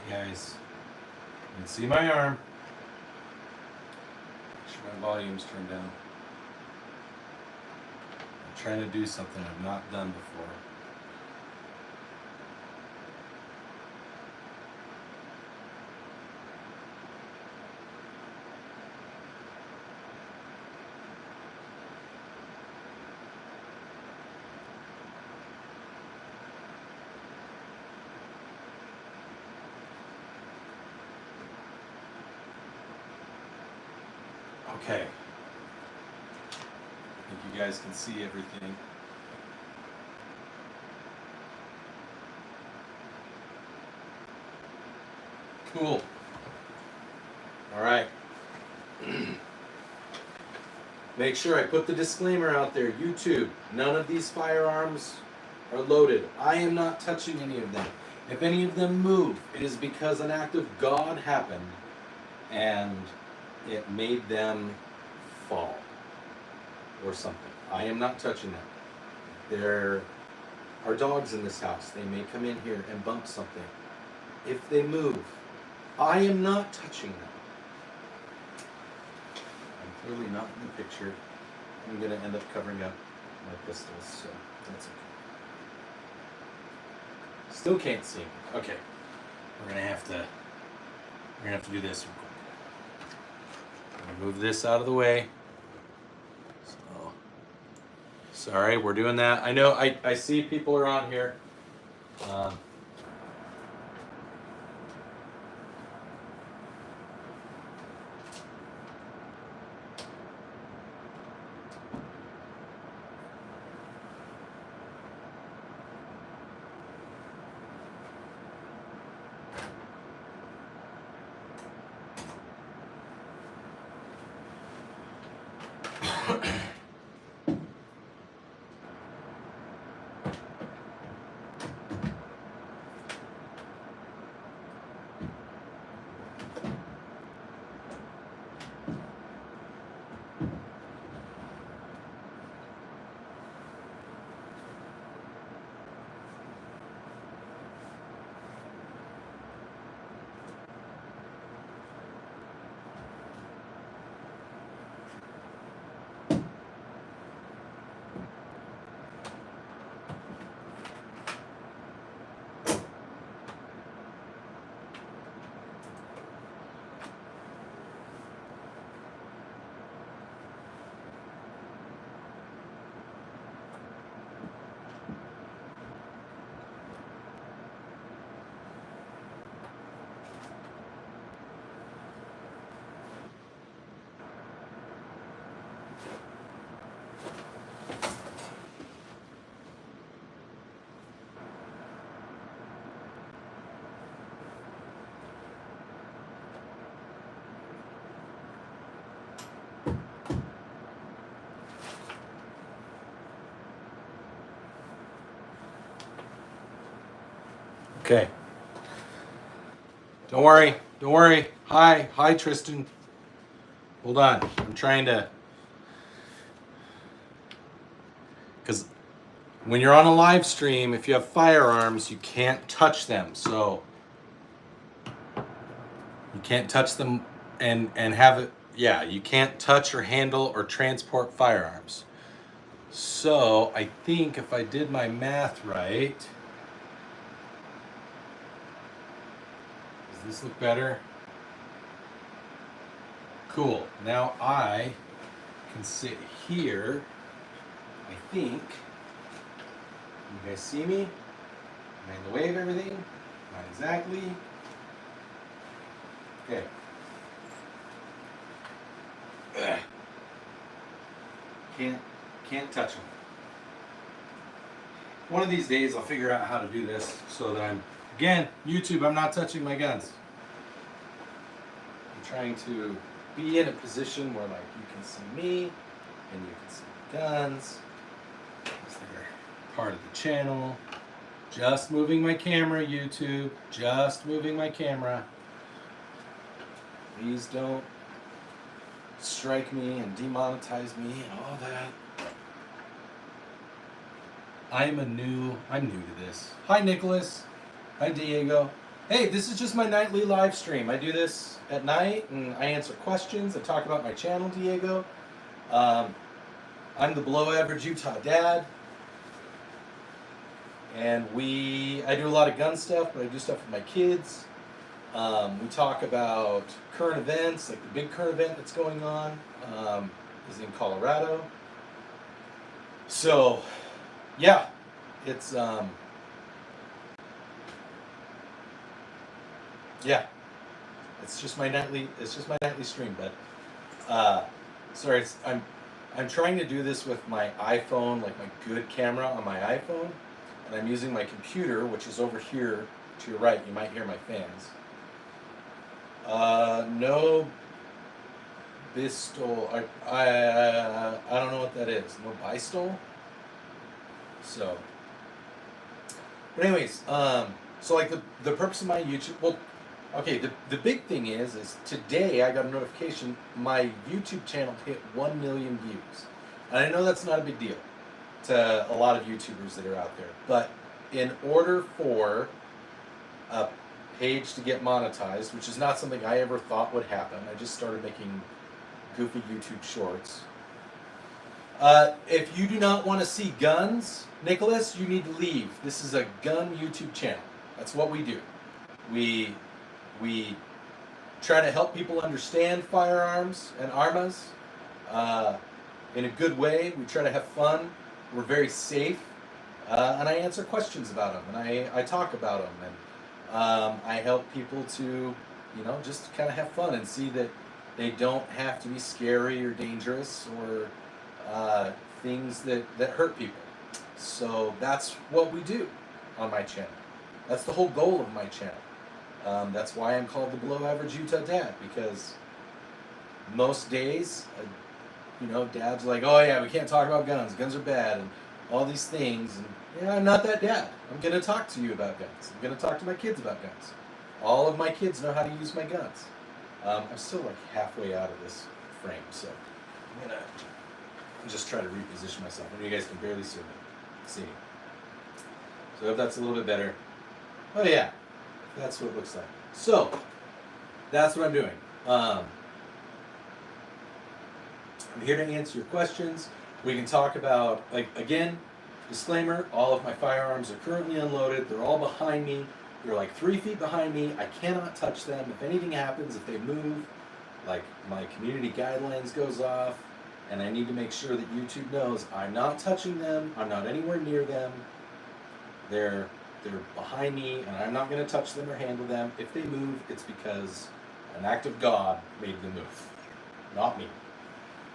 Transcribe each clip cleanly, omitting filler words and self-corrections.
guys. You can see my arm. Make sure my volume's turned down. I'm trying to do something I've not done before. Okay. I think you guys can see everything. Cool. All right. Make sure I put the disclaimer out there. YouTube, none of these firearms are loaded. I am not touching any of them. If any of them move, it is because an act of God happened and it made them fall or something. I am not touching them. There are dogs in this house. They may come in here and bump something. If they move, I am not touching them. I'm clearly not in the picture. I'm going to end up covering up my pistols, so that's okay. Still can't see me. Okay. We're going to have to do this real quick. Move this out of the way. So, sorry, we're doing that. I know I see people are on here. Okay. Don't worry. Hi, Tristan. Hold on. I'm trying to... Because when you're on a live stream, if you have firearms, you can't touch them. So you can't touch them and have it... Yeah, you can't touch or handle or transport firearms. So I think if I did my math right... Does this look better? Cool. Now I can sit here. I think. You guys see me? Am I in the way of everything? Not exactly. Okay. Can't touch them. One of these days I'll figure out how to do this so that I'm, again, YouTube, I'm not touching my guns. I'm trying to be in a position where, like, you can see me and you can see the guns. They're part of the channel. Just moving my camera, YouTube. Just moving my camera. Please don't strike me and demonetize me and all that. I'm new to this. Hi, Nicholas. Hi, Diego. Hey, this is just my nightly live stream. I do this at night, and I answer questions. I talk about my channel, Diego. Um, I'm the below average Utah dad, and I do a lot of gun stuff, but I do stuff with my kids. We talk about current events, like the big current event that's going on is in Colorado. So, yeah, it's yeah, it's just my nightly stream. But sorry, I'm trying to do this with my iPhone, like my good camera on my iPhone, and I'm using my computer, which is over here to your right. You might hear my fans. No Bistol. I don't know what that is. No Bistol. So, but anyways, so like the purpose of my YouTube. Well, okay. The big thing is today I got a notification my YouTube channel hit 1 million views, and I know that's not a big deal to a lot of YouTubers that are out there, but in order for a page to get monetized, which is not something I ever thought would happen. I just started making goofy YouTube shorts. If you do not want to see guns, Nicholas, you need to leave. This is a gun YouTube channel. That's what we do. We try to help people understand firearms and armas in a good way. We try to have fun. We're very safe, and I answer questions about them, and I talk about them, and I help people to, just kind of have fun and see that they don't have to be scary or dangerous or things that hurt people. So that's what we do on my channel. That's the whole goal of my channel. That's why I'm called the Below Average Utah Dad, because most days, dads are like, oh yeah, we can't talk about guns. Guns are bad and all these things. And yeah, I'm not that dad. I'm going to talk to you about guns. I'm going to talk to my kids about guns. All of my kids know how to use my guns. I'm still like halfway out of this frame, so I'm going to just try to reposition myself. I know you guys can barely see me. So I hope that's a little bit better. Oh yeah, that's what it looks like. So that's what I'm doing. I'm here to answer your questions. We can talk about, like, again, disclaimer, all of my firearms are currently unloaded. They're all behind me. They're like 3 feet behind me. I cannot touch them. If anything happens, if they move, like my community guidelines goes off, and I need to make sure that YouTube knows I'm not touching them. I'm not anywhere near them. They're behind me, and I'm not going to touch them or handle them. If they move, it's because an act of God made them move, not me.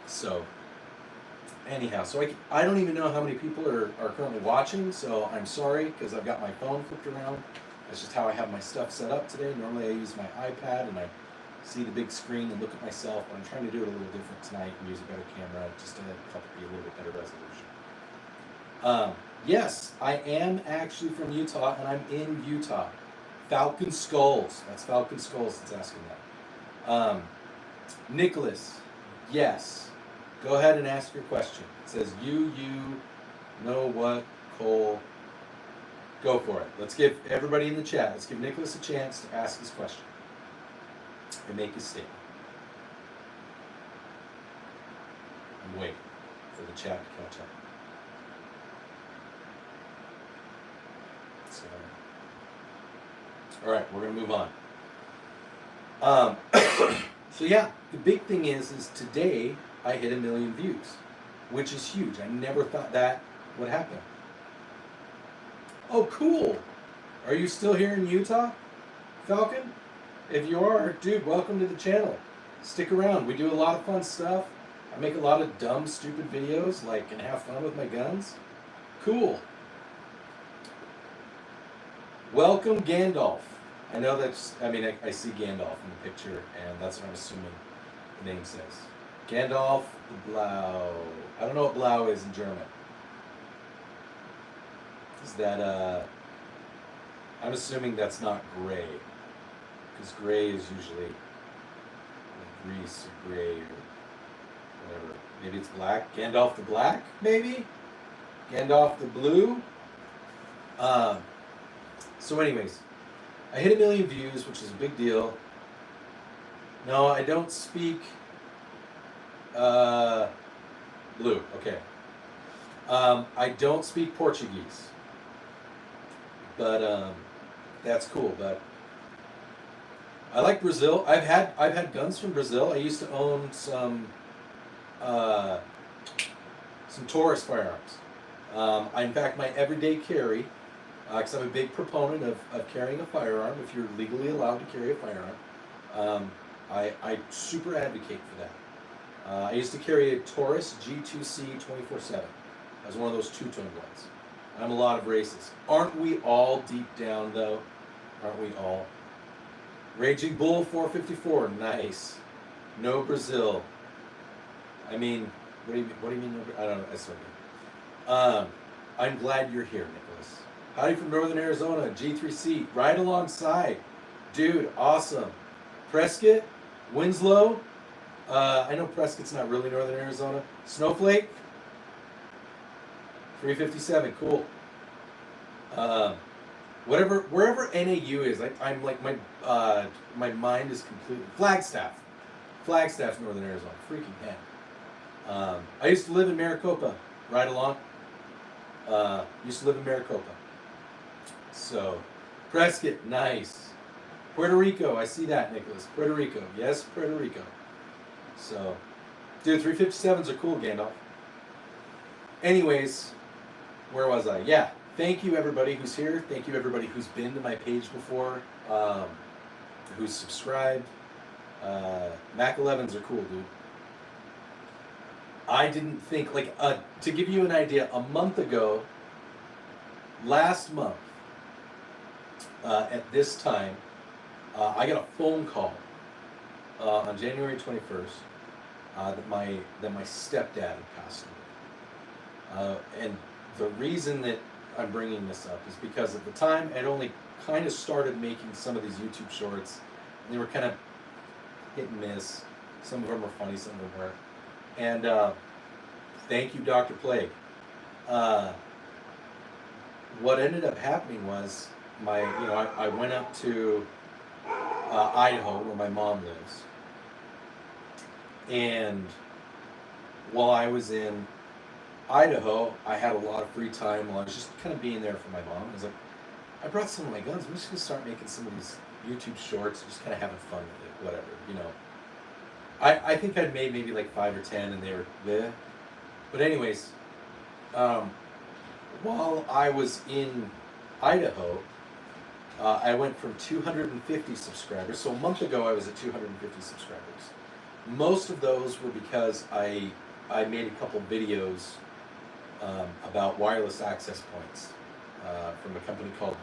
So anyhow, so I don't even know how many people are currently watching, so I'm sorry, because I've got my phone flipped around. That's just how I have my stuff set up today. Normally I use my iPad and I see the big screen and look at myself, but I'm trying to do it a little different tonight and use a better camera just to help it be a little bit better resolution. Yes, I am actually from Utah, and I'm in Utah. Falcon Skulls. That's Falcon Skulls that's asking that. Nicholas, yes. Go ahead and ask your question. It says, you know what, Cole. Go for it. Let's give everybody in the chat, let's give Nicholas a chance to ask his question and make his statement. And wait for the chat to catch up. So, all right, we're going to move on. So yeah, the big thing is today I hit 1 million views, which is huge. I never thought that would happen. Oh, cool. Are you still here in Utah, Falcon? If you are, dude, welcome to the channel. Stick around. We do a lot of fun stuff. I make a lot of dumb, stupid videos, and have fun with my guns. Cool. Welcome, Gandalf. I know that's, I see Gandalf in the picture, and that's what I'm assuming the name says. Gandalf the Blau. I don't know what Blau is in German. Is that, I'm assuming that's not gray. Because gray is usually like grease or gray or whatever. Maybe it's black. Gandalf the Black, maybe? Gandalf the Blue? So anyways, I hit 1 million views, which is a big deal. No, I don't speak blue. Okay. I don't speak Portuguese, but that's cool. But I like Brazil. I've had guns from Brazil. I used to own some Taurus firearms. In fact, my everyday carry, because I'm a big proponent of carrying a firearm if you're legally allowed to carry a firearm. I super advocate for that. I used to carry a Taurus G2C 24/7. I was one of those two-tone ones. I'm a lot of races. Aren't we all deep down, though? Aren't we all? Raging Bull 454, nice. No Brazil. I mean, what do you mean? I don't know. That's okay. I'm glad you're here, Nicholas. Howdy from Northern Arizona, G3C, right alongside. Dude, awesome. Prescott, Winslow. I know Prescott's not really Northern Arizona. Snowflake, 357, cool. Wherever NAU is, I'm like my mind is completely Flagstaff's Northern Arizona, freaking heck. I used to live in Maricopa, right along. Used to live in Maricopa. So, Prescott, nice. Puerto Rico, I see that, Nicholas. Puerto Rico, yes, Puerto Rico. So, dude, 357s are cool, Gandalf. Anyways, where was I? Yeah, thank you everybody who's here. Thank you everybody who's been to my page before, who's subscribed. Mac 11s are cool, dude. I didn't think, to give you an idea, a month ago, last month, at this time, I got a phone call on January 21st that my stepdad had passed away. And the reason that I'm bringing this up is because at the time I'd only kind of started making some of these YouTube shorts, and they were kind of hit and miss. Some of them were funny, some of them weren't. And thank you, Dr. Plague. What ended up happening was I went up to Idaho, where my mom lives, and while I was in Idaho, I had a lot of free time while I was just kind of being there for my mom. I was like, I brought some of my guns. I'm just gonna start making some of these YouTube shorts, just kind of having fun with it, whatever, you know. I think I'd made maybe like 5 or 10, and they were bleh. But anyways, while I was in Idaho, I went from 250 subscribers. So a month ago, I was at 250 subscribers. Most of those were because I made a couple videos about wireless access points from a company called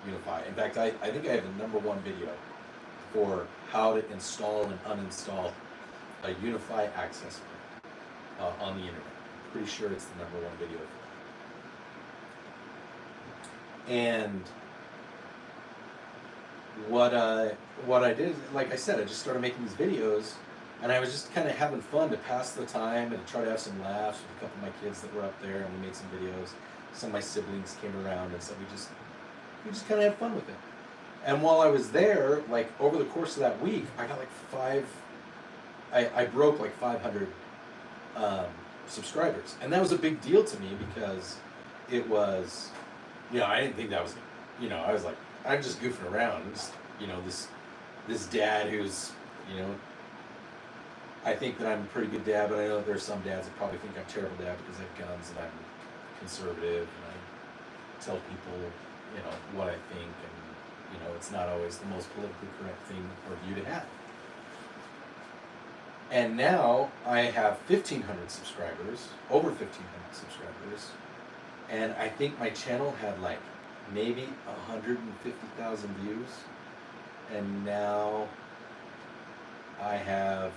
Unify. In fact, I think I have the #1 video for how to install and uninstall a Unify access point on the internet. Pretty sure it's the #1 video for that. And what I did, like I said, I just started making these videos, and I was just kind of having fun to pass the time and to try to have some laughs with a couple of my kids that were up there, and we made some videos. Some of my siblings came around, and so we just kind of had fun with it. And while I was there, like over the course of that week, I got like I broke like 500 subscribers, and that was a big deal to me because it was, I didn't think that was, I was like, I'm just goofing around. Just, this dad who's, I think that I'm a pretty good dad, but I know there's some dads that probably think I'm a terrible dad because I have guns and I'm conservative and I tell people, what I think, and, it's not always the most politically correct thing or view to have. And now I have 1,500 subscribers, over 1,500 subscribers, and I think my channel had like maybe 150,000 views, and now I have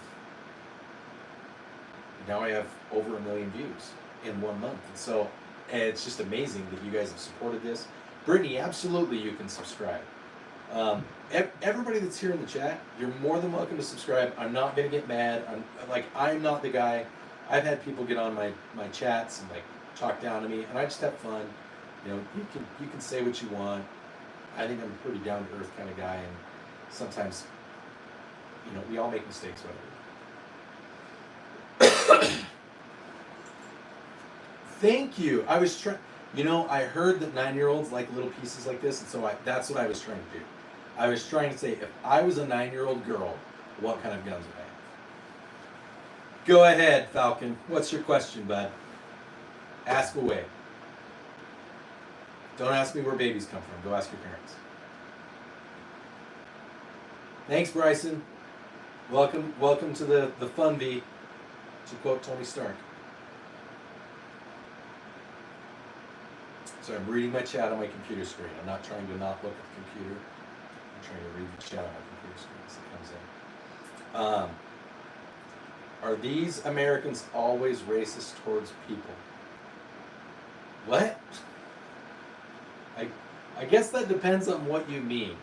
over 1 million views in 1 month. And so it's just amazing that you guys have supported this. Brittany, absolutely you can subscribe. Everybody that's here in the chat, you're more than welcome to subscribe. I'm not gonna get mad. I'm not the guy. I've had people get on my chats and like talk down to me, and I just have fun. You can say what you want. I think I'm a pretty down to earth kind of guy, and sometimes, we all make mistakes, whatever. Thank you. I was trying. I heard that 9-year-olds like little pieces like this, and so that's what I was trying to do. I was trying to say, if I was a 9-year-old girl, what kind of guns would I have? Go ahead, Falcon. What's your question, bud? Ask away. Don't ask me where babies come from. Go ask your parents. Thanks, Bryson. Welcome to the fun V, to quote Tony Stark. So I'm reading my chat on my computer screen. I'm not trying to not look at the computer. I'm trying to read the chat on my computer screen as it comes in. Are these Americans always racist towards people? What? I guess that depends on what you mean.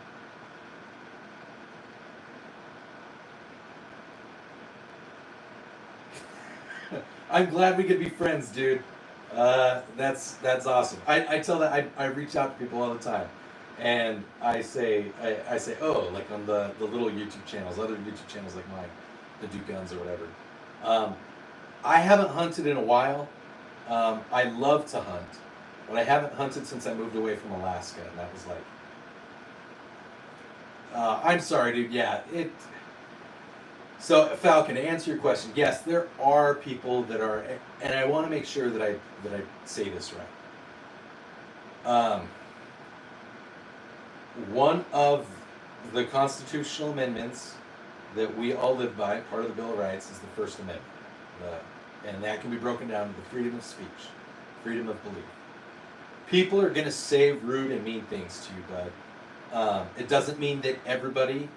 I'm glad we could be friends, dude. That's awesome. I tell that I reach out to people all the time, and I say oh, like on the little YouTube channels, other YouTube channels like mine, that do guns or whatever. I haven't hunted in a while. I love to hunt, but I haven't hunted since I moved away from Alaska, and that was like, I'm sorry, dude. Yeah, So, Falcon, to answer your question, yes, there are people that are, and I want to make sure that I say this right. One of the constitutional amendments that we all live by, part of the Bill of Rights, is the First Amendment, and that can be broken down to the freedom of speech, freedom of belief. People are going to say rude and mean things to you, bud. It doesn't mean that everybody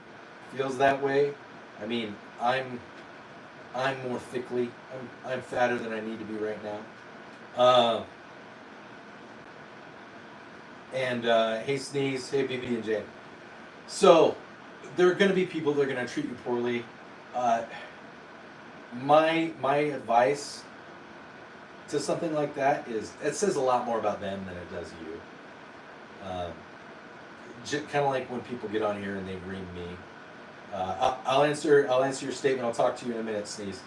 feels that way. I mean, I'm more thickly. I'm fatter than I need to be right now. Hey Sneeze, hey BB and J. So there are going to be people that are going to treat you poorly. My advice to something like that is, it says a lot more about them than it does you. Kind of like when people get on here and they ream me. I'll answer your statement. I'll talk to you in a minute, Sneeze.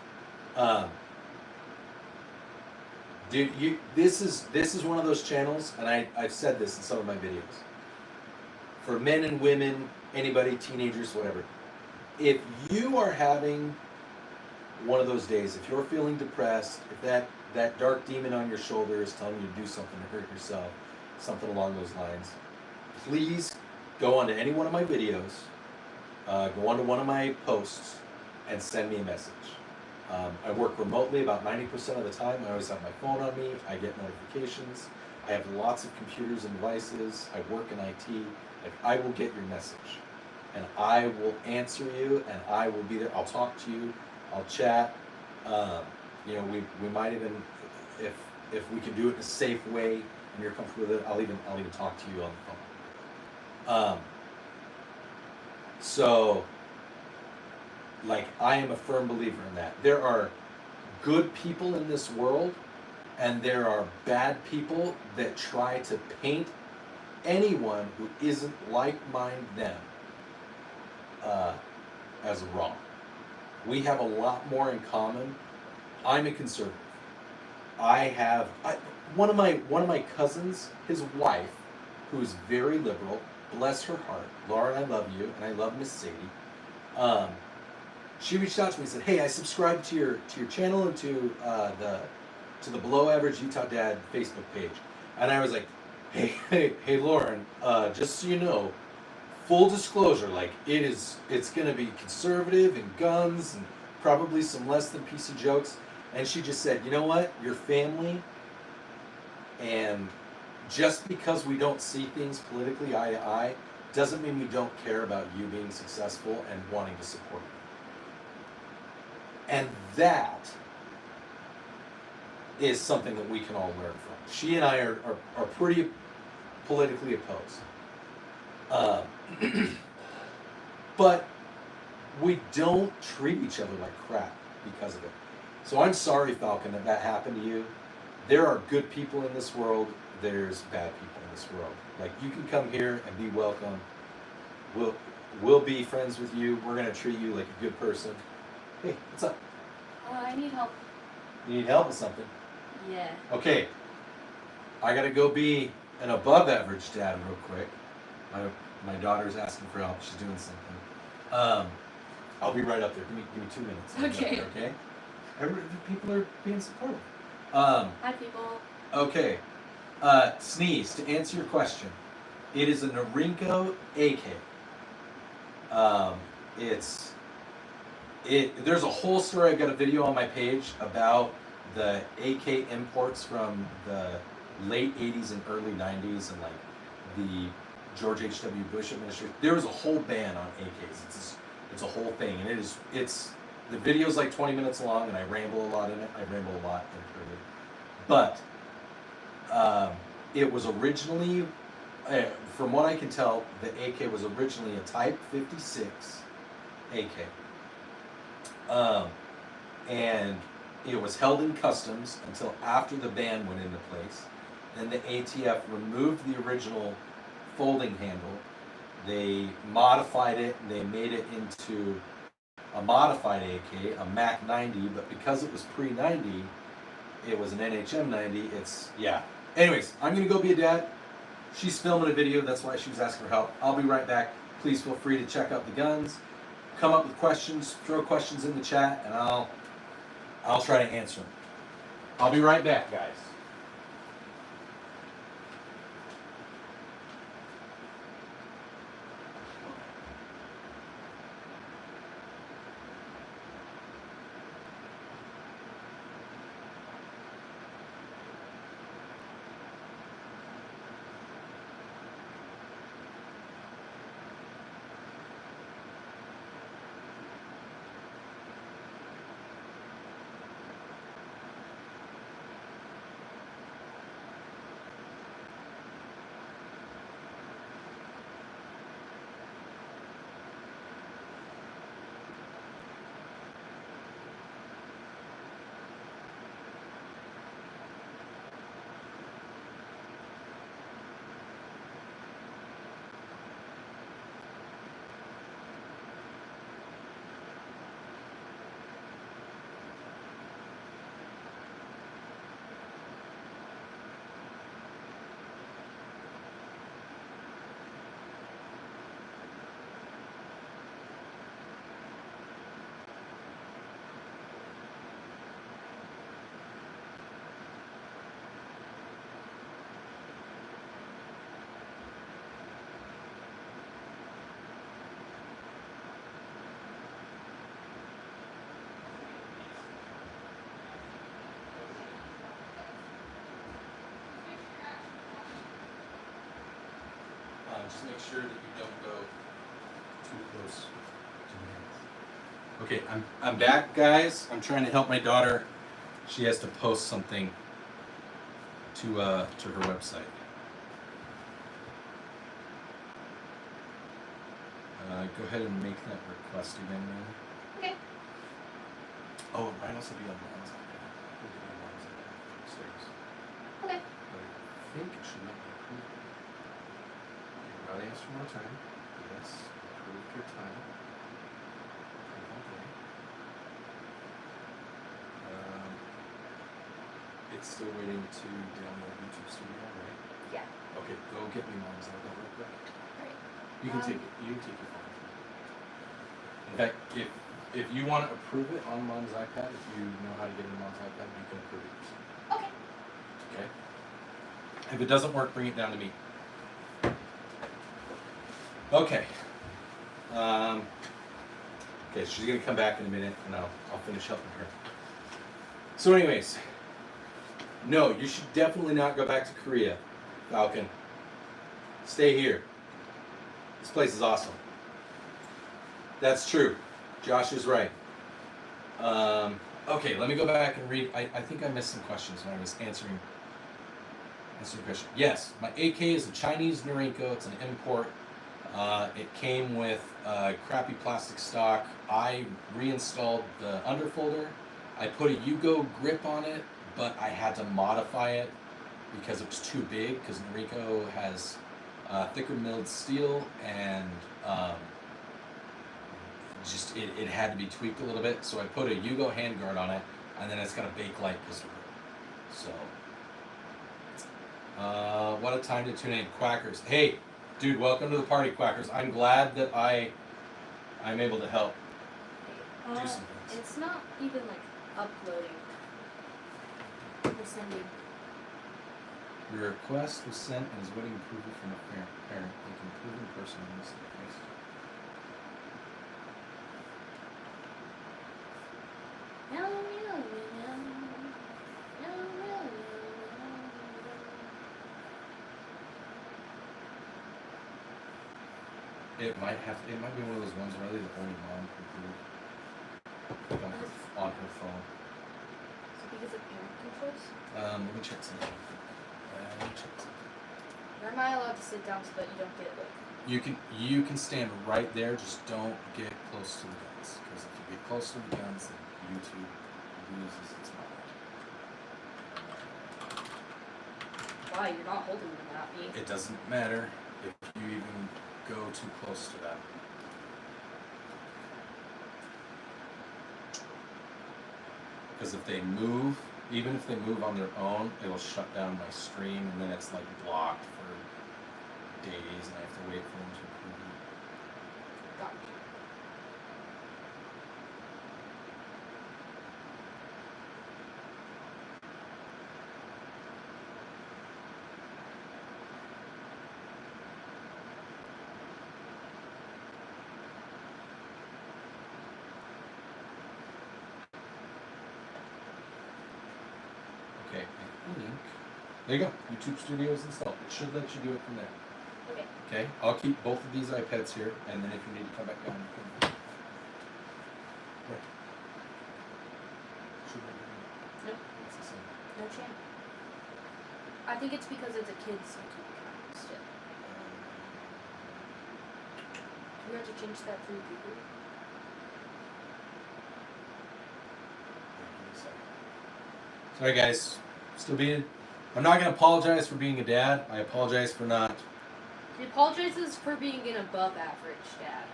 Dude, this is one of those channels, and I've said this in some of my videos. For men and women, anybody, teenagers, whatever. If you are having one of those days, if you're feeling depressed, if that dark demon on your shoulder is telling you to do something to hurt yourself, something along those lines, please go onto any one of my videos. Go onto one of my posts and send me a message. I work remotely about 90% of the time. I always have my phone on me. I get notifications. I have lots of computers and devices. I work in IT. I will get your message, and I will answer you, and I will be there. I'll talk to you. I'll chat. We might even, if we can do it in a safe way and you're comfortable with it, I'll even talk to you on the phone. So, like, I am a firm believer in that. There are good people in this world, and there are bad people that try to paint anyone who isn't like-minded them as wrong. We have a lot more in common. I'm a conservative. One of my cousins, his wife, who's very liberal, bless her heart, Laura, I love you, and I love Miss Sadie. She reached out to me and said, "Hey, I subscribed to your channel and to the Below Average Utah Dad Facebook page," and I was like, "Hey, Lauren, just so you know, full disclosure, like it's gonna be conservative and guns and probably some less than PC jokes," and she just said, "You know what? Your family, and just because we don't see things politically eye to eye, doesn't mean we don't care about you being successful and wanting to support you." And that is something that we can all learn from. She and I are pretty politically opposed. But we don't treat each other like crap because of it. So I'm sorry, Falcon, that happened to you. there are good people in this world. There's bad people in this world. Like, you can come here and be welcome. We'll be friends with you. We're gonna treat you like a good person. Hey, what's up? I need help. You need help with something? Yeah. Okay. I gotta go be an above average dad real quick. My daughter's asking for help. She's doing something. I'll be right up there. Give me 2 minutes. I'll be Okay. up there, okay? People are being supportive. Hi, people. Okay. Sneeze, to answer your question, it is a Norinco AK. There's a whole story. I've got a video on my page about the AK imports from the late 80s and early 90s and like the George H.W. Bush administration. There was a whole ban on AKs. It's a whole thing, and the video's like 20 minutes long, and I ramble a lot in it. I ramble a lot in it. But it was originally, from what I can tell, the AK was originally a Type 56 AK. And it was held in customs until after the ban went into place. Then the ATF removed the original folding handle. They modified it, and they made it into a modified AK, a MAC 90, but because it was pre-90, it was an NHM 90. Anyways, I'm going to go be a dad. She's filming a video, that's why she was asking for help. I'll be right back. Please feel free to check out the guns. Come up with questions, throw questions in the chat, and I'll try to answer them. I'll be right back, guys. Just make sure that you don't go too close to me. Okay, I'm back, guys. I'm trying to help my daughter. She has to post something to her website. Go ahead and make that request again, man. Okay. Oh, it might also be on Mom's iPad. We'll get on Mom's iPad upstairs. Okay. But I think it should not be approved. You're about to ask for more time. Yes, approve your time. Approve all day. It's still waiting to download YouTube Studio, right? Yeah. Okay, go get me Mom's iPad real quick. Alright. You can take it. You can take your phone. In fact, if you want to approve it on Mom's iPad, if you know how to get it on Mom's iPad, you can approve it yourself. Okay. Okay? If it doesn't work, bring it down to me. Okay. Okay, she's gonna come back in a minute, and I'll finish helping her. So, anyways, no, you should definitely not go back to Korea, Falcon. Stay here. This place is awesome. That's true. Josh is right. Okay, let me go back and read. I think I missed some questions when I was answering the question. Yes, my AK is a Chinese Norinco. It's an import. It came with crappy plastic stock. I reinstalled the underfolder. I put a Yugo grip on it but I had to modify it because it was too big. Because Noriko has thicker milled steel, and just it had to be tweaked a little bit. So I put a Yugo handguard on it, and then it's got a Bakelite pistol grip. So, what a time to tune in, Quackers. Hey, dude, welcome to the party, Quackers. I'm glad that I'm able to help do some things. It's not even like uploading. It's sending. Your request was sent and is waiting approval from a parent. They can approve in person on this device. It might be one of those ones where the only mom can approve on her phone. Is it because of parent controls? Let me check something. Or am I allowed to sit down so that you don't get like? You can stand right there. Just don't get close to the guns, because if you get close to the guns, then YouTube loses its mind. Why? You're not holding them at me. It doesn't matter if you even go too close to that. Because if they move, even if they move on their own, it'll shut down my stream, and then it's like blocked for days, and I have to wait for them to approve it. Got you. Okay, I think. There you go. YouTube Studio is installed. It should let you do it from there. Okay. Okay, I'll keep both of these iPads here, and then if you need to come back down, you can. There. Should let you do it. Nope. It's the same. No chance. I think it's because it's a kid's YouTube account still. We have to change that through Google. Sorry guys, I'm not gonna apologize for being a dad. I apologize for not. He apologizes for being an above average dad.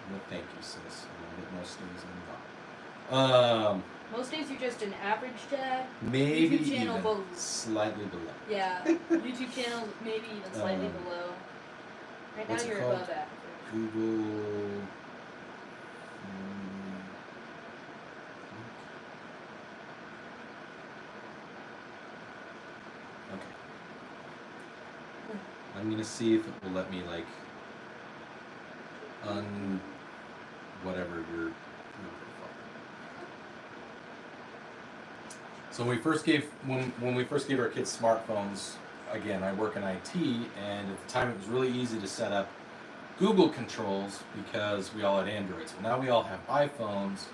Well, thank you, sis. Most days I'm not. Most days you're just an average dad. Maybe YouTube channel even both. slightly below. Yeah, YouTube channel maybe even slightly below. Right now what's it you're called? above average. Google. Okay. I'm gonna see if it will let me like whatever your profile. So when we first gave our kids smartphones, again, I work in IT, and at the time it was really easy to set up Google controls because we all had Androids. Well, now we all have iPhones,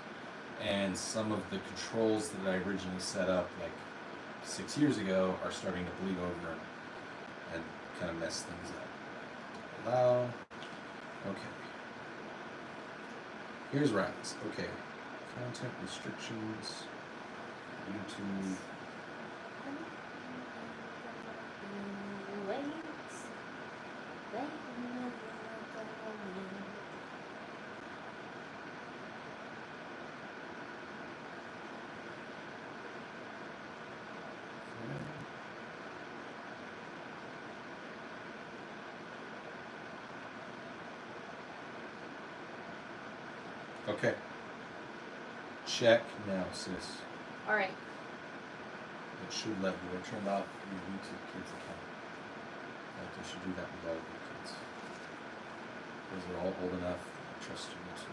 and some of the controls that I originally set up like 6 years ago are starting to bleed over and kind of mess things up. Allow. Okay. Here's rounds. Okay. Content restrictions. YouTube. Okay. Check now, sis. Alright. It should let you. I turned off your YouTube Kids account. Like you should do that with all of your kids. Because they're all old enough, I trust you to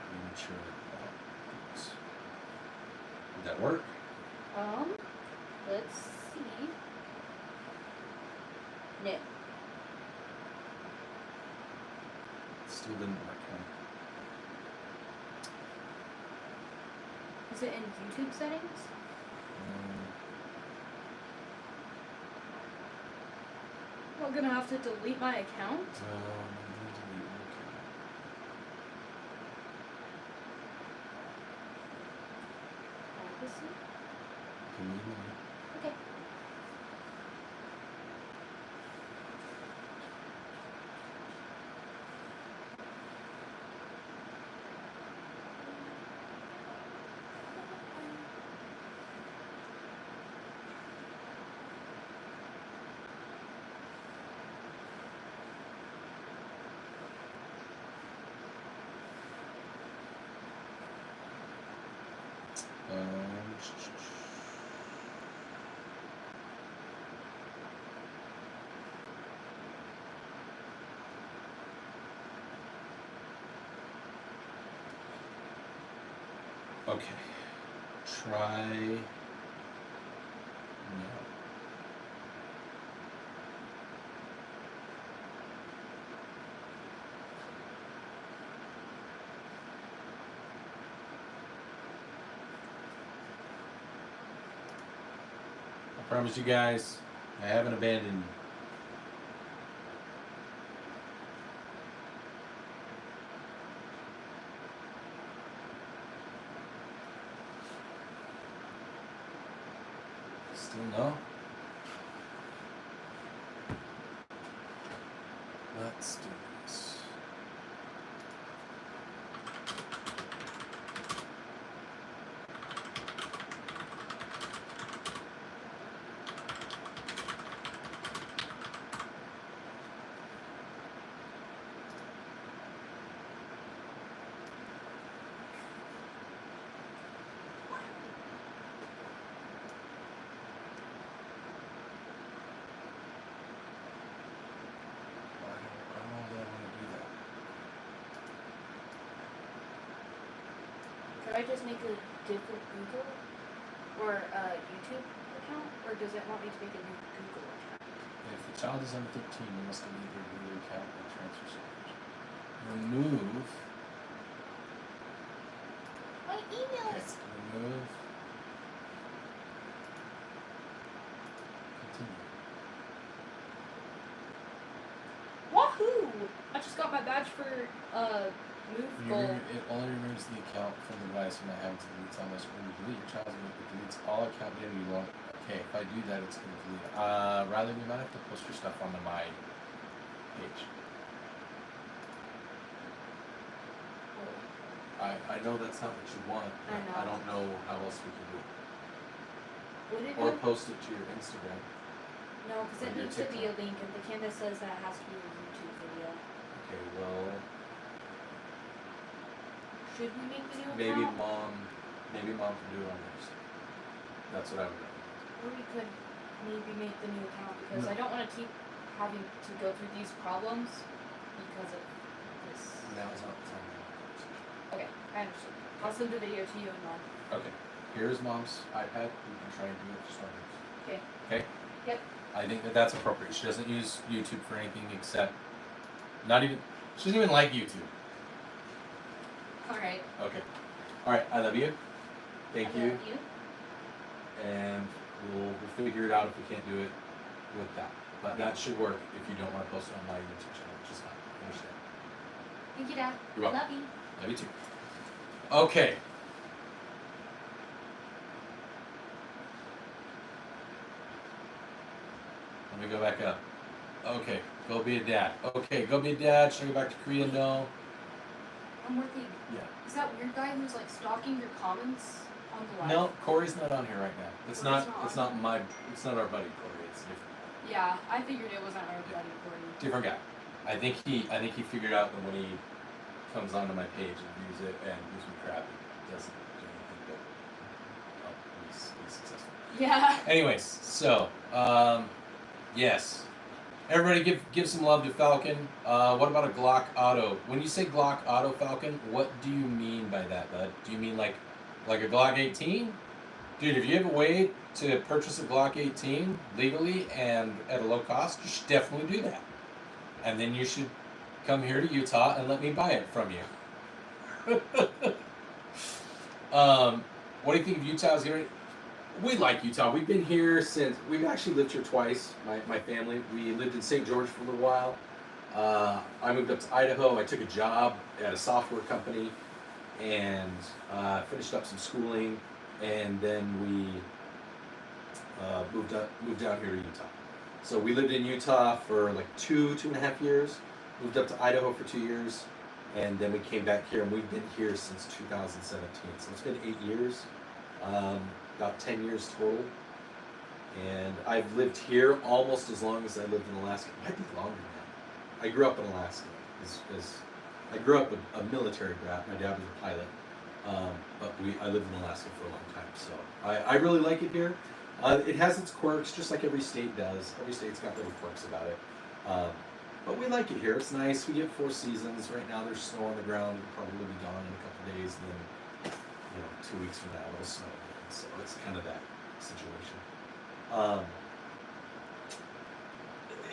be mature about things. Did that work? Let's see. No. It still didn't work, huh? Is it in YouTube settings? I'm gonna have to delete my account? Okay. Try. No. I promise you guys, I haven't abandoned you. Still no? Let's do this. Should I just make a different Google or YouTube account, or does it want me to make a new Google account? If the child is under 13, you must delete their Google account and transfer service. Remove. My emails. Remove. Continue. Wahoo! I just got my badge for move goal. It only removes the account from the device when I have to delete on this. When you delete your child's account, it deletes all account data you want. Okay, if I do that, it's going to delete it. Riley, we might have to post your stuff onto my page. I know that's not what you want. I know. I don't know how else we can do it. Would it Or be? post it to your Instagram. No, because it or your needs to be a TikTok. link, and the Candace says that it has to be a YouTube video. Okay, well, Should we make the new maybe account? mom can do it on hers. That's what I would recommend. Or we could maybe make the new account, because I don't want to keep having to go through these problems because of this. Now is not the time. Okay, I understand. I'll send the video to you and Mom. Okay, here's mom's iPad. You can try and do it just on hers. Okay. Okay? Yep. I think that that's appropriate. She doesn't use YouTube for anything except, she doesn't even like YouTube. Alright. Okay. Alright, I love you. Thank you. Love you. And we'll figure it out if we can't do it with that. But that should work if you don't want to post it on my YouTube channel, which is fine. I understand. Thank you, Dad. You're welcome. Love you. Love you too. Okay. Let me go back up. Okay, go be a dad. Okay, go be a dad. Should I go back to Korea? No. One more thing. Yeah. Is that weird guy who's like stalking your comments on the live? No, Corey's not on here right now. It's Corey's not. not It's on not it's not our buddy Corey. It's different. Yeah, I figured it wasn't our buddy Corey. Different guy. I think he figured out that when he comes onto my page and views it and gives me crap, it doesn't do anything but he's successful. Yeah. Anyways, so yes, everybody give some love to Falcon. What about a Glock Auto? When you say Glock Auto, Falcon, what do you mean by that, bud? Do you mean like a Glock 18? Dude, if you have a way to purchase a Glock 18 legally and at a low cost, you should definitely do that. And then you should come here to Utah and let me buy it from you. What do you think of Utah's here? We like Utah. We've been here since, we've actually lived here twice, my family. We lived in St. George for a little while. I moved up to Idaho. I took a job at a software company and finished up some schooling. And then we moved down here to Utah. So we lived in Utah for like 2.5 years. Moved up to Idaho for 2 years. And then we came back here, and we've been here since 2017. So it's been 8 years. About 10 years total, and I've lived here almost as long as I lived in Alaska. It might be longer now. I grew up in Alaska. I grew up a military brat. My dad was a pilot, But I lived in Alaska for a long time, so I really like it here. It has its quirks, just like every state does. Every state's got little quirks about it. But we like it here. It's nice. We get 4 seasons. Right now there's snow on the ground. It'll probably be gone in a couple days. And then, 2 weeks from now it'll snow again. So it's kind of that situation.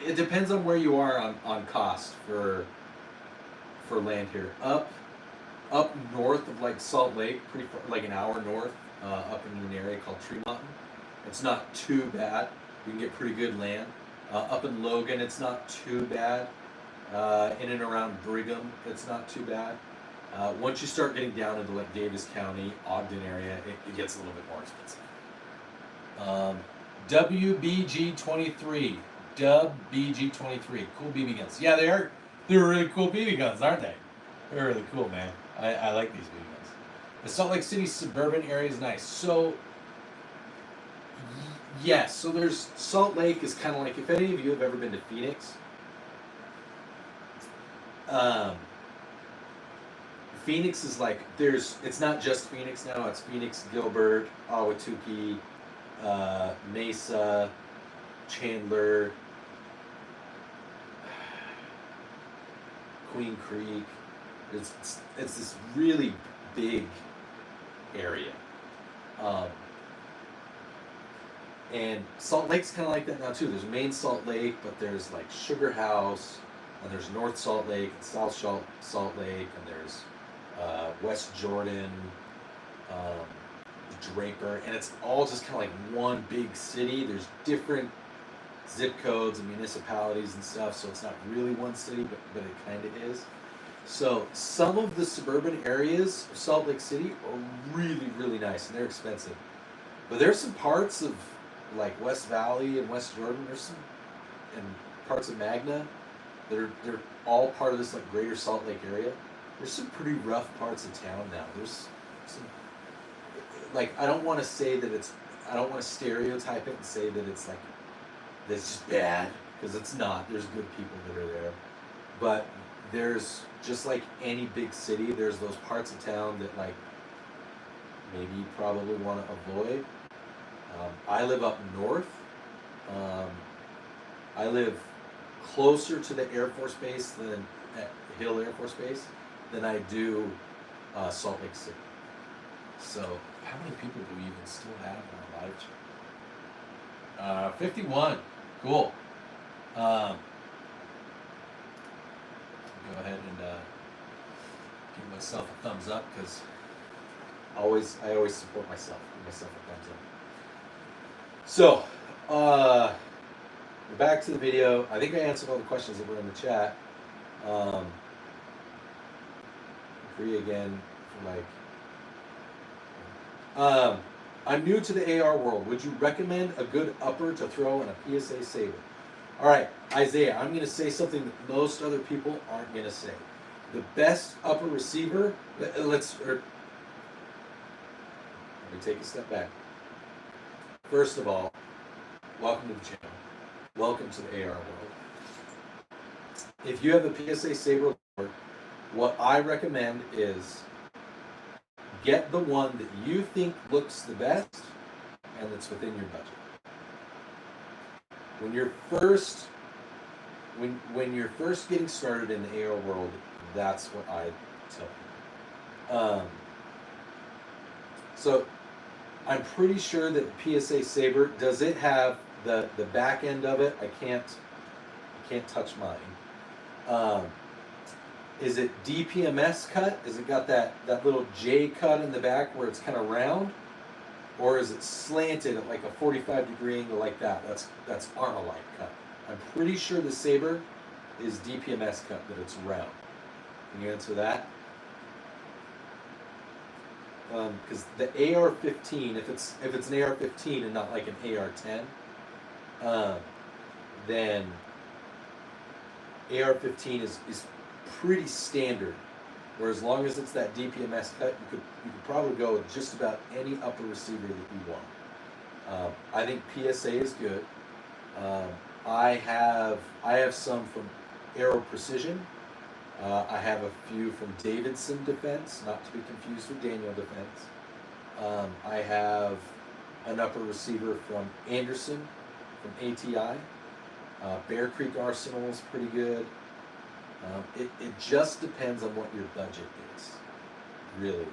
It depends on where you are on cost for land here. Up north of like Salt Lake, pretty far, like an hour north, up in an area called Tree Mountain. It's not too bad. You can get pretty good land. Up in Logan, it's not too bad. In and around Brigham, it's not too bad. Once you start getting down into like Davis County, Ogden area, it gets a little bit more expensive. WBG-23. WBG-23. Cool BB guns. Yeah, they are. They're really cool BB guns, aren't they? They're really cool, man. I like these BB guns. The Salt Lake City suburban area is nice. So, yes. So there's Salt Lake is kind of like, if any of you have ever been to Phoenix, Phoenix is like, it's not just Phoenix now. It's Phoenix, Gilbert, Ahwatukee, Mesa, Chandler, Queen Creek. It's this really big area. And Salt Lake's kind of like that now too. There's main Salt Lake, but there's like Sugar House, and there's North Salt Lake, and South Salt Lake, and there's West Jordan, Draper, and it's all just kind of like one big city. There's different zip codes and municipalities and stuff, so it's not really one city, but it kind of is. So some of the suburban areas of Salt Lake City are really, really nice, and they're expensive. But there's some parts of like West Valley and West Jordan, and parts of Magna they're all part of this like greater Salt Lake area. There's some pretty rough parts of town now. There's some, like, I don't want to stereotype it and say that it's like, that's just bad, because it's not. There's good people that are there. But there's, just like any big city, there's those parts of town that like maybe you probably want to avoid. I live up north. I live closer to the Air Force Base than at Hill Air Force Base than I do Salt Lake City. So how many people do we even still have in our live chat? 51. Cool. Go ahead and give myself a thumbs up, because I always support myself. Give myself a thumbs up. So, back to the video. I think I answered all the questions that were in the chat. Agree again for like. I'm new to the AR world. Would you recommend a good upper to throw in a PSA Saber? All right, Isaiah, I'm going to say something that most other people aren't going to say. The best upper receiver, let me take a step back. First of all, welcome to the channel. Welcome to the AR world. If you have a PSA Saber, what I recommend is get the one that you think looks the best and that's within your budget. When you're first getting started in the AR world, that's what I tell people. So I'm pretty sure that the PSA Saber, does it have the back end of it? I can't touch mine. Is it DPMS cut? Is it got that little J cut in the back where it's kind of round? Or is it slanted at like a 45-degree angle like that? That's Armalite cut. I'm pretty sure the Saber is DPMS cut, that it's round. Can you answer that? Because the AR-15, if it's an AR-15 and not like an AR-10, then AR-15 is pretty standard. Where as long as it's that DPMS cut, you could probably go with just about any upper receiver that you want. I think PSA is good. I have some from Aero Precision. I have a few from Davidson Defense, not to be confused with Daniel Defense. I have an upper receiver from Anderson, from ATI. Bear Creek Arsenal is pretty good. It just depends on what your budget is, really.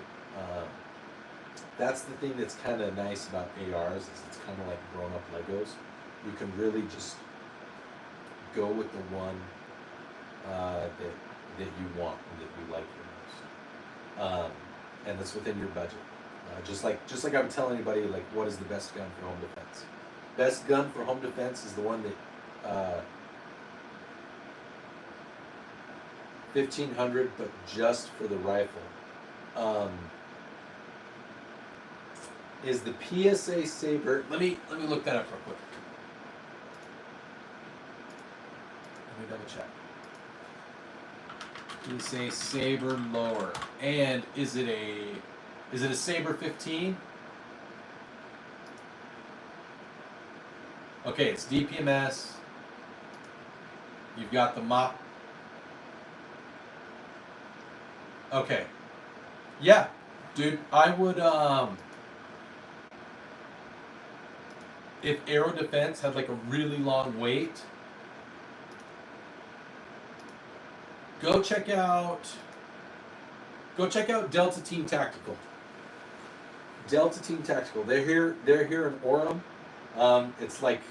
That's the thing that's kind of nice about ARs, is it's kind of like grown-up Legos. You can really just go with the one that you want and that you like the most, and that's within your budget. Just like I would tell anybody, like, what is the best gun for home defense? Best gun for home defense is the one that 1,500, but just for the rifle. Is the PSA Saber? Let me look that up real quick. Let me double check. PSA Saber lower, and is it a Saber 15? Okay, it's DPMS. You've got the mop. Okay. Yeah, dude, I would if Aero Defense had like a really long wait, go check out Delta Team Tactical. Delta Team Tactical. They're here in Orem. It's like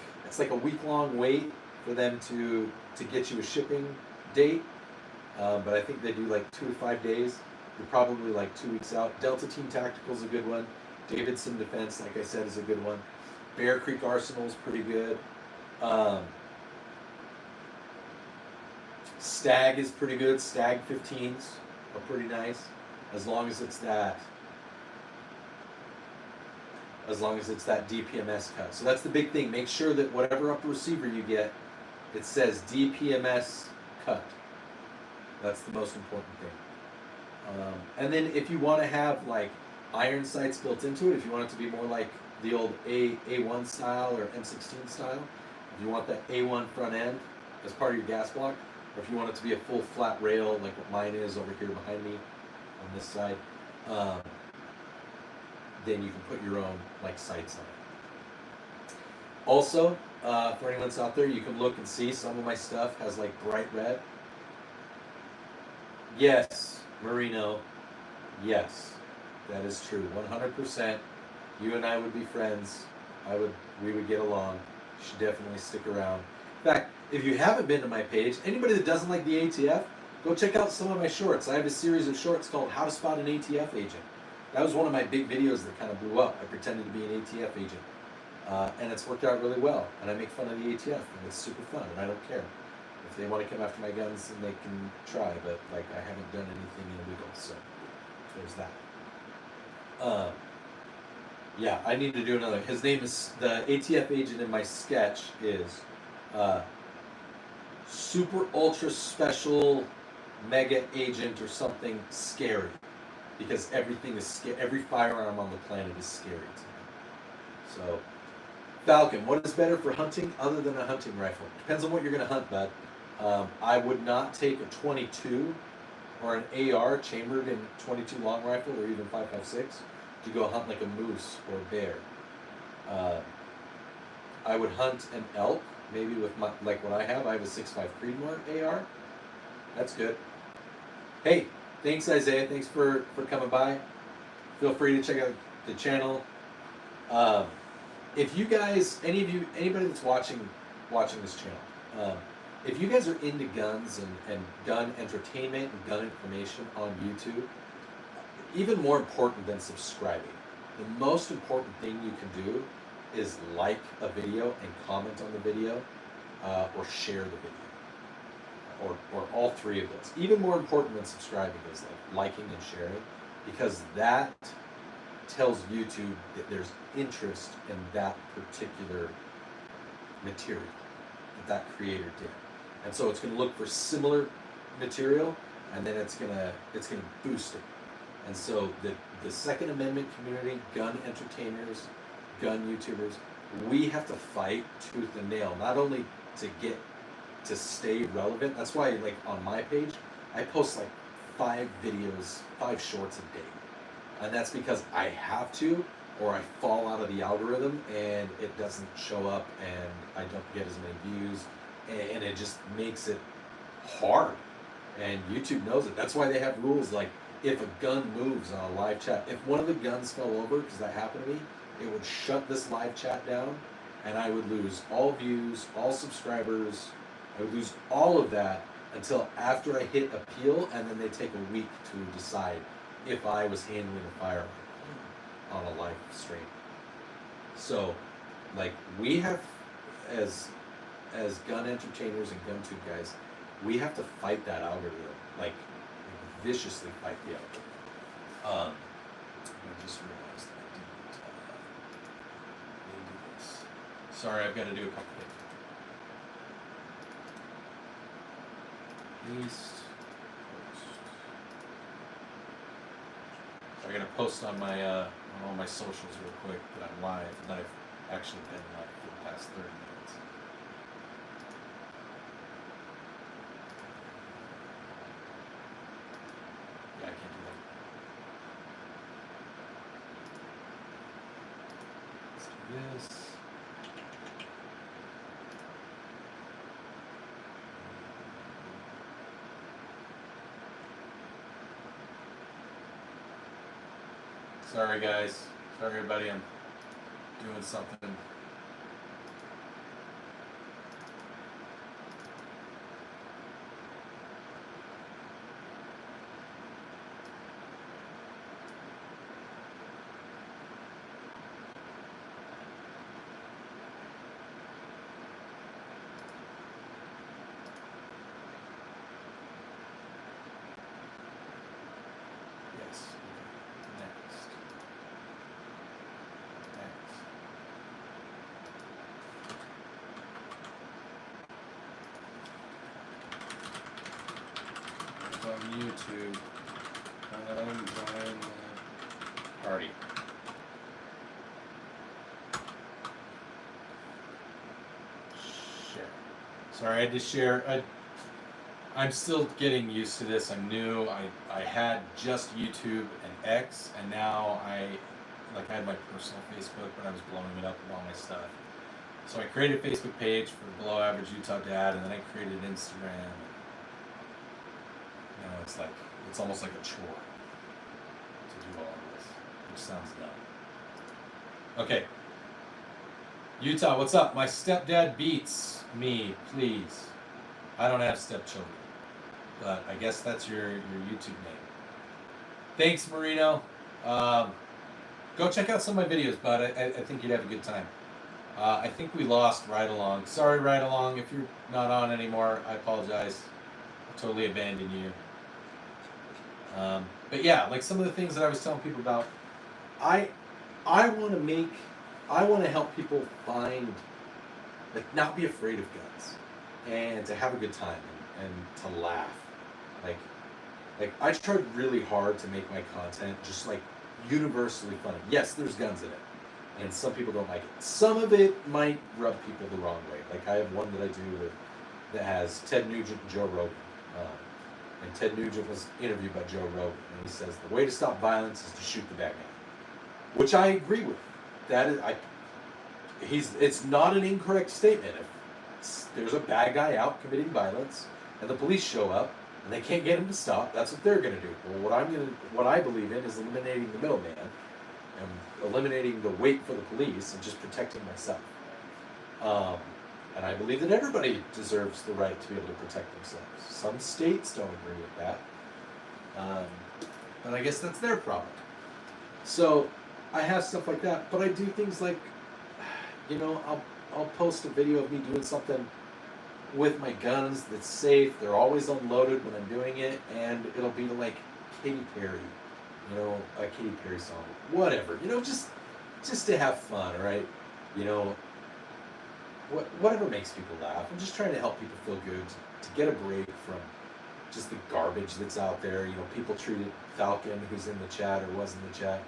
a week-long wait for them to get you a shipping date. But I think they do like 2 to 5 days. You're probably like 2 weeks out. Delta Team Tactical is a good one. Davidson Defense, like I said, is a good one. Bear Creek Arsenal is pretty good. Stag is pretty good. Stag 15s are pretty nice, as long as it's that DPMS cut. So that's the big thing. Make sure that whatever upper receiver you get, it says DPMS cut. That's the most important thing. And then if you want to have like iron sights built into it, if you want it to be more like the old A1 style or M16 style, if you want that A1 front end as part of your gas block, or if you want it to be a full flat rail like what mine is over here behind me on this side, then you can put your own like sights on it. Also, for anyone that's out there, you can look and see some of my stuff has like bright red. Yes, Marino. Yes, that is true. 100%. You and I would be friends. We would get along. You should definitely stick around. In fact, if you haven't been to my page, anybody that doesn't like the ATF, go check out some of my shorts. I have a series of shorts called How to Spot an ATF Agent. That was one of my big videos that kind of blew up. I pretended to be an ATF agent. And it's worked out really well. And I make fun of the ATF, and it's super fun, and I don't care. If they want to come after my guns, then they can try, but like I haven't done anything illegal, so there's that. Yeah, I need to do another. His name is, the ATF agent in my sketch is Super Ultra Special Mega Agent or something scary, because everything is every firearm on the planet is scary to me. So, Falcon, what is better for hunting other than a hunting rifle? Depends on what you're going to hunt, bud. I would not take a 22 or an AR chambered in 22 long rifle or even 5.56 to go hunt like a moose or a bear. I would hunt an elk, maybe with like what I have. I have a 6.5 Creedmoor AR. That's good. Hey, thanks Isaiah. Thanks for coming by. Feel free to check out the channel. If you guys, anybody that's watching this channel, if you guys are into guns and gun entertainment and gun information on YouTube, even more important than subscribing, the most important thing you can do is like a video and comment on the video, or share the video, or all three of those. Even more important than subscribing is like liking and sharing, because that tells YouTube that there's interest in that particular material that creator did. And so it's going to look for similar material, and then it's going to boost it. And so the Second Amendment community, gun entertainers, gun YouTubers, we have to fight tooth and nail, not only to stay relevant. That's why, like on my page, I post like 5 videos, 5 shorts a day. And that's because I have to, or I fall out of the algorithm and it doesn't show up and I don't get as many views, and it just makes it hard. And YouTube knows it. That's why they have rules like if a gun moves on a live chat, if one of the guns fell over, because that happened to me, it would shut this live chat down and I would lose all views, all subscribers, I would lose all of that until after I hit appeal, and then they take a week to decide if I was handling a firearm on a live stream. So, like, we have, as gun entertainers and gun tube guys, we have to fight that algorithm, like viciously fight the algorithm. I just realized that I didn't do this. Sorry, I've got to do a couple things. Paste. So I'm gonna post on all my socials real quick that I'm live, and I've actually been live for the past 30 minutes. Yeah, I can't do that. Let's do this. Sorry guys, sorry everybody, I'm doing something. Yes, next. On YouTube, join the party. Share. Sorry, I had to share. I'm still getting used to this. I'm new. I had just YouTube and X, and now I had my personal Facebook, but I was blowing it up with all my stuff. So I created a Facebook page for Below Average Utah Dad, and then I created Instagram. It's almost like a chore to do all of this, which sounds dumb. Okay. Utah, what's up? My stepdad beats me, please. I don't have stepchildren, but I guess that's your YouTube name. Thanks, Marino. Go check out some of my videos, bud. I think you'd have a good time. I think we lost Ride Along. Sorry, Ride Along. If you're not on anymore, I apologize. I totally abandoned you. But yeah, like some of the things that I was telling people about, I want to help people find, not be afraid of guns, and to have a good time and to laugh. Like I tried really hard to make my content just universally funny. Yes, there's guns in it, and some people don't like it. Some of it might rub people the wrong way. Like I have one that I do that has Ted Nugent and Joe Rogan. And Ted Nugent was interviewed by Joe Rogan, and he says the way to stop violence is to shoot the bad guy, which I agree with. It's not an incorrect statement. If there's a bad guy out committing violence, and the police show up, and they can't get him to stop, that's what they're going to do. Well, what I believe in is eliminating the middleman, and eliminating the wait for the police, and just protecting myself. And I believe that everybody deserves the right to be able to protect themselves. Some states don't agree with that. But I guess that's their problem. So I have stuff like that, but I do things like, I'll post a video of me doing something with my guns that's safe. They're always unloaded when I'm doing it, and it'll be like Katy Perry, a Katy Perry song, whatever, just to have fun, right? Whatever makes people laugh. I'm just trying to help people feel good, to get a break from just the garbage that's out there. People treated Falcon, who's in the chat or was in the chat,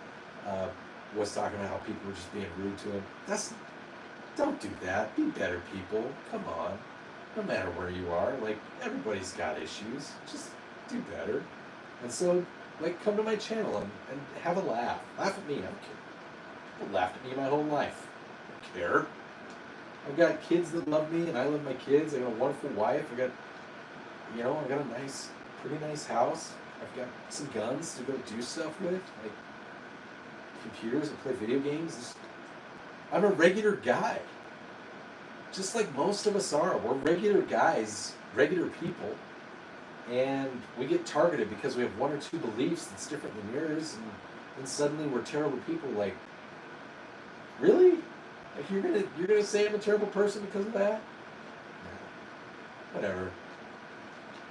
was talking about how people were just being rude to him. Don't do that. Be better people. Come on. No matter where you are, everybody's got issues. do better. And so, like, come to my channel and have a laugh. Laugh at me. I don't care. People laughed at me my whole life. I don't care. I've got kids that love me, and I love my kids. I got a wonderful wife. I got a pretty nice house. I've got some guns to go do stuff with, like computers and play video games. I'm a regular guy. Just like most of us are. We're regular guys, regular people. And we get targeted because we have one or two beliefs that's different than yours, and then suddenly we're terrible people. Like, really? Like you're gonna say I'm a terrible person because of that? No. Whatever.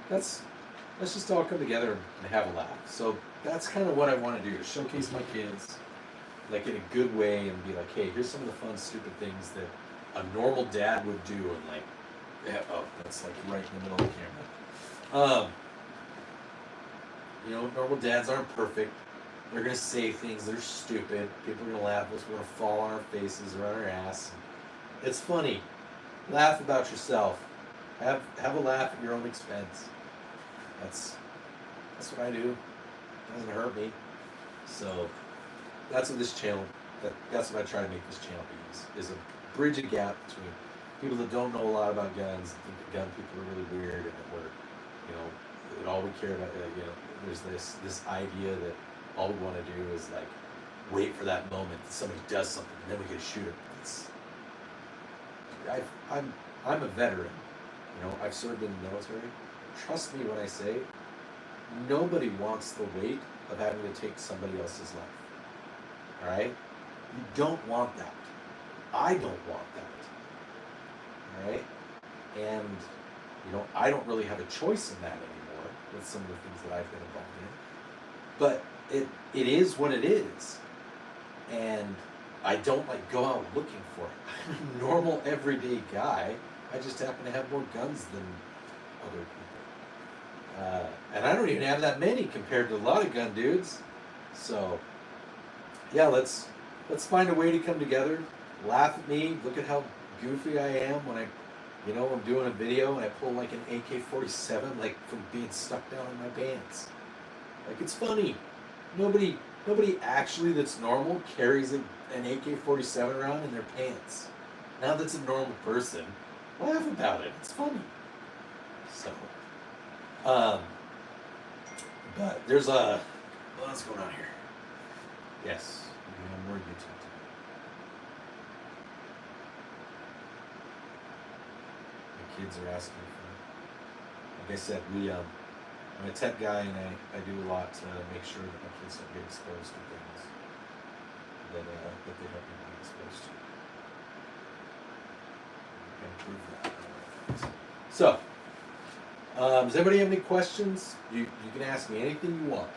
Let's just all come together and have a laugh. So that's kind of what I want to do, is showcase my kids, like in a good way, and be like, hey, here's some of the fun, stupid things that a normal dad would do, and like, yeah, oh, that's like right in the middle of the camera. Normal dads aren't perfect. They're gonna say things that are stupid. People are gonna laugh at us. We're gonna fall on our faces or on our ass. It's funny. Laugh about yourself. Have a laugh at your own expense. That's what I do. It doesn't hurt me. So that's what this channel. That's what I try to make this channel be. Is a bridge a gap between people that don't know a lot about guns and think that gun people are really weird, and that we're, that all we care about, there's this idea that all we want to do is like wait for that moment that somebody does something and then we get to shoot them. I'm a veteran. I've served in the military. Trust me when I say, nobody wants the weight of having to take somebody else's life. All right? You don't want that. I don't want that. All right? And I don't really have a choice in that anymore with some of the things that I've been involved in. But it is what it is. And I don't like go out looking for it. I'm a normal, everyday guy. I just happen to have more guns than other people. And I don't even have that many compared to a lot of gun dudes. So, yeah, let's find a way to come together. Laugh at me. Look at how goofy I am when I'm doing a video and I pull like an AK-47 like from being stuck down in my pants. Like, it's funny. Nobody actually that's normal carries an AK-47 around in their pants. Now that's a normal person. Laugh about it. It's funny. So, but there's what's going on here? Yes, we have more YouTube. Kids are asking for, like I said, I'm a tech guy, and I do a lot to make sure that my kids don't get exposed to things that they don't need to be exposed to. And prove that. So, does anybody have any questions? You can ask me anything you want.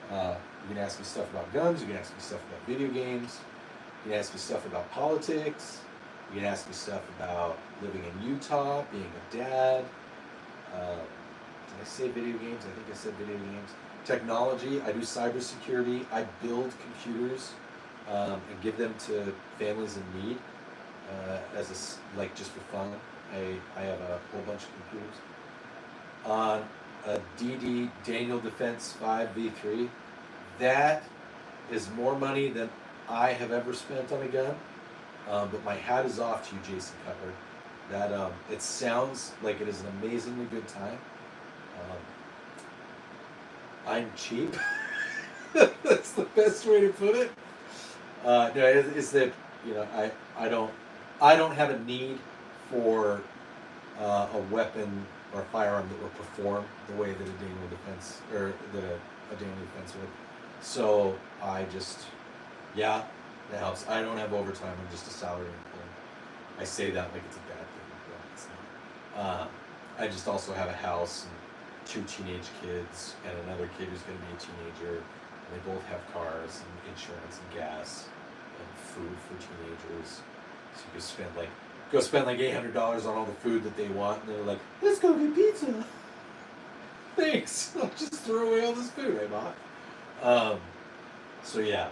You can ask me stuff about guns, you can ask me stuff about video games, you can ask me stuff about politics, you can ask me stuff about living in Utah, being a dad. Did I say video games? I think I said video games. Technology. I do cybersecurity. I build computers and give them to families in need just for fun. I have a whole bunch of computers. On a DD Daniel Defense 5 V3. That is more money than I have ever spent on a gun. But my hat is off to you, Jason Cutler. That it sounds like it is an amazingly good time. I'm cheap. That's the best way to put it. No, it's that I don't have a need for a weapon or a firearm that will perform the way that a Daniel Defense would. So I just, that helps. I don't have overtime. I'm just a salary employee. I say that like it's a bad thing, but it's not. I just also have a house and 2 teenage kids and another kid who's going to be a teenager. And they both have cars and insurance and gas and food for teenagers. So you can spend like $800 on all the food that they want, and they're like, "Let's go get pizza." Thanks. I'll just throw away all this food I bought. So yeah.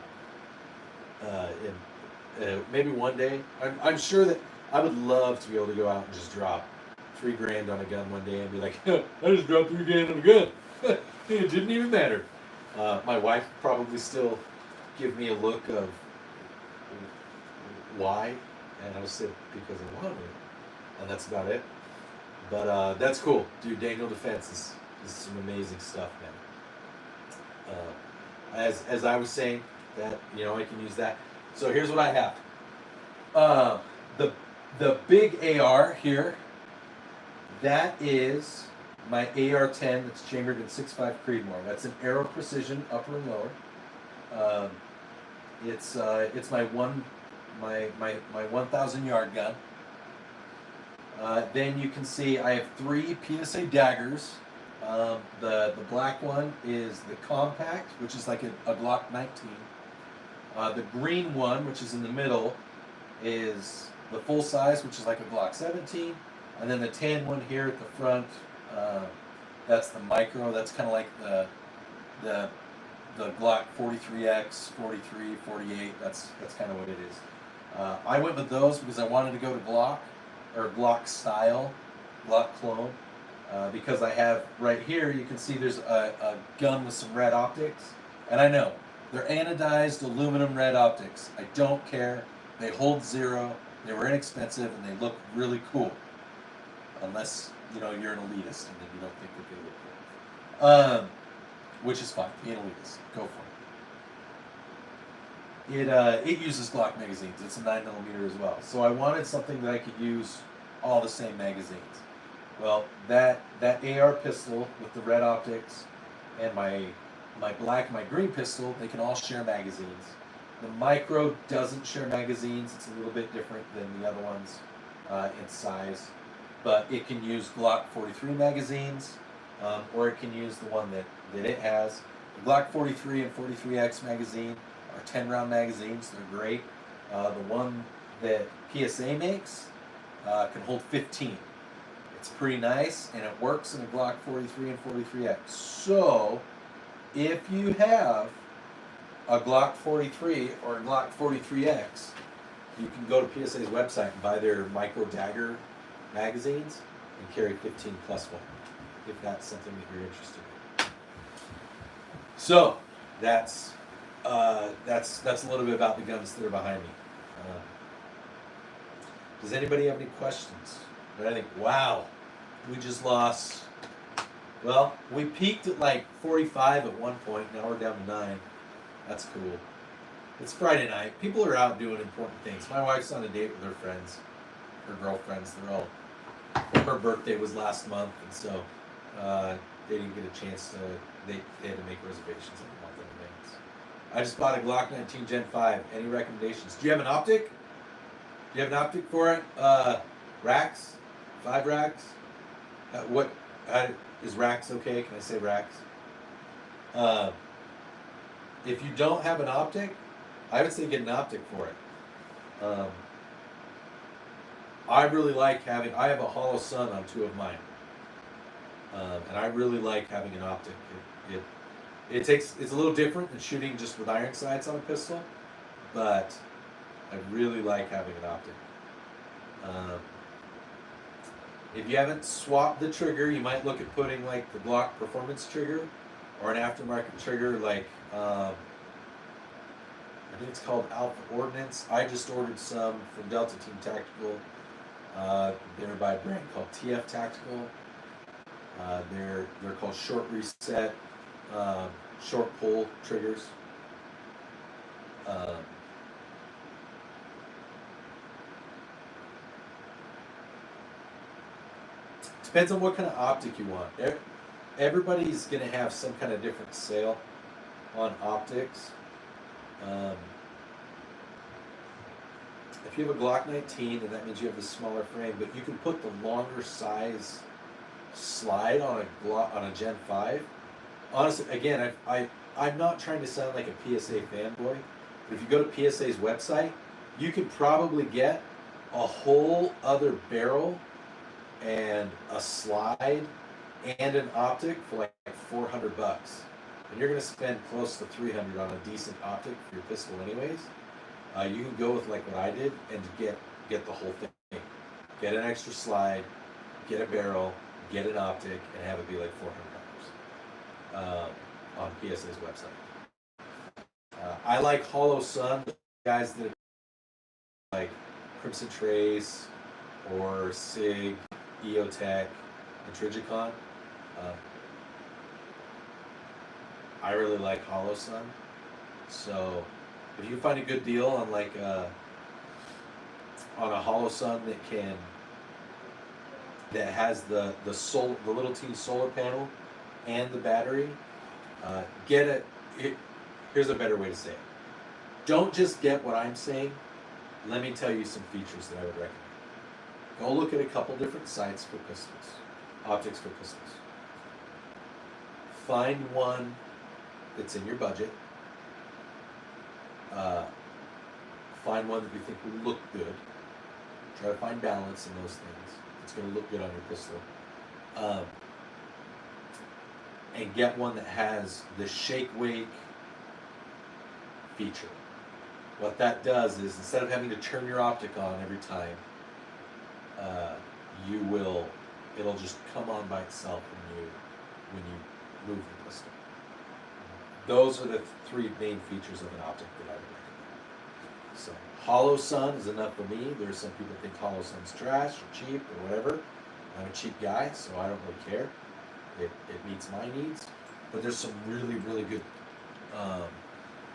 Maybe one day. I'm sure that I would love to be able to go out and just drop $3,000 on a gun one day and be like, I just dropped $3,000 on a gun. It didn't even matter. My wife probably still give me a look of why, and I said because I wanted it, and that's about it. But that's cool, dude. Daniel Defense is some amazing stuff, man. As I was saying, that I can use that. So here's what I have. The big AR here. That is my AR-10 that's chambered in 6.5 Creedmoor. That's an Aero Precision upper and lower. It's my 1,000 yard gun. Then you can see I have 3 PSA daggers. The black one is the compact, which is like a Glock 19. The green one, which is in the middle, is the full size, which is like a Glock 17. And then the tan one here at the front, that's the micro. That's kind of like the Glock 43X, 43, 48. That's kind of what it is. I went with those because I wanted to go to Glock, or Glock style, Glock clone, because I have right here, you can see there's a gun with some red optics. And I know, they're anodized aluminum red optics. I don't care. They hold 0. They were inexpensive, and they look really cool. Unless, you're an elitist, and then you don't think that they look cool. Which is fine. Be an elitist. Go for it. It uses Glock magazines. It's a 9mm as well. So I wanted something that I could use all the same magazines. Well, that AR pistol with the red optics and my black and my green pistol, they can all share magazines. The micro doesn't share magazines. It's a little bit different than the other ones in size. But it can use Glock 43 magazines, or it can use the one that it has. The Glock 43 and 43X magazine are 10-round magazines. They're great. The one that PSA makes can hold 15. It's pretty nice, and it works in a Glock 43 and 43X. So, if you have a Glock 43 or a Glock 43X, you can go to PSA's website and buy their micro dagger magazines and carry 15 plus 1, if that's something that you're interested in. So that's a little bit about the guns that are behind me. Does anybody have any questions? But I think, wow, we just lost. Well, we peaked at like 45 at one point. Now we're down to 9. That's cool. It's Friday night. People are out doing important things. My wife's on a date with her friends, her girlfriends. Her birthday was last month, and so they didn't get a chance to. They had to make reservations a month in advance. I just bought a Glock 19 Gen 5. Any recommendations? Do you have an optic? Do you have an optic for it? Racks? 5 racks? Is racks okay? Can I say racks? If you don't have an optic, I would say get an optic for it. I really like having. I have a hollow sun on 2 of mine, and I really like having an optic. It's a little different than shooting just with iron sights on a pistol, but I really like having an optic. If you haven't swapped the trigger, you might look at putting like the Glock Performance trigger or an aftermarket trigger like I think it's called Alpha Ordnance. I just ordered some from Delta Team Tactical. They're by a brand called TF Tactical. They're called short reset, short pull triggers. Depends on what kind of optic you want. Everybody's going to have some kind of different sale on optics. If you have a Glock 19, then that means you have the smaller frame, but you can put the longer size slide on a Gen 5. Honestly, again, I'm not trying to sound like a PSA fanboy, but if you go to PSA's website, you could probably get a whole other barrel and a slide and an optic for like $400. And you're going to spend close to $300 on a decent optic for your pistol anyways. You can go with like what I did and get the whole thing. Get an extra slide, get a barrel, get an optic, and have it be like $400. on PSA's website. I like Hollow Sun, guys that like Crimson Trace or SIG, EOTech, and Trigicon. I really like Hollow Sun. So if you find a good deal on like on a Hollow Sun that has the little teeny solar panel and the battery, get it. Here's a better way to say it. Don't just get what I'm saying. Let me tell you some features that I would recommend. Go look at a couple different sites for pistols, optics for pistols. Find one that's in your budget. Find one that you think will look good. Try to find balance in those things. It's going to look good on your pistol. And get one that has the shake-wake feature. What that does is, instead of having to turn your optic on every time, it'll just come on by itself when you move the pistol. Those are the three main features of an optic that I would recommend. So, Hollow Sun is enough for me. There's some people think Hollow Sun's trash or cheap or whatever. I'm a cheap guy, so I don't really care. It meets my needs. But there's some really, really good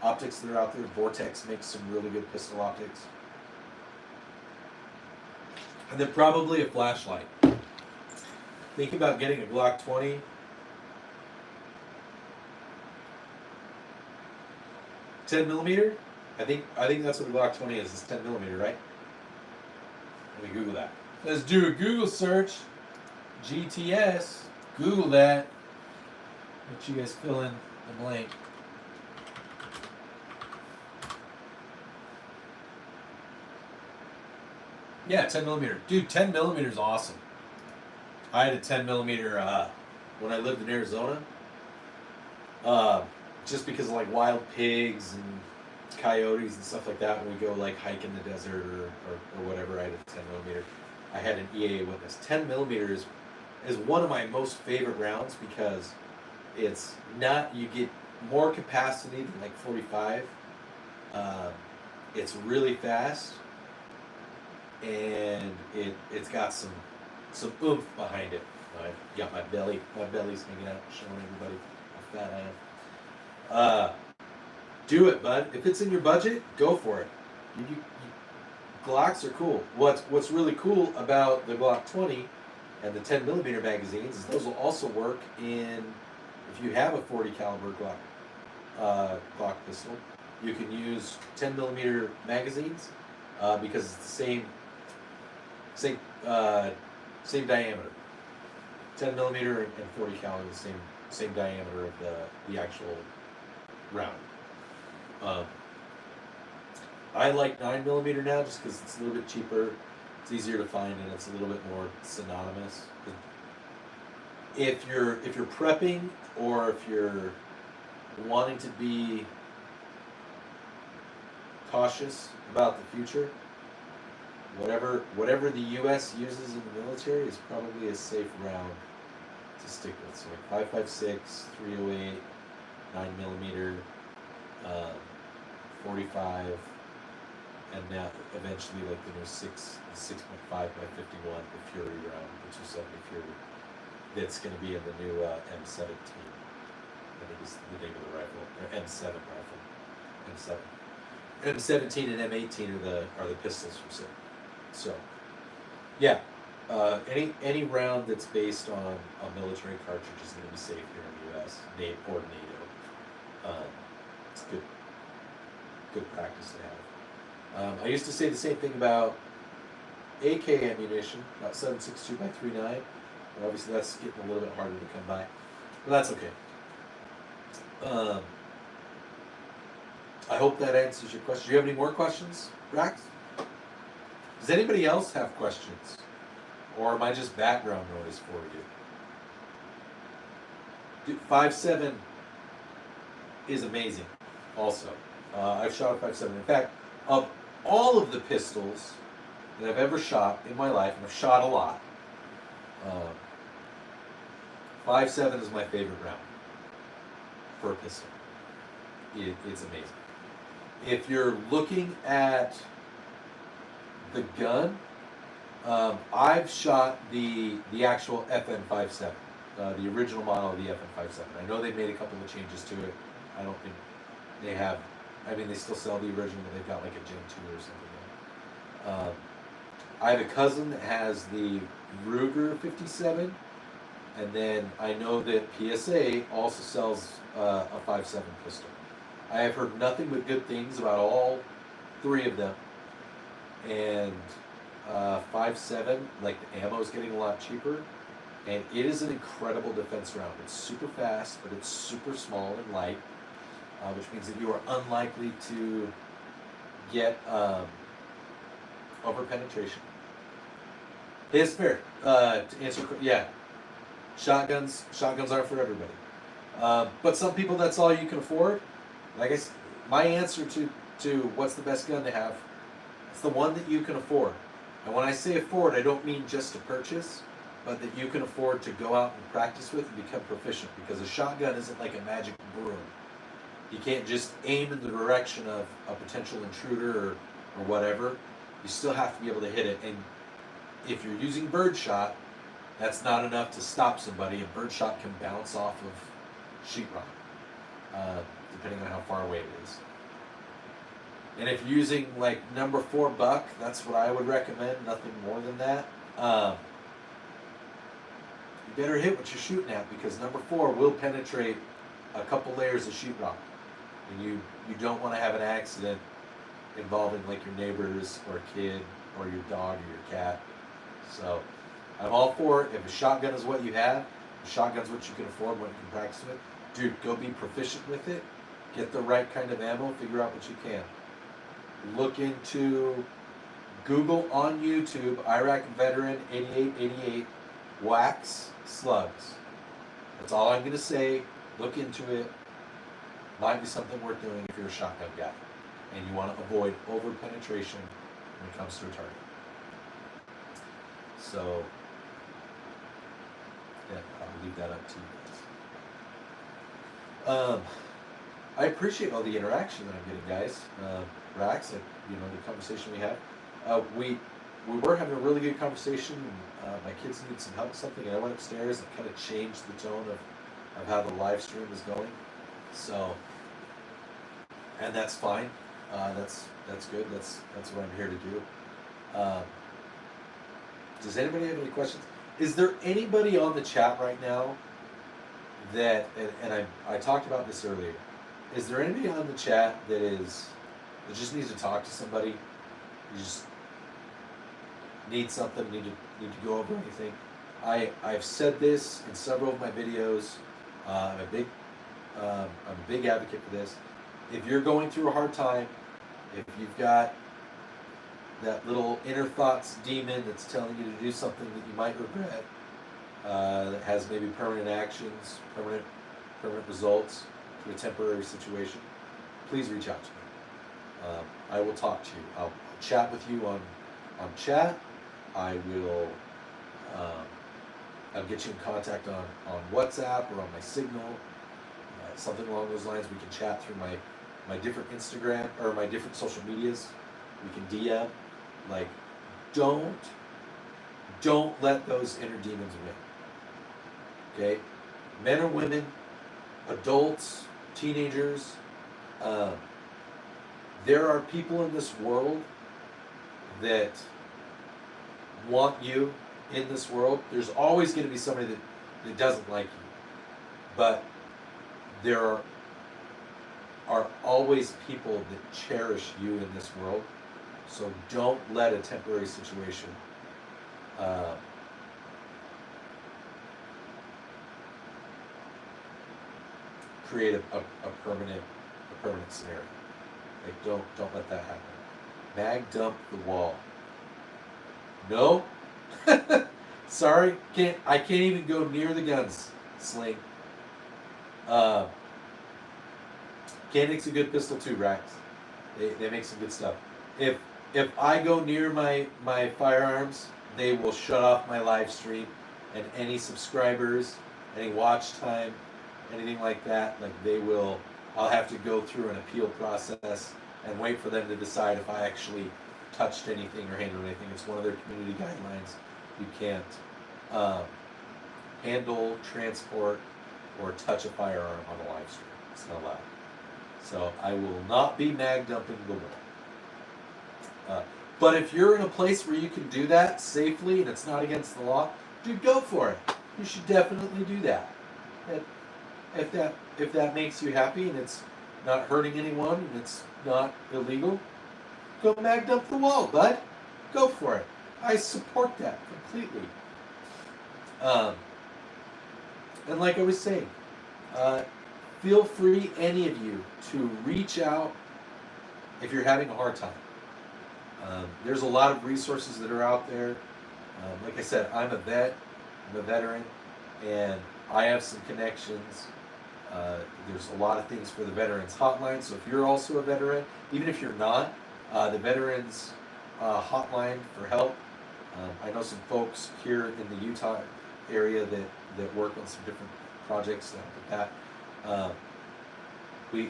optics that are out there. Vortex makes some really good pistol optics. And then probably a flashlight. Thinking about getting a Glock 20. $10mm? I think that's what a Glock 20 is. It's 10mm, right? Let me Google that. Let's do a Google search. GTS. Google that. Let you guys fill in the blank. Yeah, 10mm. Dude, 10mm is awesome. I had a 10mm when I lived in Arizona. Just because of like wild pigs and coyotes and stuff like that, when we go like hike in the desert or whatever, I had a 10mm. I had an EAA Witness. 10mm is one of my most favorite rounds because it's not, you get more capacity than like 45. It's really fast, and it's got some oomph behind it. I got my belly's hanging out, showing everybody how fat I am. Do it, bud. If it's in your budget, go for it. Glocks are cool. What's really cool about the Glock 20 and the 10mm magazines is those will also work in, if you have a 40 caliber Glock pistol, you can use 10mm magazines because it's the same diameter. 10mm and 40 cal are the same diameter of the actual round. I like 9mm now just because it's a little bit cheaper, it's easier to find, and it's a little bit more synonymous. If you're prepping, or if you're wanting to be cautious about the future, whatever the U.S. uses in the military is probably a safe round to stick with. So like 5.56, 308, 9mm, 45, and now eventually like the new 6.5 by 51, the Fury round, the 270 Fury. That's going to be in the new M17. I think is the name of the rifle, or M7 rifle. M17 and M18 are the pistols from SIG. So, yeah, any round that's based on a military cartridge is going to be safe here in the U.S. or NATO. It's good practice to have. I used to say the same thing about AK ammunition, about 7.62 by 3.9. But obviously that's getting a little bit harder to come by, but that's okay. I hope that answers your question. Do you have any more questions, Rax? Does anybody else have questions? Or am I just background noise for you? 5.7 is amazing also. I've shot a 5.7. In fact, of all of the pistols that I've ever shot in my life, and I've shot a lot, 5.7 is my favorite round. for a pistol. It's amazing. If you're looking at the gun, I've shot the actual FN57, the original model of the FN57. I know they made a couple of changes to it. I don't think they have. I mean, they still sell the original, but they've got like a Gen 2 or something. I have a cousin that has the Ruger 57, and then I know that PSA also sells a 5.7 pistol. I have heard nothing but good things about all three of them, and 5.7, like the ammo is getting a lot cheaper, and it is an incredible defense round. It's super fast, but it's super small and light, which means that you are unlikely to get over penetration. It's fair. To answer, yeah, shotguns aren't for everybody. But some people, that's all you can afford. Like I said, my answer to what's the best gun to have, it's the one that you can afford. And when I say afford, I don't mean just to purchase, but that you can afford to go out and practice with and become proficient. Because a shotgun isn't like a magic broom. You can't just aim in the direction of a potential intruder or whatever. You still have to be able to hit it. And if you're using birdshot, that's not enough to stop somebody. And birdshot can bounce off of sheetrock, depending on how far away it is. And if you're using like number 4 buck, that's what I would recommend. Nothing more than that. You better hit what you're shooting at, because number 4 will penetrate a couple layers of sheetrock. And you don't want to have an accident involving like your neighbors or a kid or your dog or your cat. So I'm all for it. If a shotgun is what you have, a shotgun's what you can afford, what you can practice with, dude, go be proficient with it. Get the right kind of ammo, figure out what you can. Look into, Google on YouTube, Iraq Veteran 8888 wax slugs. That's all I'm going to say. Look into it. Might be something worth doing if you're a shotgun guy and you want to avoid over penetration when it comes to a target. So, yeah, I'll leave that up to you guys. I appreciate all the interaction that I'm getting, guys. Rax, the conversation we had. We were having a really good conversation. My kids needed some help with something, and I went upstairs and kind of changed the tone of how the live stream is going. So, and that's fine. That's good. That's what I'm here to do. Does anybody have any questions? Is there anybody on the chat right now that, and I talked about this earlier, is there anybody on the chat that just needs to talk to somebody? You just need something, need to go over anything? I've said this in several of my videos. I'm a big advocate for this. If you're going through a hard time, if you've got that little inner thoughts demon that's telling you to do something that you might regret, that has maybe permanent actions, permanent results to a temporary situation, please reach out to me. I will talk to you. I'll chat with you on chat. I will I'll get you in contact on WhatsApp or on my Signal, something along those lines. We can chat through my different Instagram or my different social medias. We can DM. Like, don't let those inner demons win. Okay, men or women, adults, teenagers. There are people in this world that want you in this world. There's always going to be somebody that doesn't like you. But there are always people that cherish you in this world. So don't let a temporary situation create a permanent scenario. Like, don't let that happen. Mag dump the wall. No? Sorry, I can't even go near the guns sling. Cannic's a good pistol too, Rax. They make some good stuff. If I go near my firearms, they will shut off my live stream, and any subscribers, any watch time, anything like that, like I'll have to go through an appeal process and wait for them to decide if I actually touched anything or handled anything. It's one of their community guidelines. You can't handle, transport, or touch a firearm on a live stream. It's not allowed. So I will not be mag dumping the wall. But if you're in a place where you can do that safely and it's not against the law, dude, go for it. You should definitely do that. If that makes you happy and it's not hurting anyone and it's not illegal, go mag dump the wall, bud. Go for it. I support that completely. And like I was saying, feel free, any of you, to reach out if you're having a hard time. There's a lot of resources that are out there. Like I said, I'm a veteran, and I have some connections. There's a lot of things for the Veterans Hotline, so if you're also a veteran, even if you're not, the Veterans Hotline for help. I know some folks here in the Utah area that work on some different projects to help with that.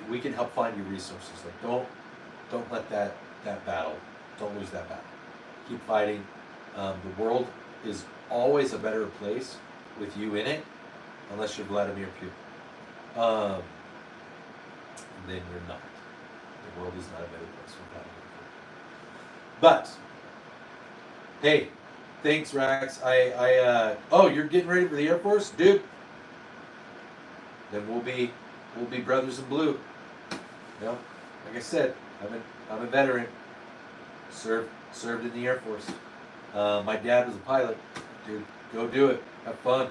We can help find you resources. Like don't let that battle, don't lose that battle. Keep fighting. The world is always a better place with you in it, unless you're Vladimir Putin. And then you're not. The world is not a better place for Vladimir Putin. But hey, thanks, Rax. Oh, you're getting ready for the Air Force, dude? Then we'll be brothers in blue. You know, like I said, I'm a veteran. Served in the Air Force. My dad was a pilot. Dude, go do it. Have fun.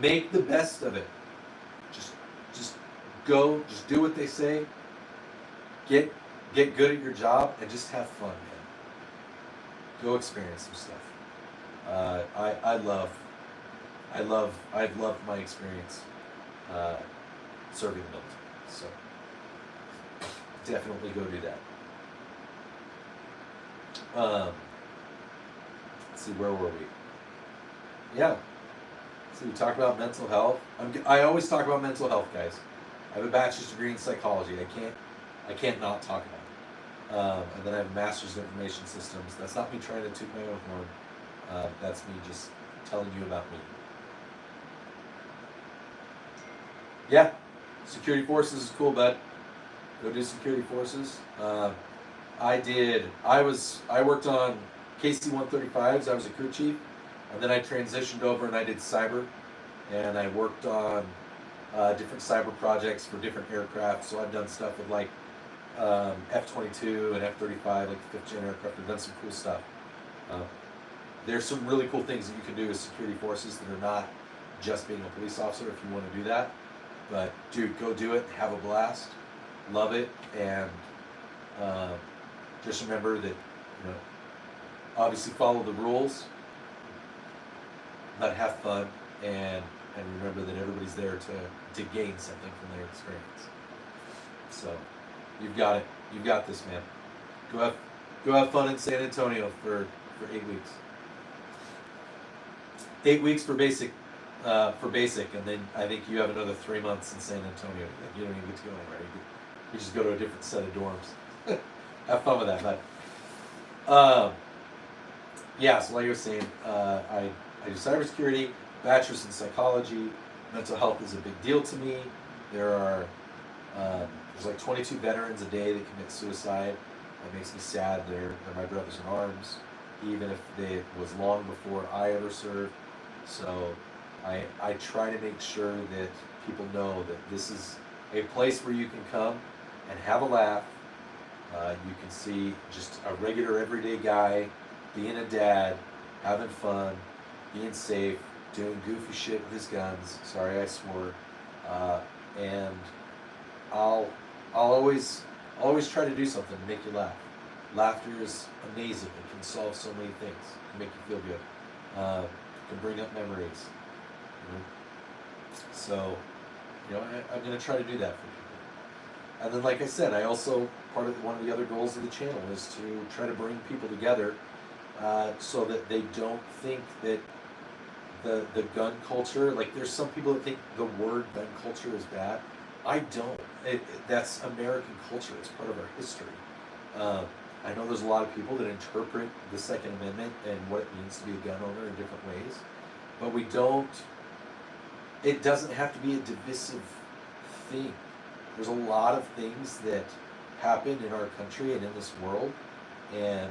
Make the best of it. Just go. Just do what they say. Get good at your job and just have fun, man. Go experience some stuff. I've loved my experience serving the military. So definitely go do that. Let's see, where were we? Yeah. So we talked about mental health. I always talk about mental health, guys. I have a bachelor's degree in psychology. I can't not talk about it. And then I have a master's in information systems. That's not me trying to toot my own horn. That's me just telling you about me. Yeah, security forces is cool, bud. Go do security forces. I worked on KC-135s. I was a crew chief, and then I transitioned over and I did cyber, and I worked on different cyber projects for different aircraft. So I've done stuff with like F-22 and F-35, like 5th gen aircraft. I've done some cool stuff. There's some really cool things that you can do with security forces that are not just being a police officer if you want to do that. But dude, go do it, have a blast, love it, and just remember that, you know, obviously follow the rules, but have fun, and remember that everybody's there to gain something from their experience. So you've got it. You've got this, man. Go have fun in San Antonio for 8 weeks. 8 weeks for basic, and then I think you have another 3 months in San Antonio. You don't even get to go anywhere. You just go to a different set of dorms. Have fun with that, bud. Yeah, so like I was saying, I do cybersecurity, bachelor's in psychology. Mental health is a big deal to me. There's like 22 veterans a day that commit suicide. That makes me sad. They're my brothers in arms, even if it was long before I ever served. So I try to make sure that people know that this is a place where you can come and have a laugh. You can see just a regular everyday guy being a dad, having fun, being safe, doing goofy shit with his guns. Sorry, I swore. And I'll always try to do something to make you laugh. Laughter is amazing. It can solve so many things. It can make you feel good. It can bring up memories. You know? So, you know, I'm going to try to do that for people. And then, like I said, I also, one of the other goals of the channel is to try to bring people together so that they don't think that the gun culture. Like, there's some people that think the word gun culture is bad. I don't. That's American culture. It's part of our history. I know there's a lot of people that interpret the Second Amendment and what it means to be a gun owner in different ways, but we don't. It doesn't have to be a divisive thing. There's a lot of things that happen in our country and in this world, and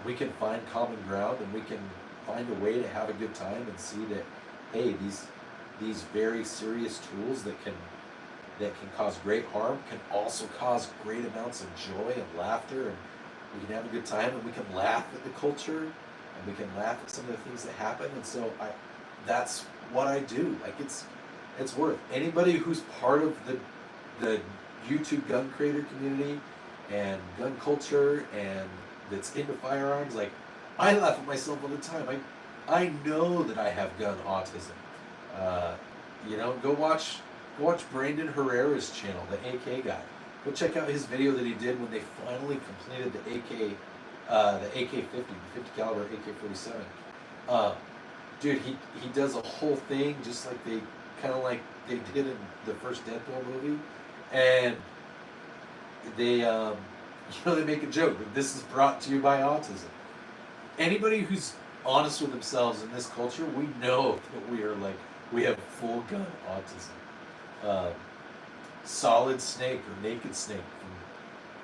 we can find common ground, and we can find a way to have a good time and see that, hey, these very serious tools that can cause great harm can also cause great amounts of joy and laughter, and we can have a good time, and we can laugh at the culture, and we can laugh at some of the things that happen. And so that's what I do. Like, it's worth anybody who's part of the YouTube gun creator community and gun culture and that's into firearms. Like, I laugh at myself all the time. I know that I have gun autism. Go watch Brandon Herrera's channel, the AK guy. Go check out his video that he did when they finally completed the AK-50, the 50 caliber AK-47. Dude, he does a whole thing just like they did in the first Deadpool movie, and they they make a joke that this is brought to you by autism. Anybody who's honest with themselves in this culture, we know that we have full gun autism. Solid Snake or Naked Snake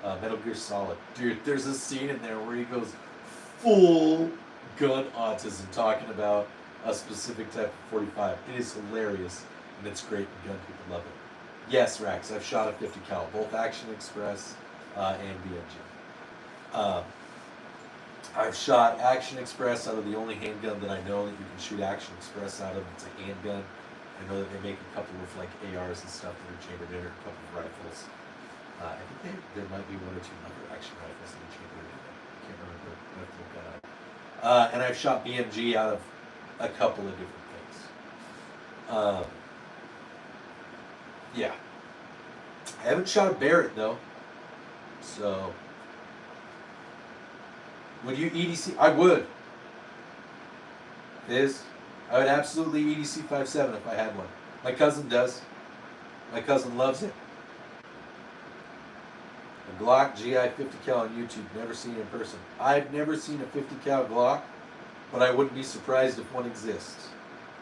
from Metal Gear Solid. Dude, there's a scene in there where he goes full gun autism talking about a specific type of 45. It is hilarious, and it's great, and gun people love it. Yes, Rax, I've shot a 50 cal, both Action Express and BMG. I've shot Action Express out of the only handgun that I know that you can shoot Action Express out of. It's a handgun. I know that they make a couple of like ARs and stuff that are chambered in, or a couple of rifles. I think there might be one or two other action rifles that are chambered in. I can't remember. I have to look that up. And I've shot BMG out of a couple of different things. Yeah. I haven't shot a Barrett though. So, would you EDC? I would. I would absolutely EDC 5.7 if I had one. My cousin does. My cousin loves it. A Glock GI 50 cal on YouTube. Never seen it in person. I've never seen a 50 cal Glock, but I wouldn't be surprised if one exists.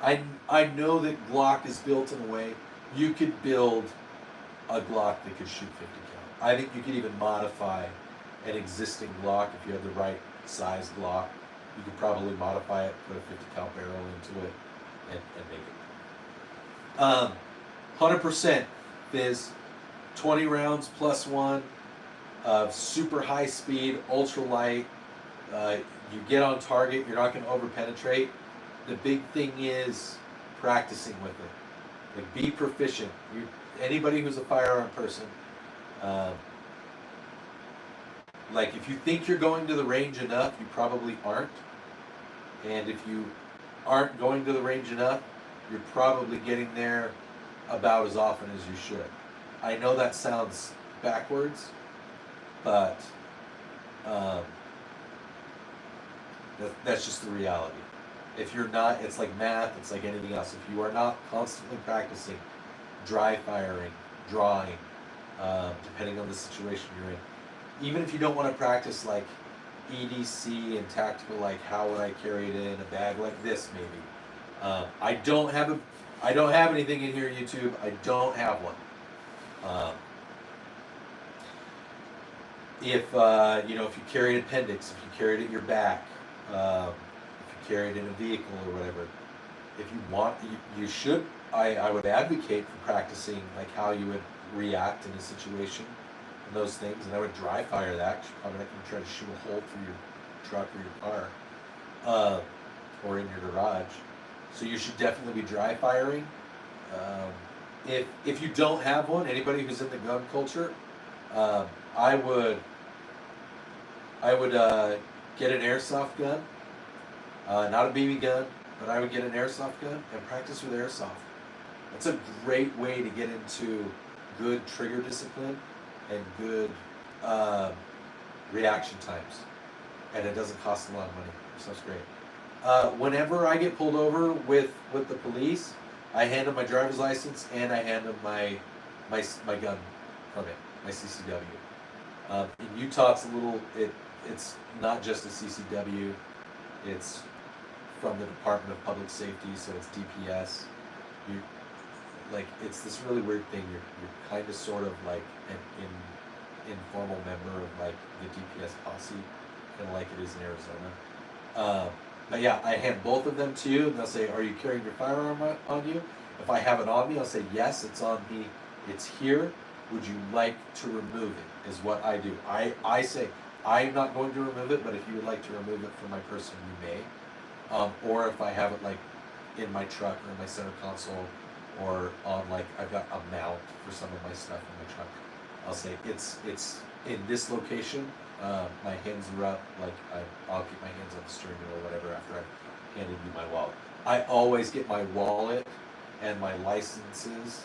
I know that Glock is built in a way you could build a Glock that could shoot 50 cal. I think you could even modify an existing Glock if you had the right size Glock. You could probably modify it, put a 50 cal barrel into it, and make it. 100% Fizz, 20 rounds plus one, super high speed, ultra light. You get on target, you're not going to over penetrate. The big thing is practicing with it. Like, be proficient. Anybody who's a firearm person, like, if you think you're going to the range enough, you probably aren't. And if you aren't going to the range enough, you're probably getting there about as often as you should. I know that sounds backwards, but that's just the reality. If you're not, it's like math, it's like anything else. If you are not constantly practicing dry firing, drawing, depending on the situation you're in, even if you don't want to practice like EDC and tactical, like how would I carry it in a bag like this maybe. I don't have anything in here, YouTube. I don't have one. If you carry an appendix, if you carry it at your back, if you carry it in a vehicle or whatever, if you want, you should. I would advocate for practicing like how you would react in a situation. Those things, and I would dry fire that, because you're probably not going to try to shoot a hole through your truck or your car, or in your garage. So you should definitely be dry firing. If you don't have one, anybody who's in the gun culture, I would get an airsoft gun, not a BB gun, but I would get an airsoft gun and practice with airsoft. That's a great way to get into good trigger discipline and good reaction times, and it doesn't cost a lot of money. So it's great. Whenever I get pulled over with the police, I hand them my driver's license and I hand them my gun permit, my CCW. In Utah, it's a little it's not just a CCW. It's from the Department of Public Safety, so it's DPS. You like it's this really weird thing. You're kind of sort of like an informal member of like the DPS posse, kind of like it is in Arizona. But yeah, I hand both of them to you, and they'll say, "Are you carrying your firearm on you?" If I have it on me, I'll say, "Yes, it's on me. It's here. Would you like to remove it?" Is what I do. I say, "I'm not going to remove it, but if you would like to remove it from my person, you may." Or if I have it like in my truck or in my center console, or on like I've got a mount for some of my stuff in my truck, I'll say it's in this location. My hands are up, like I'll keep my hands on the steering wheel or whatever after I've handed you my wallet. I always get my wallet and my licenses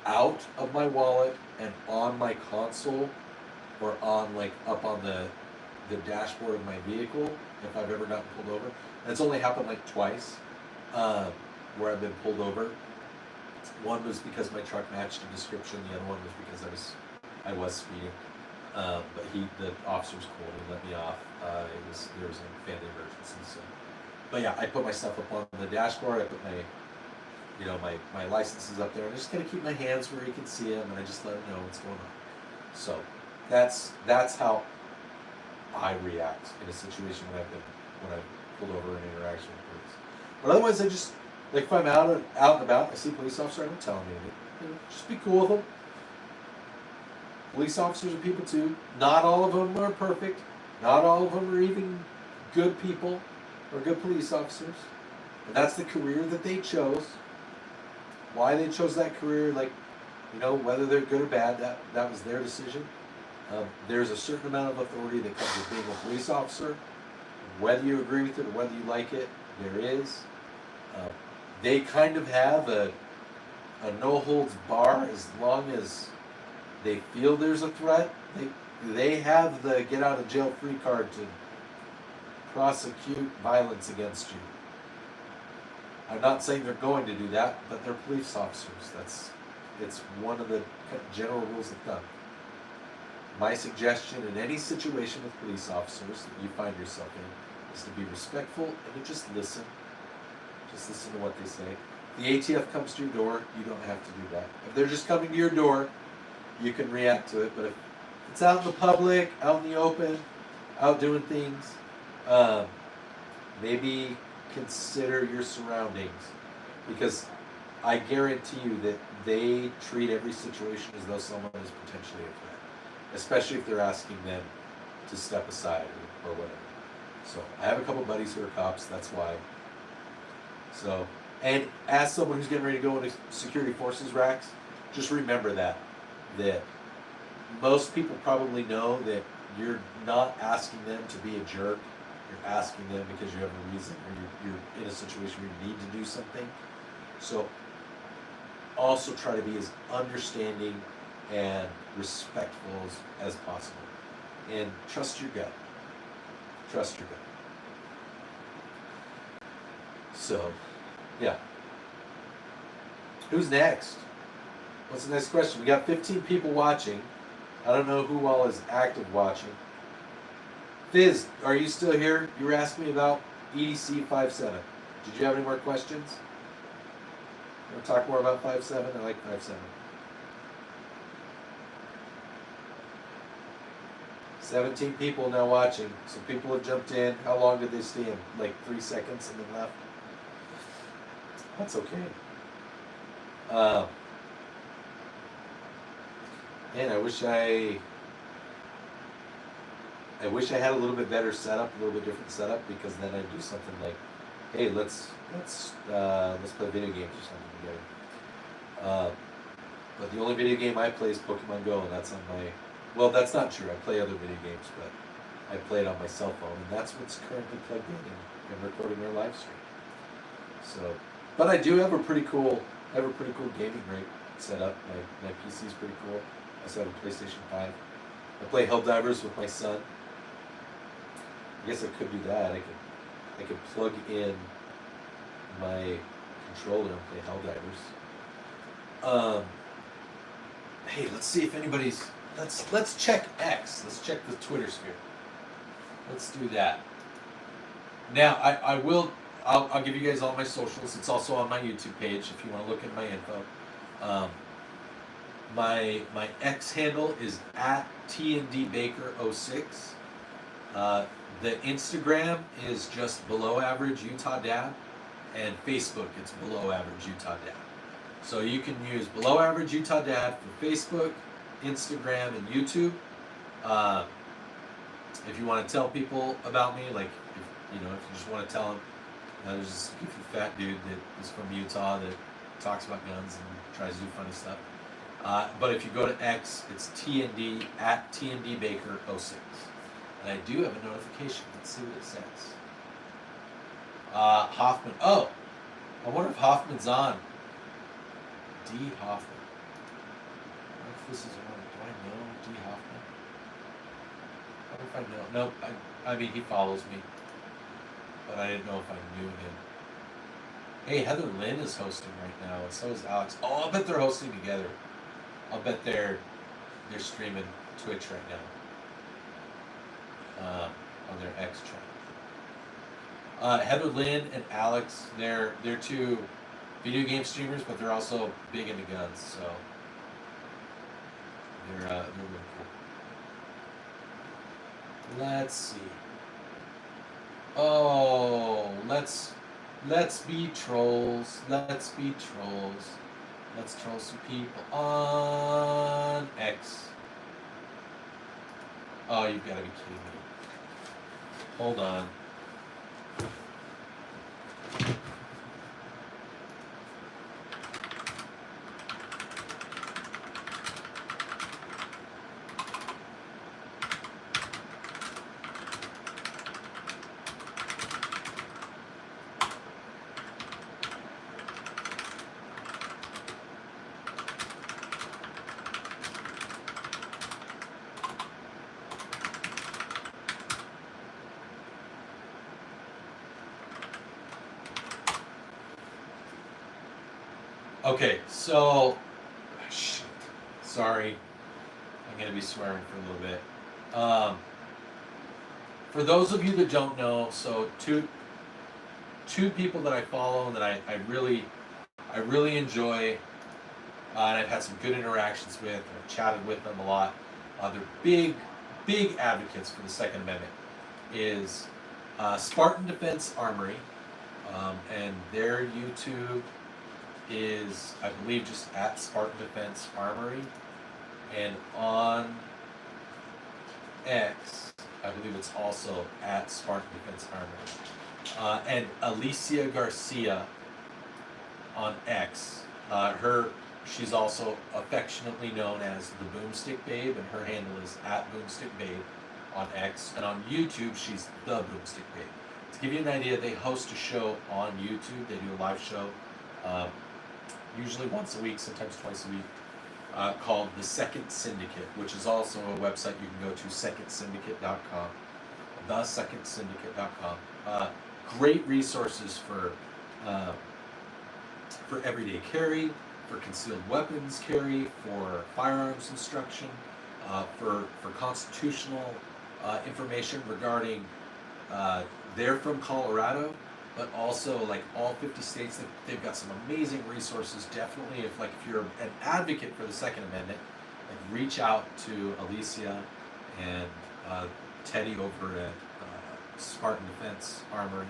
out of my wallet and on my console, or on like up on the dashboard of my vehicle if I've ever gotten pulled over. And it's only happened like twice where I've been pulled over. One was because my truck matched a description. The other one was because I was speeding. But the officer was cool. He let me off. There was a family emergency. So, but yeah, I put my stuff up on the dashboard. I put my licenses up there. I just kind of keep my hands where you can see them, and I just let him know what's going on. So that's how I react in a situation when I've pulled over in an interaction with police. But otherwise, I just like if I'm out and about, I see a police officer, I don't tell him anything. Just be cool with them. Police officers are people too. Not all of them are perfect. Not all of them are even good people or good police officers. And that's the career that they chose. Why they chose that career, like, whether they're good or bad, that was their decision. There's a certain amount of authority that comes with being a police officer. Whether you agree with it or whether you like it, there is. They kind of have a no-holds-bar as long as they feel there's a threat. They have the get-out-of-jail-free card to prosecute violence against you. I'm not saying they're going to do that, but they're police officers. It's one of the general rules of thumb. My suggestion in any situation with police officers that you find yourself in is to be respectful and to just listen. Just listen to what they say. If the ATF comes to your door, you don't have to do that. If they're just coming to your door, you can react to it. But if it's out in the public, out in the open, out doing things, maybe consider your surroundings, because I guarantee you that they treat every situation as though someone is potentially a threat, especially if they're asking them to step aside or whatever. So I have a couple buddies who are cops, that's why. So, and as someone who's getting ready to go into security forces racks, just remember that most people probably know that you're not asking them to be a jerk. You're asking them because you have a reason, or you're in a situation where you need to do something. So also try to be as understanding and respectful as possible. And trust your gut. Trust your gut. So, yeah. Who's next? What's the next question? We got 15 people watching. I don't know who all is active watching. Fizz, are you still here? You were asking me about EDC 5.7. Did you have any more questions? You want to talk more about 5.7? I like 5.7. 17 people now watching. So people have jumped in. How long did they stay in? Like 3 seconds and then left? That's okay. And I wish I had a little bit better setup, a little bit different setup, because then I'd do something like, hey, let's play video games or something together. But the only video game I play is Pokemon Go, and that's on my. Well, that's not true. I play other video games, but I play it on my cell phone, and that's what's currently plugged in and recording our live stream. So, but I do have a pretty cool gaming rig set up. My PC is pretty cool. I also have a PlayStation 5. I play Helldivers with my son. I guess I could do that. I could plug in my controller and play Helldivers. Hey, let's see if anybody's. Let's check X. Let's check the Twitter sphere. Let's do that. Now I will. I'll give you guys all my socials. It's also on my YouTube page if you want to look at my info. My X handle is at TNDBaker06. The Instagram is just below average Utah Dad, and Facebook it's below average Utah Dad. So you can use below average Utah Dad for Facebook, Instagram, and YouTube. If you want to tell people about me, like if you just want to tell them, there's this goofy fat dude that is from Utah that talks about guns and tries to do funny stuff. But if you go to X, it's TND at TNDBaker06. And I do have a notification. Let's see what it says. Hoffman. Oh, I wonder if Hoffman's on. D. Hoffman. I wonder if this is one. Do I know D. Hoffman? I wonder if I know. Nope. I mean, he follows me. But I didn't know if I knew him. Hey, Heather Lynn is hosting right now, and so is Alex. Oh, I'll bet they're hosting together. I'll bet they're streaming Twitch right now on their X channel. Heather Lynn and Alex, they're two video game streamers, but they're also big into guns, so they're really cool. Let's see. Oh, let's be trolls. Let's be trolls. Let's troll some people on X. Oh, you've got to be kidding me. Hold on. Okay, so, sorry, I'm going to be swearing for a little bit. For those of you that don't know, so two people that I follow that I really enjoy, and I've had some good interactions with, I've chatted with them a lot. They're big advocates for the Second Amendment, is Spartan Defense Armory, and their YouTube is, I believe, just at Spartan Defense Armory, and on X, I believe it's also at Spartan Defense Armory. And Alicia Garcia on X, she's also affectionately known as the Boomstick Babe, and her handle is at Boomstick Babe on X, and on YouTube she's the Boomstick Babe. To give you an idea, they host a show on YouTube. They do a live show. Usually once a week, sometimes twice a week, called The Second Syndicate, which is also a website you can go to, secondsyndicate.com, thesecondsyndicate.com. Great resources for everyday carry, for concealed weapons carry, for firearms instruction, for constitutional information regarding, they're from Colorado, but also like all 50 states, they've got some amazing resources. Definitely, if you're an advocate for the Second Amendment, like reach out to Alicia and Teddy over at Spartan Defense Armory.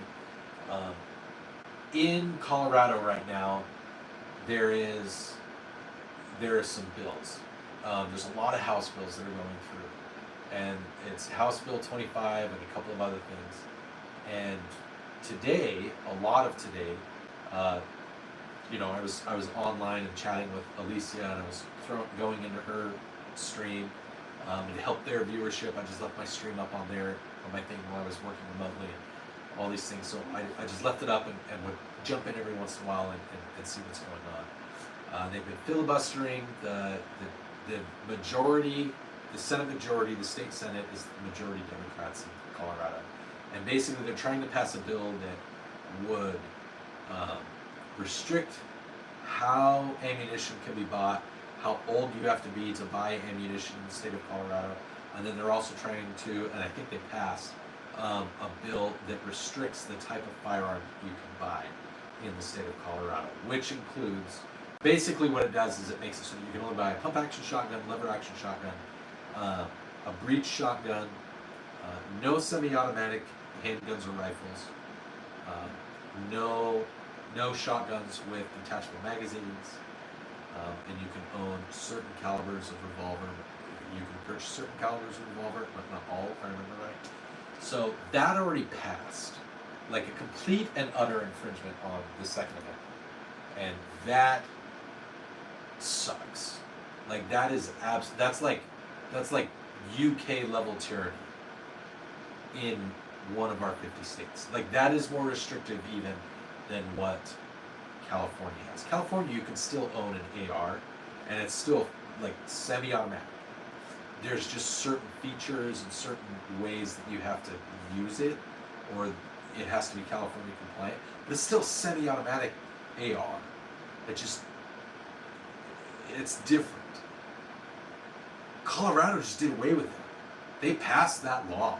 In Colorado right now, there is some bills. There's a lot of House bills that are going through, and it's House Bill 25 and a couple of other things. And today, a lot of today, I was online and chatting with Alicia, and I was going into her stream, and to help their viewership, I just left my stream up on my thing while I was working remotely, and all these things. So I just left it up and would jump in every once in a while and see what's going on. They've been filibustering the majority, the Senate majority, the state Senate is the majority Democrats in Colorado. And basically they're trying to pass a bill that would restrict how ammunition can be bought, how old you have to be to buy ammunition in the state of Colorado, and then they're also trying to, and I think they passed, a bill that restricts the type of firearm you can buy in the state of Colorado, which includes, basically what it does is it makes it so that you can only buy a pump action shotgun, lever action shotgun, a breech shotgun, no semi-automatic handguns or rifles, no shotguns with detachable magazines, and you can own certain calibers of revolver. You can purchase certain calibers of revolver, but not all, if I remember right. So that already passed, like a complete and utter infringement on the Second Amendment, and that sucks. Like that is that's like UK level tyranny in one of our 50 states. Like that is more restrictive even than what California has. California, you can still own an AR, and it's still like semi-automatic. There's just certain features and certain ways that you have to use it, or it has to be California compliant. But it's still semi-automatic AR. It's different. Colorado just did away with it. They passed that law.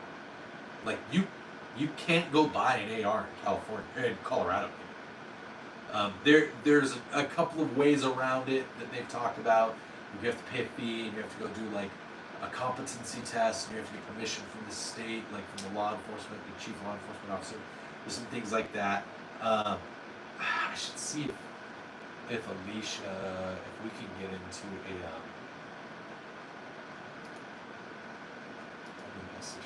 Like you can't go buy an AR in California, in Colorado. There's a couple of ways around it that they've talked about. You have to pay a fee, and you have to go do like a competency test, and you have to get permission from the state, like from the law enforcement, the chief law enforcement officer. There's some things like that. I should see if Alicia, if we can get into a message.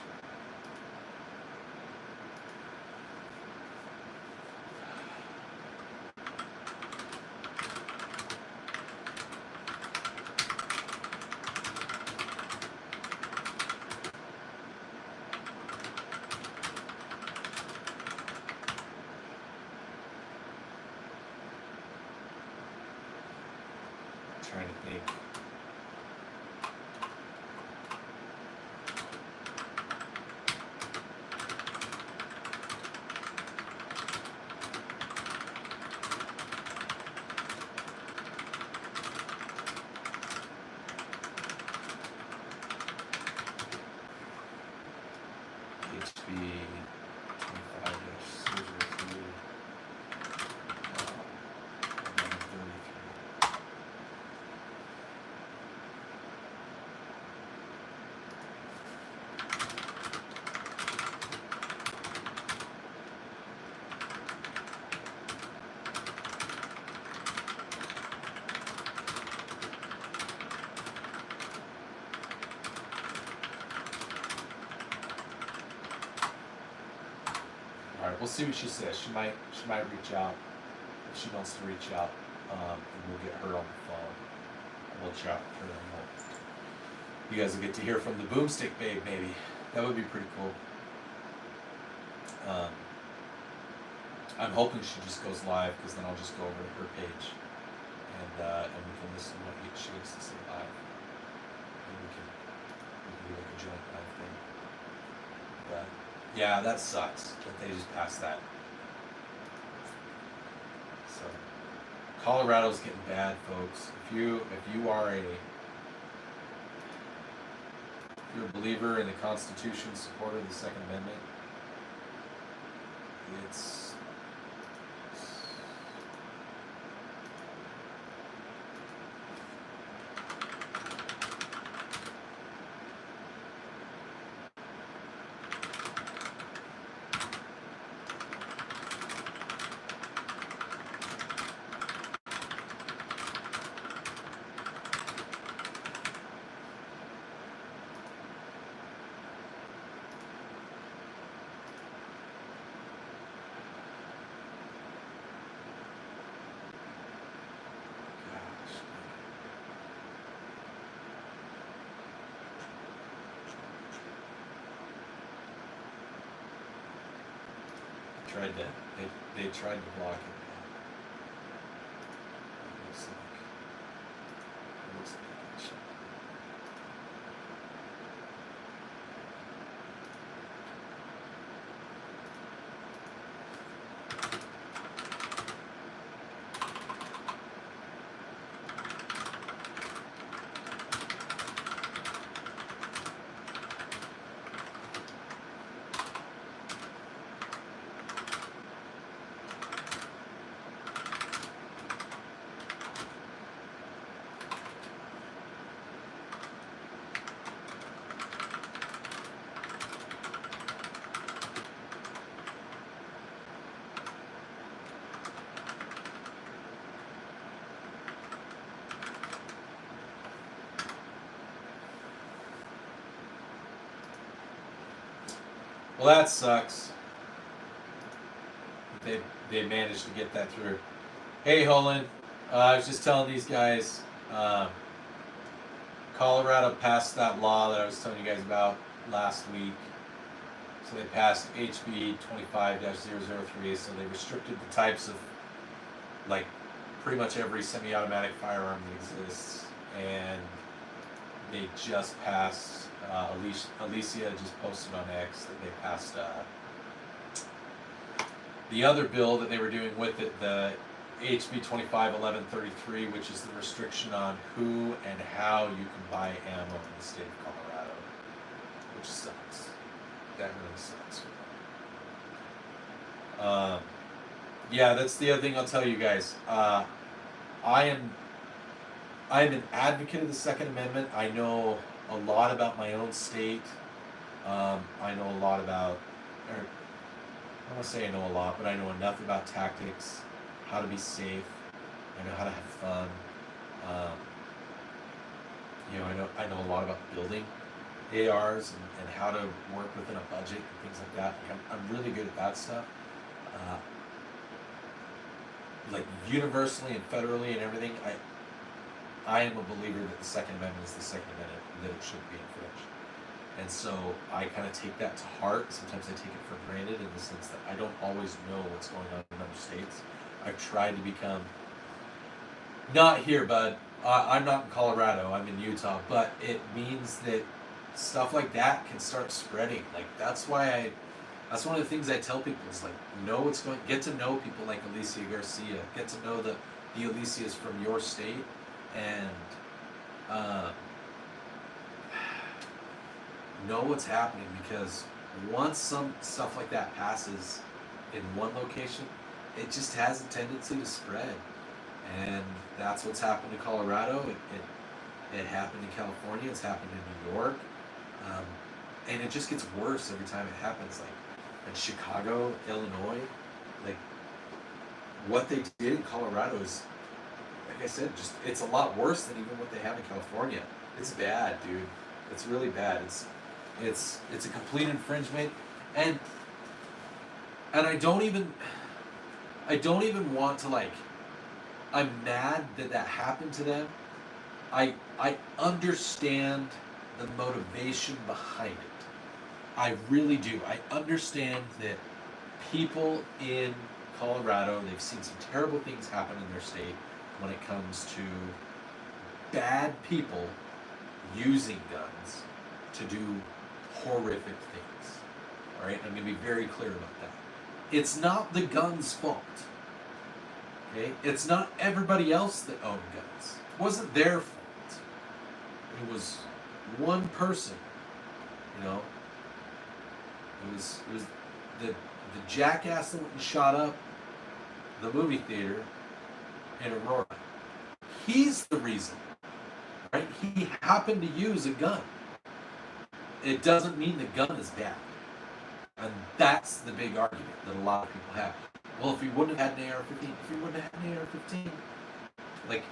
Trying to think. HB 25-003. All right, we'll see what she says. She might reach out. If she wants to reach out, we'll get her on the phone. We'll chat with her, and you guys will get to hear from the Boomstick Babe, maybe. That would be pretty cool. I'm hoping she just goes live, because then I'll just go over to her page, and we can listen to what she has to say live, and we can do like a joint live thing. But yeah, that sucks that they just passed that. So Colorado's getting bad, folks. If you're a believer in the Constitution, supporter of the Second Amendment, it's they tried to block it. It looks like it shut. Well, that sucks. They managed to get that through. Hey, Holland. I was just telling these guys, Colorado passed that law that I was telling you guys about last week. So they passed HB 25-003. So they restricted the types of, like, pretty much every semi-automatic firearm that exists. And they just passed, Alicia just posted on X that they passed the other bill that they were doing with it, the HB 25-1133, which is the restriction on who and how you can buy ammo in the state of Colorado, which sucks. That really sucks. Yeah, that's the other thing I'll tell you guys. I am an advocate of the Second Amendment. I know a lot about my own state. I know a lot about, or I don't want to say I know a lot, but I know enough about tactics, how to be safe. I know how to have fun. I know a lot about building ARs and how to work within a budget and things like that. I'm really good at that stuff. Like universally and federally and everything, I am a believer that the Second Amendment is the Second Amendment, and that it should be infringed. And so I kind of take that to heart. Sometimes I take it for granted in the sense that I don't always know what's going on in other states. I've tried to become, not here, but I'm not in Colorado, I'm in Utah, but it means that stuff like that can start spreading. Like, that's one of the things I tell people is, like, get to know people like Alicia Garcia, get to know the Alicias from your state, and know what's happening, because once some stuff like that passes in one location, it just has a tendency to spread. And that's what's happened in Colorado. It happened in California. It's happened in New York. And it just gets worse every time it happens. Like in Chicago, Illinois, like what they did in Colorado is, like I said, it's a lot worse than even what they have in California. It's bad, dude. It's really bad. It's a complete infringement, and I don't even want to, like, I'm mad that happened to them. I understand the motivation behind it. I really do. I understand that people in Colorado, they've seen some terrible things happen in their state when it comes to bad people using guns to do horrific things. All right, I'm going to be very clear about that. It's not the gun's fault. Okay, it's not everybody else that owned guns. It wasn't their fault. It was one person. You know, it was the jackass that went and shot up the movie theater in Aurora. He's the reason, right? He happened to use a gun. It doesn't mean the gun is bad. And that's the big argument that a lot of people have. Well, if he wouldn't have had an AR-15, like,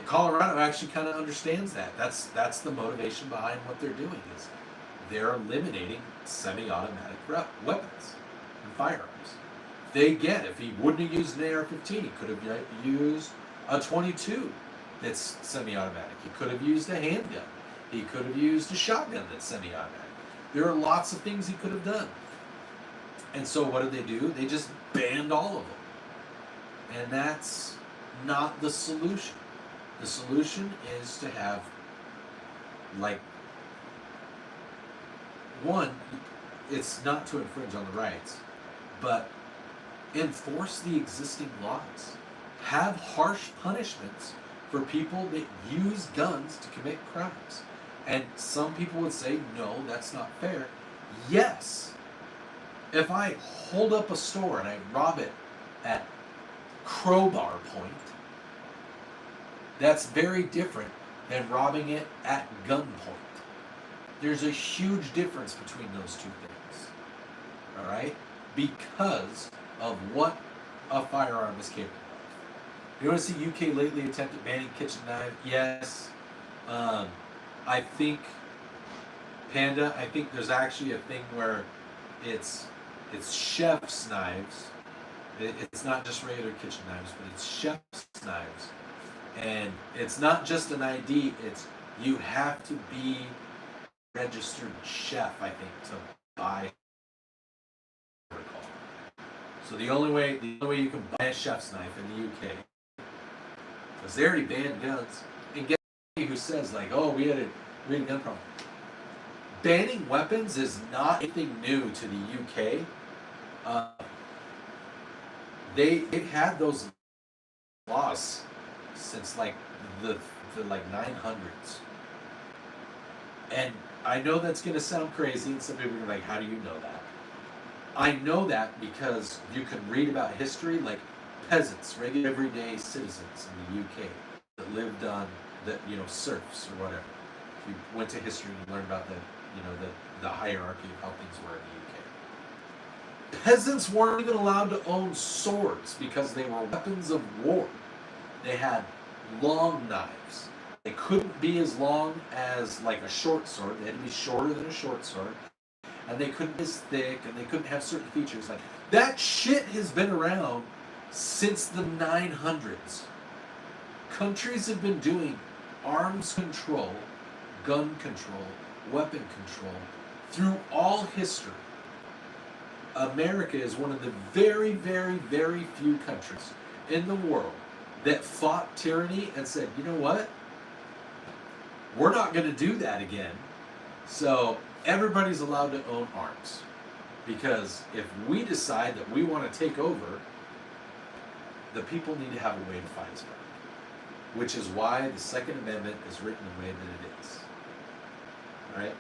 Colorado actually kind of understands that. That's the motivation behind what they're doing, is they're eliminating semi-automatic weapons and firearms. They get, if he wouldn't have used an AR-15, he could have used a .22 that's semi-automatic. He could have used a handgun. He could have used a shotgun that's semi-automatic. There are lots of things he could have done. And so what did they do? They just banned all of them. And that's not the solution. The solution is to have, like, one, it's not to infringe on the rights, but enforce the existing laws. Have harsh punishments for people that use guns to commit crimes. And some people would say, no, that's not fair. Yes. If I hold up a store and I rob it at crowbar point, that's very different than robbing it at gunpoint. There's a huge difference between those two things. All right? Because of what a firearm is capable of. You want to see UK lately attempted banning kitchen knives? Yes. I think, Panda, there's actually a thing where it's chef's knives. It's not just regular kitchen knives, but it's chef's knives. And it's not just an ID, it's you have to be a registered chef, I think, to buy protocol. So the only way you can buy a chef's knife in the UK, because they already banned guns. And get who says like, oh, we had a gun problem. Banning weapons is not anything new to the UK. They've had those laws since like the 900s. And I know that's going to sound crazy, and some people are like, how do you know that? I know that because you can read about history, like peasants, regular everyday citizens in the UK that lived on serfs or whatever. If you went to history and you learned about the hierarchy of how things were in the UK. Peasants weren't even allowed to own swords because they were weapons of war. They had long knives. They couldn't be as long as like a short sword. They had to be shorter than a short sword. And they couldn't be as thick, and they couldn't have certain features. Like that shit has been around since the 900s. Countries have been doing arms control, gun control, weapon control through all history. America is one of the very, very, very few countries in the world that fought tyranny and said, you know what? We're not going to do that again. So everybody's allowed to own arms. Because if we decide that we want to take over, the people need to have a way to fight us back. Which is why the Second Amendment is written the way that it is. Right?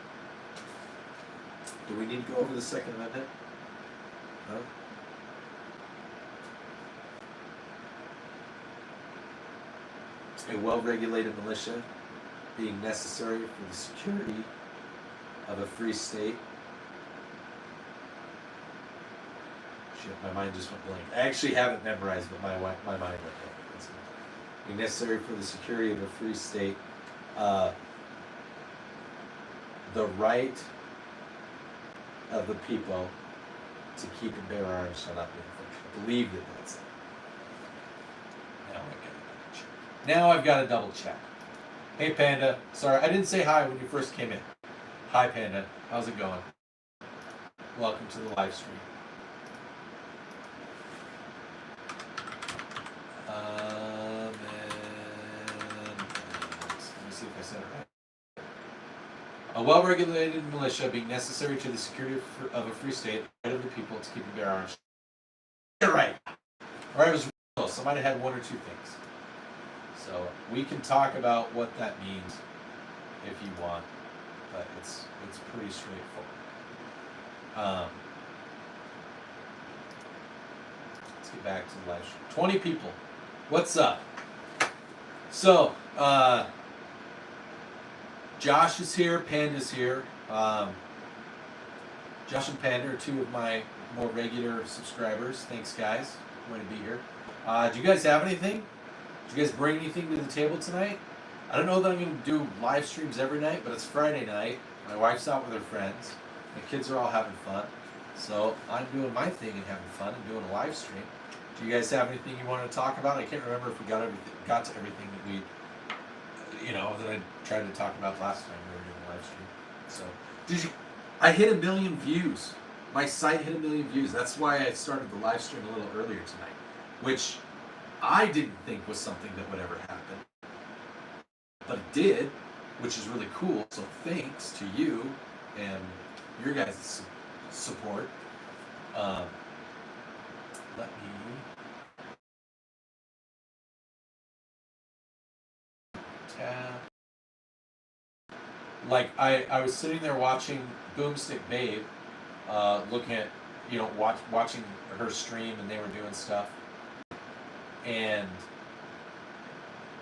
Do we need to go over the Second Amendment? No? A well-regulated militia being necessary for the security of a free state. Shit, my mind just went blank. I actually have it memorized, but my mind went blank. Being necessary for the security of a free state. The right of the people to keep and bear arms shall not be infringed. I believe that that's it. Now I've got to double check. Hey Panda, sorry I didn't say hi when you first came in. Hi Panda, how's it going? Welcome to the live stream. Let me see if I said it right. A well-regulated militia being necessary to the security of a free state, the right of the people to keep and bear arms. You're right. All right, it was close. I might have had one or two things. So we can talk about what that means if you want, but it's pretty straightforward. Let's get back to the live stream. 20 people. What's up? So, Josh is here, Panda's here. Josh and Panda are two of my more regular subscribers. Thanks, guys. Way to be here. Do you guys have anything? Did you guys bring anything to the table tonight? I don't know that I'm going to do live streams every night, but it's Friday night. My wife's out with her friends. My kids are all having fun. So I'm doing my thing and having fun and doing a live stream. Do you guys have anything you want to talk about? I can't remember if we got to everything that we, that I tried to talk about last time we were doing a live stream. So, I hit 1 million views. My site hit 1 million views. That's why I started the live stream a little earlier tonight, which I didn't think was something that would ever happen. But it did, which is really cool. So thanks to you and your guys' support. Let me tab. Like I was sitting there watching Boomstick Babe, looking at watching her stream, and they were doing stuff, and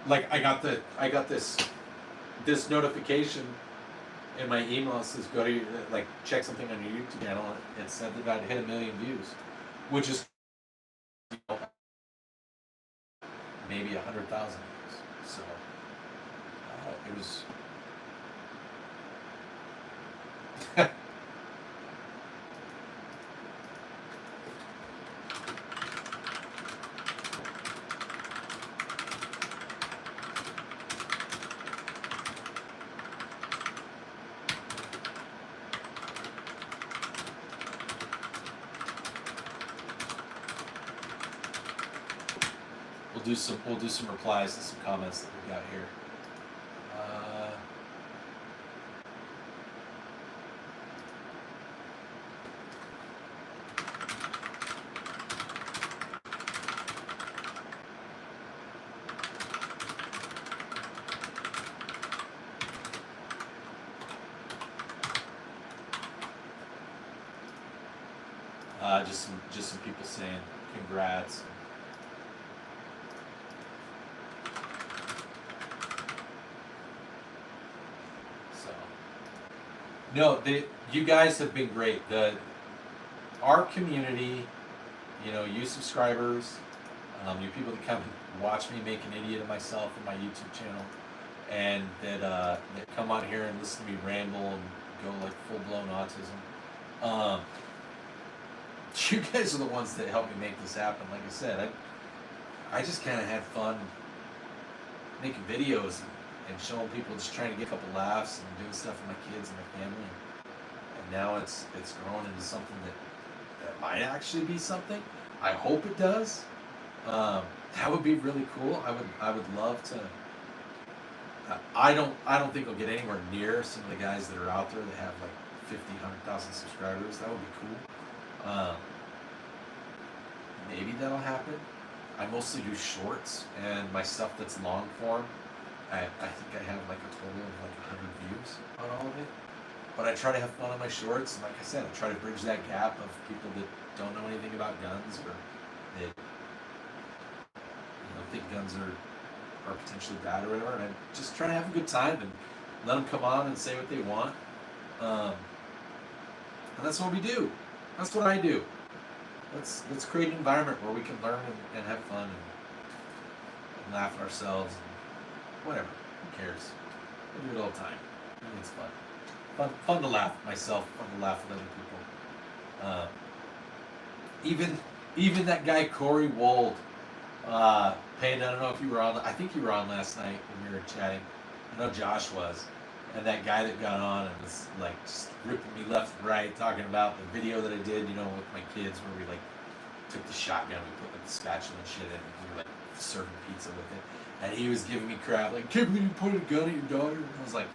like I got this notification in my email that says go to check something on your YouTube channel, and it said that I'd hit 1 million views, which is maybe 100,000 views. So it was. do some replies to some comments that we got here. Just some people saying congrats. So, no, you guys have been great. Our community, you know, you subscribers, you people that come and watch me make an idiot of myself on my YouTube channel, and that come on here and listen to me ramble and go like full blown autism. You guys are the ones that helped me make this happen. Like I said, I just kind of had fun making videos and showing people, just trying to get a couple laughs and doing stuff with my kids and my family. And now it's grown into something that might actually be something. I hope it does. That would be really cool. I would love to. I don't think I'll get anywhere near some of the guys that are out there that have like 50, 100,000 subscribers. That would be cool. Maybe that'll happen. I mostly do shorts, and my stuff that's long form, I think I have like a total of like 100 views on all of it. But I try to have fun on my shorts, and like I said, I try to bridge that gap of people that don't know anything about guns, or that think guns are potentially bad or whatever, and I just try to have a good time and let them come on and say what they want. And that's what we do. That's what I do. Let's create an environment where we can learn and have fun and laugh at ourselves and whatever. Who cares? I do it all the time. I think it's fun. Fun to laugh at myself. Fun to laugh with other people. Even that guy Corey Wold. Payne, I don't know if you were on. I think you were on last night when we were chatting. I know Josh was. And that guy that got on and was like just ripping me left and right, talking about the video that I did, you know, with my kids, where we like took the shotgun, we put like the spatula and shit in, and we were like serving pizza with it. And he was giving me crap, like, can't believe you pointed a gun at your daughter. And I was like,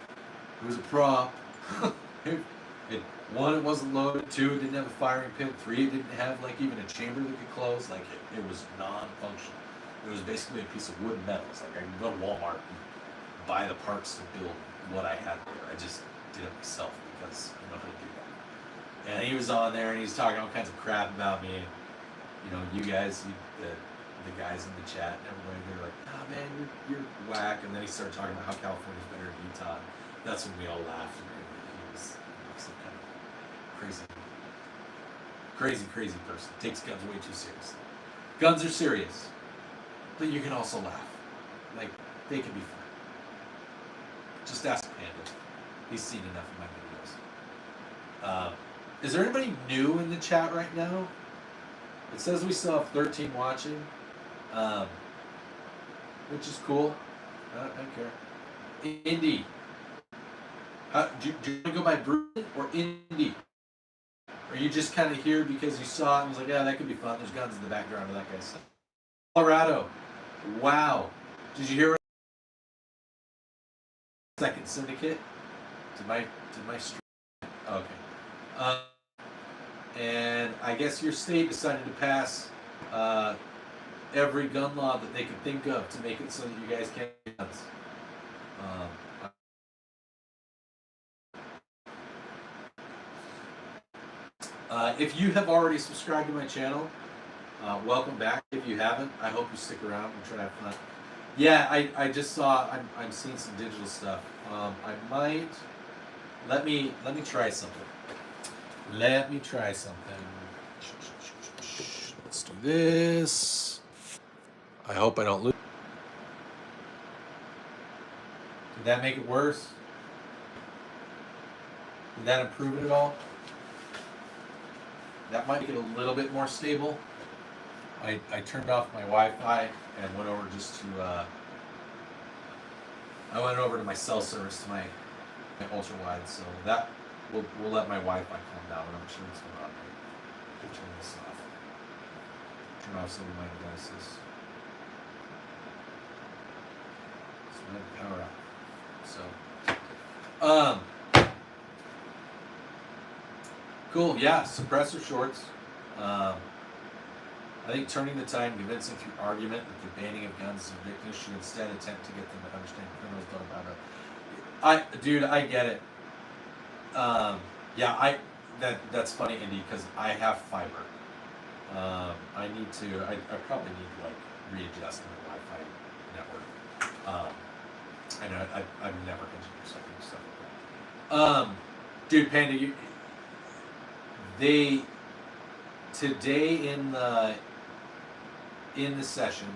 it was a prop. One, it wasn't loaded. Two, it didn't have a firing pin. Three, it didn't have like even a chamber that could close. Like it was non-functional. It was basically a piece of wood and metal. It's like I can go to Walmart and buy the parts to build what I had there. I just did it myself because I know how to do that. And he was on there and he was talking all kinds of crap about me. You know, you guys, the guys in the chat and everybody, they're like, "Ah, man, you're whack." And then he started talking about how California's better than Utah. That's when we all laughed. And he was some kind of crazy person. Takes guns way too seriously. Guns are serious, but you can also laugh. Like, they can be fun. Just ask Panda. He's seen enough of my videos. Is there anybody new in the chat right now? It says we still have 13 watching, which is cool. I don't care. Indy. Do you want to go by Bruin or Indy? Or you just kind of here because you saw it and was like, yeah, that could be fun. There's guns in the background of that guy's stuff. Colorado. Wow. Did you hear? Second Syndicate. Did my stream? Okay. And I guess your state decided to pass every gun law that they could think of to make it so that you guys can't get guns. If you have already subscribed to my channel, welcome back. If you haven't, I hope you stick around and try to have fun. Yeah, I just saw. I'm seeing some digital stuff. I might. Let me try something. Let me try something. Let's do this. I hope I don't lose. Did that make it worse? Did that improve it at all? That might make it a little bit more stable. I turned off my Wi-Fi and went over just to I went over to my cell service to my ultra wide, so that we'll let my Wi-Fi calm down, and I'm sure it's going on. Turn this off. Turn off some of my devices. Power off. So, cool. Yeah, suppressor shorts. I think turning the tide and convincing through argument that the banning of guns is ridiculous should instead attempt to get them to understand criminals don't about it. Dude, I get it. Yeah, that's funny, Indy, because I have fiber. I need to. I probably need to like readjust my Wi-Fi network. I know I'm never engineer, so I can do stuff like that. Dude, Panda, they today in the session,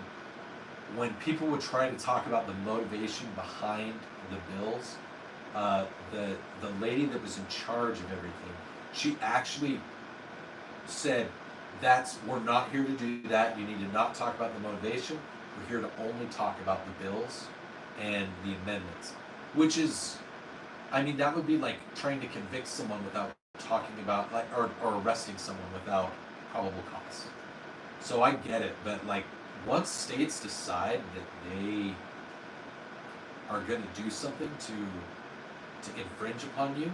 when people would try to talk about the motivation behind the bills, the lady that was in charge of everything, she actually said, we're not here to do that. You need to not talk about the motivation. We're here to only talk about the bills and the amendments. Which is, I mean, that would be like trying to convict someone without talking about, like, or arresting someone without probable cause. So I get it, but like, once states decide that they are going to do something to infringe upon you,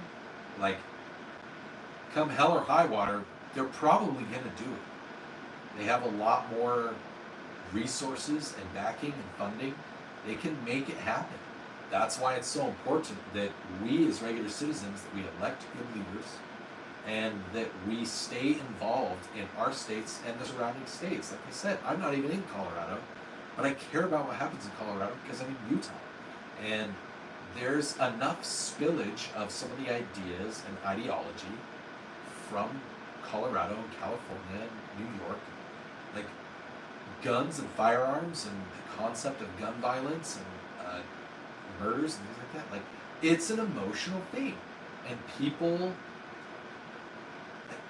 like, come hell or high water, they're probably going to do it. They have a lot more resources and backing and funding. They can make it happen. That's why it's so important that we as regular citizens, that we elect good leaders, and that we stay involved in our states and the surrounding states. Like I said, I'm not even in Colorado, but I care about what happens in Colorado because I'm in Utah. And there's enough spillage of some of the ideas and ideology from Colorado and California and New York, like guns and firearms and the concept of gun violence and murders and things like that. Like, it's an emotional thing, and people,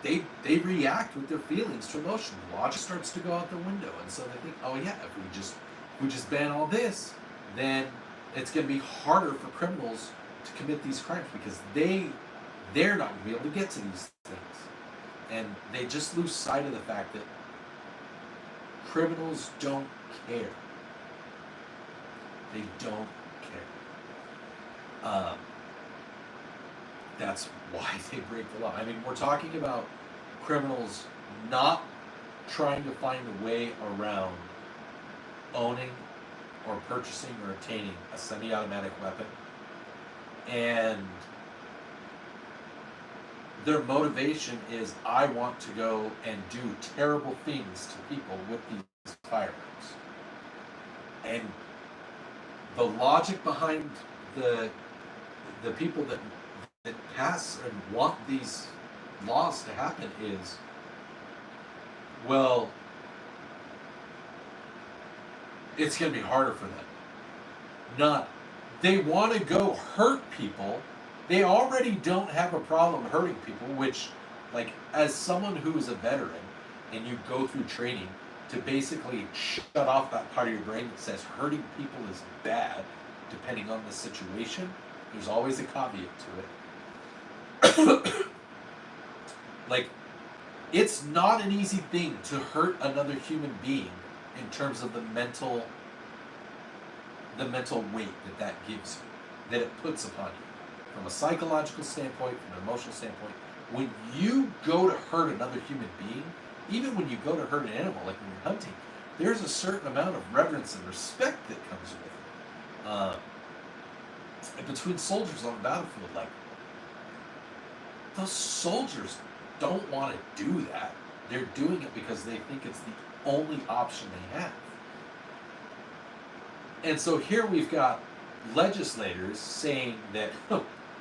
they react with their feelings to emotion. Logic starts to go out the window, and so they think, oh yeah, if we just ban all this, then it's going to be harder for criminals to commit these crimes because they're not going to be able to get to these things. And they just lose sight of the fact that criminals don't care. They don't care. That's why they break the law. I mean, we're talking about criminals not trying to find a way around owning or purchasing or obtaining a semi-automatic weapon, and their motivation is, I want to go and do terrible things to people with these firearms. And the logic behind the people that pass and want these laws to happen is, well, it's going to be harder for them. Not, they want to go hurt people. They already don't have a problem hurting people, which, like, as someone who is a veteran and you go through training to basically shut off that part of your brain that says hurting people is bad, depending on the situation, there's always a caveat to it. Like, it's not an easy thing to hurt another human being in terms of the mental weight that gives you, that it puts upon you. From a psychological standpoint, from an emotional standpoint, when you go to hurt another human being, even when you go to hurt an animal, like when you're hunting, there's a certain amount of reverence and respect that comes with it. And between soldiers on the battlefield, like, those soldiers don't want to do that. They're doing it because they think it's the only option they have. And so here we've got legislators saying that,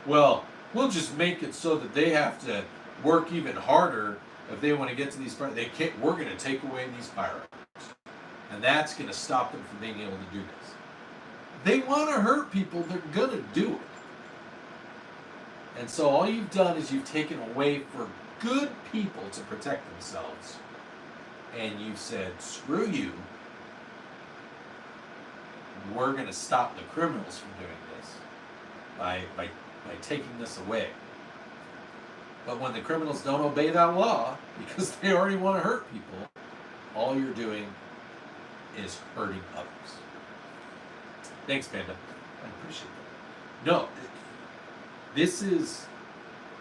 well, we'll just make it so that they have to work even harder if they want to get to these firearms. We're going to take away these firearms. And that's going to stop them from being able to do this. They want to hurt people, they're going to do it. And so all you've done is you've taken away for good people to protect themselves. And you've said, screw you. We're going to stop the criminals from doing this by taking this away. But when the criminals don't obey that law, because they already want to hurt people, all you're doing is hurting others. Thanks, Panda. I appreciate that. No,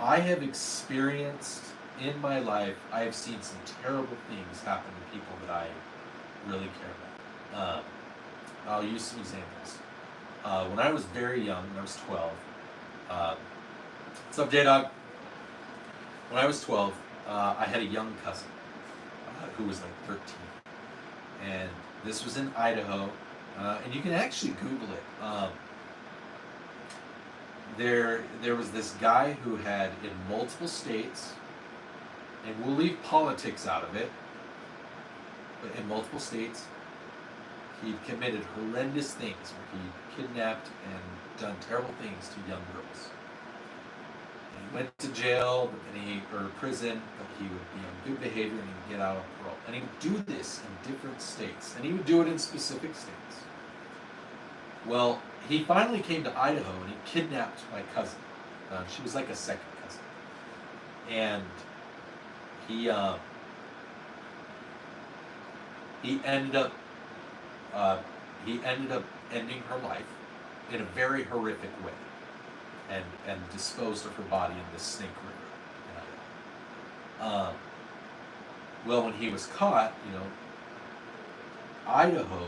I have experienced in my life, I have seen some terrible things happen to people that I really care about. I'll use some examples. When I was very young, when I was 12, what's up, J-Dog? When I was 12, I had a young cousin who was like 13. And this was in Idaho, and you can actually Google it. There was this guy who had in multiple states, and we'll leave politics out of it, but in multiple states, he'd committed horrendous things where he kidnapped and done terrible things to young girls. And he went to jail, or prison, but he would be on good behavior and he would get out on parole. And he would do this in different states, and he would do it in specific states. Well, he finally came to Idaho and he kidnapped my cousin. She was like a second cousin. And he ended up ending her life in a very horrific way, and disposed of her body in this Snake River in Idaho. Well, when he was caught, Idaho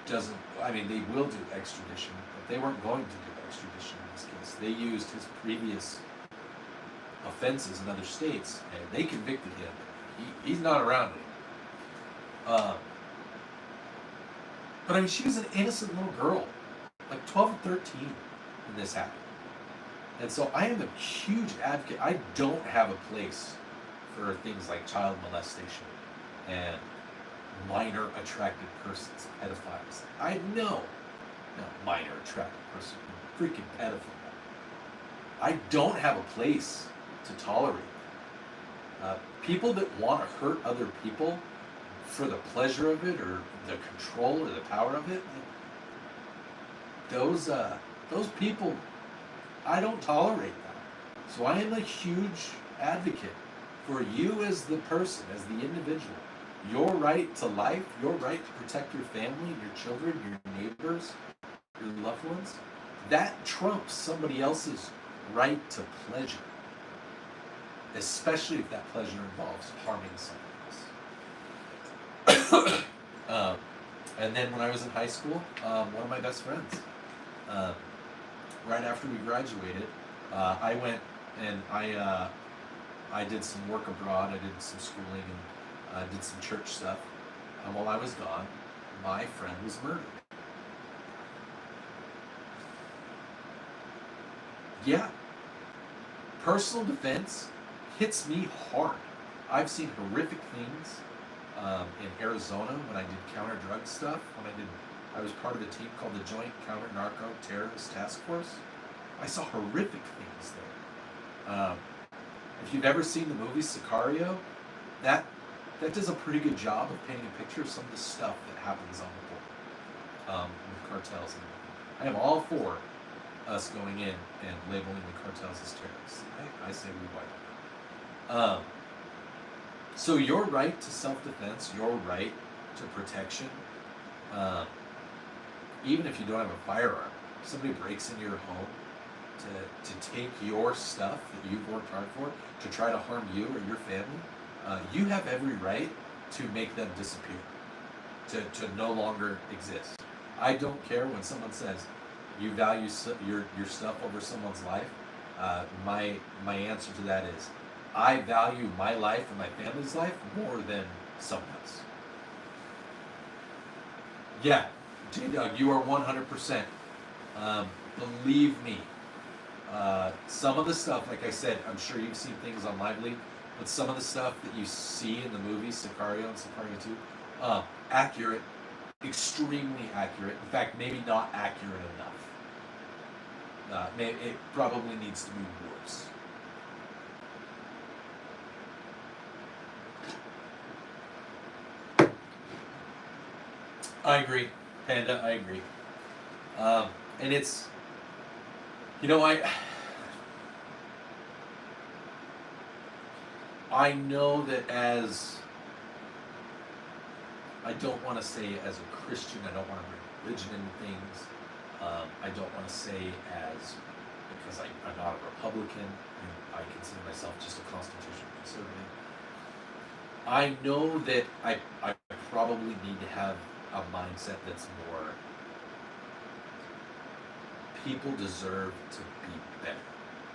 doesn't. I mean, they will do extradition, but they weren't going to do extradition in this case. They used his previous offenses in other states, and they convicted him. He's not around anymore. But I mean, she was an innocent little girl, like 12 or 13 when this happened. And so I am a huge advocate. I don't have a place for things like child molestation and minor attracted persons, pedophiles. I know, no, minor attracted person, freaking pedophile. I don't have a place to tolerate people that want to hurt other people for the pleasure of it, or the control or the power of it. Those people, I don't tolerate that. So I am a huge advocate for you as the person, as the individual. Your right to life, your right to protect your family, your children, your neighbors, your loved ones, that trumps somebody else's right to pleasure. Especially if that pleasure involves harming someone else. And then when I was in high school, one of my best friends, right after we graduated, I went and I did some work abroad. I did some schooling and did some church stuff. And while I was gone, my friend was murdered. Yeah, personal defense hits me hard. I've seen horrific things in Arizona when I did counter drug stuff. I was part of a team called the Joint Counter Narco Terrorist Task Force. I saw horrific things there. If you've ever seen the movie Sicario, that does a pretty good job of painting a picture of some of the stuff that happens on the border with cartels. And I am all for us going in and labeling the cartels as terrorists. I say we wipe them. So your right to self-defense, your right to protection, even if you don't have a firearm, if somebody breaks into your home to take your stuff that you've worked hard for, to try to harm you or your family, you have every right to make them disappear, to no longer exist. I don't care when someone says you value your stuff over someone's life. My answer to that is, I value my life and my family's life more than someone else. Yeah, J-Dog, you are 100%. Believe me. Some of the stuff, like I said, I'm sure you've seen things on Lively, but some of the stuff that you see in the movies, Sicario and Sicario 2, accurate, extremely accurate. In fact, maybe not accurate enough. It probably needs to be worse. I agree, Panda, I agree. And it's, I know that I don't want to say as a Christian, I don't want to bring religion into things. I don't want to say because I'm not a Republican, and I consider myself just a constitutional conservative. I know that I probably need to have a mindset that's more, people deserve to be better.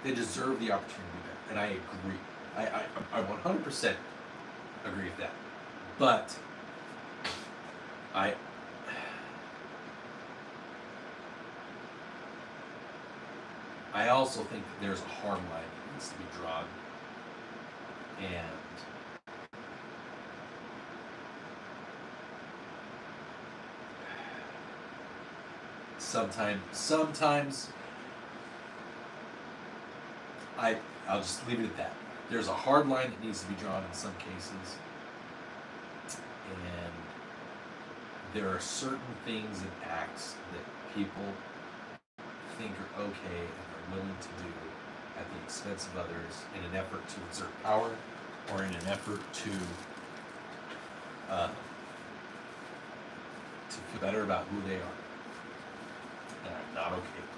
They deserve the opportunity to be better. And I agree. I 100% agree with that. But I also think that there's a hard line that needs to be drawn. And sometimes I'll just leave it at that. There's a hard line that needs to be drawn in some cases. And there are certain things and acts that people think are okay and are willing to do at the expense of others in an effort to exert power or in an effort to feel better about who they are. And I'm not okay with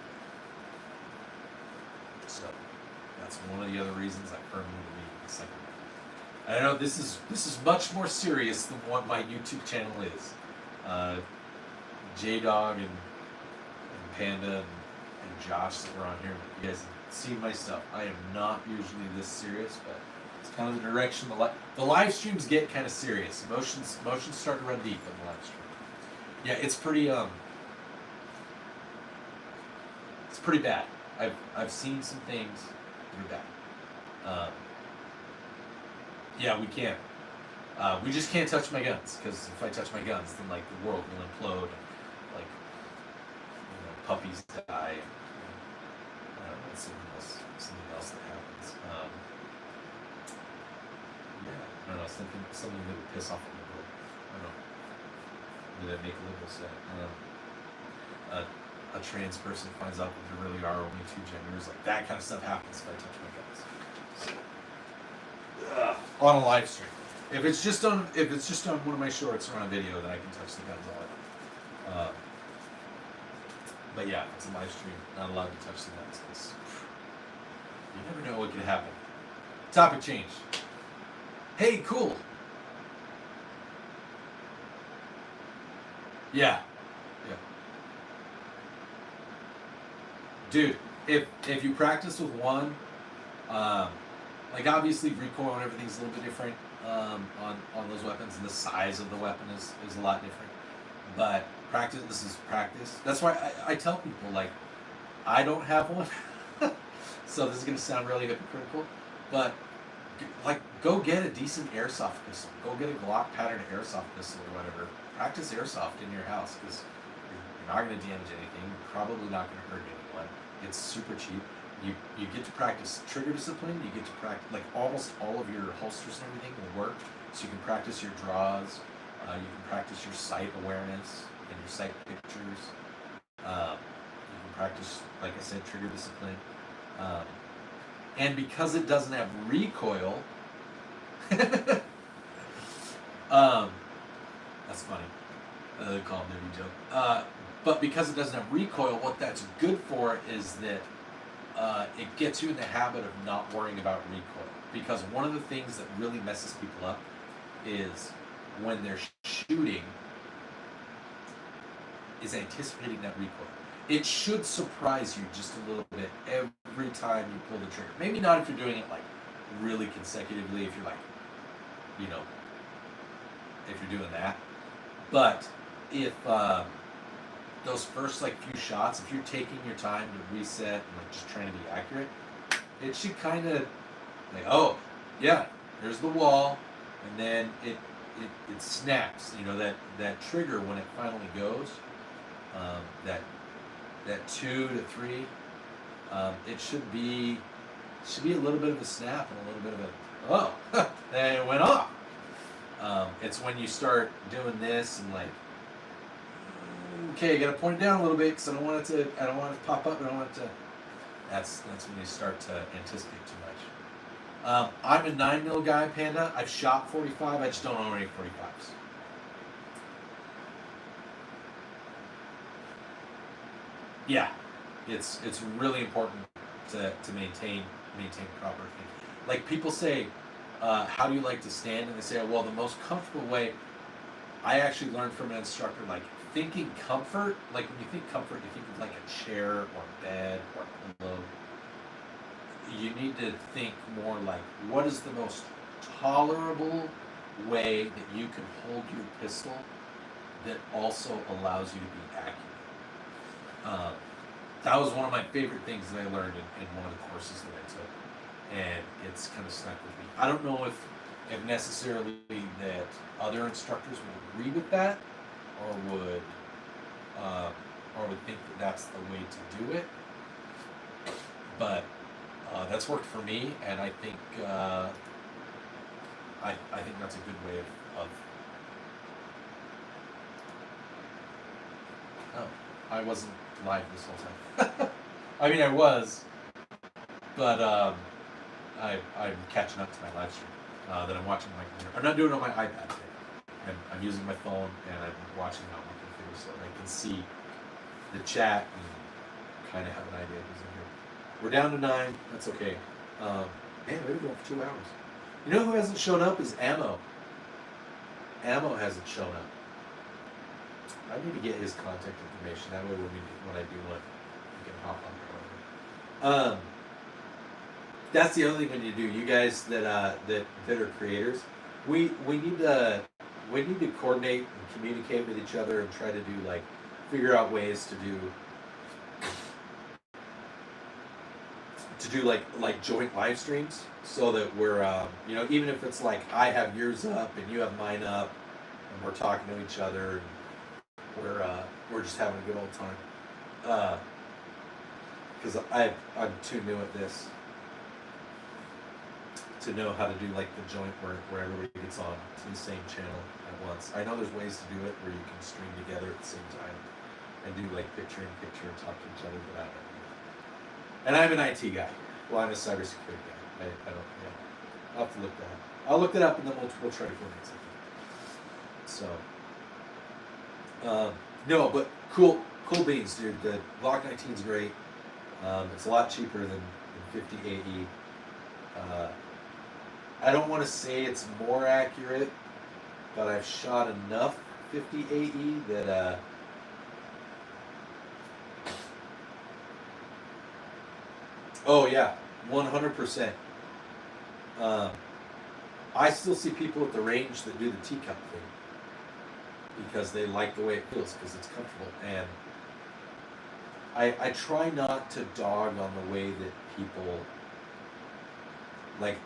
it. So that's one of the other reasons I firmly believe in the Second Amendment. I know this is much more serious than what my YouTube channel is. J-Dog and Panda and Josh that were on here, you guys have seen my stuff. I am not usually this serious, but it's kind of the direction the live streams get kind of serious. Emotions start to run deep on the live stream. Yeah, it's pretty bad. I've seen some things that are bad. Yeah, we can't. We just can't touch my guns, because if I touch my guns, then like the world will implode, and like, you know, puppies die, and I don't know, something else that happens. Yeah, I don't know, something that would piss off a liberal. I don't know. Would that make a liberal sad? A trans person finds out that there really are only two genders, like that kind of stuff happens if I touch my guns. So, on a live stream. If it's just on one of my shorts or on a video, then I can touch the guns all I want. But yeah, if it's a live stream, not allowed to touch the guns, because you never know what could happen. Topic change. Hey, cool. Yeah. Dude, if you practice with one, like obviously recoil and everything's a little bit different on those weapons, and the size of the weapon is a lot different. But this is practice. That's why I tell people, like, I don't have one, so this is gonna sound really hypocritical, but like, go get a decent airsoft pistol. Go get a Glock pattern airsoft pistol or whatever. Practice airsoft in your house, because you're not gonna damage anything. You're probably not gonna hurt anyone. It's super cheap. You get to practice trigger discipline. You get to practice, like, almost all of your holsters and everything will work. So you can practice your draws. You can practice your sight awareness and your sight pictures. You can practice, like I said, trigger discipline. And because it doesn't have recoil, that's funny. Call him maybe joke. But because it doesn't have recoil, what that's good for is that it gets you in the habit of not worrying about recoil. Because one of the things that really messes people up is when they're shooting, is anticipating that recoil. It should surprise you just a little bit every time you pull the trigger. Maybe not if you're doing it like really consecutively, if you're like, you know, if you're doing that. But if those first like few shots, if you're taking your time to reset and like just trying to be accurate, it should kind of like, oh yeah, there's the wall, and then it snaps. You know, that trigger when it finally goes, that 2 to 3, it should be a little bit of a snap and a little bit of a and it went off. It's when you start doing this and like, okay, I gotta point it down a little bit because I don't want it to pop up. I don't want it to. That's when you start to anticipate too much. I'm a 9mm guy, Panda. I've shot 45. I just don't own any 45s. yeah, it's really important to maintain proper thing. Like people say, how do you like to stand? And they say, well, the most comfortable way. I actually learned from an instructor, like thinking comfort. Like when you think comfort, you think of like a chair or bed or pillow. You need to think more like, what is the most tolerable way that you can hold your pistol that also allows you to be accurate. That was one of my favorite things that I learned in one of the courses that I took, and it's kind of stuck with me. I don't know if necessarily that other instructors would agree with that, or would think that that's the way to do it, but that's worked for me, and I think I think that's a good way of oh, I wasn't live this whole time. I mean, I was, but I'm catching up to my live stream that I'm watching on my computer. I'm not doing it on my iPad today. I'm using my phone and I'm watching it on my computer so that I can see the chat and kind of have an idea who's in here. We're down to 9. That's okay. Man, we've been going for 2 hours. You know who hasn't shown up is Ammo. Ammo hasn't shown up. I need to get his contact information. That way, when I do one, we can hop on there. That's the other thing we need to do. You guys that are creators, we need to coordinate and communicate with each other and try to do figure out ways to do like joint live streams so that we're even if it's like I have yours up and you have mine up and we're talking to each other and we're just having a good old time because I'm too new at this to know how to do like the joint where everybody gets on to the same channel at once. I know there's ways to do it where you can stream together at the same time and do like picture in picture and talk to each other, but I don't know. And I'm an IT guy. Well, I'm a cybersecurity guy. I don't. Yeah. I'll have to look that up. I'll look that up and then we'll try to coordinate something. So, no, but cool beans, dude. The Glock 19 is great. It's a lot cheaper than 50 AE. I don't want to say it's more accurate, but I've shot enough 50 AE that oh yeah, 100%. I still see people at the range that do the teacup thing because they like the way it feels because it's comfortable. And I try not to dog on the way that people like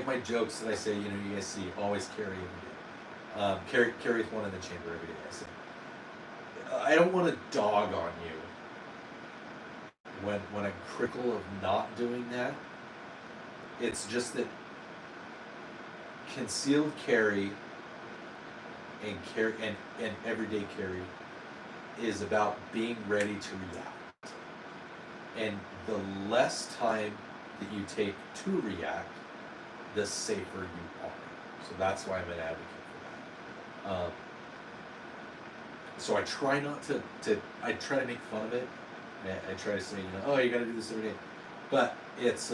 my jokes that I say. You guys see always carry every day. Carry with one in the chamber every day. I say I don't want to dog on you. When I'm critical of not doing that, it's just that concealed carry and everyday carry is about being ready to react. And the less time that you take to react, the safer you are. So that's why I'm an advocate for that. So I try not to I try to make fun of it. I try to say, oh, you got to do this every day, but it's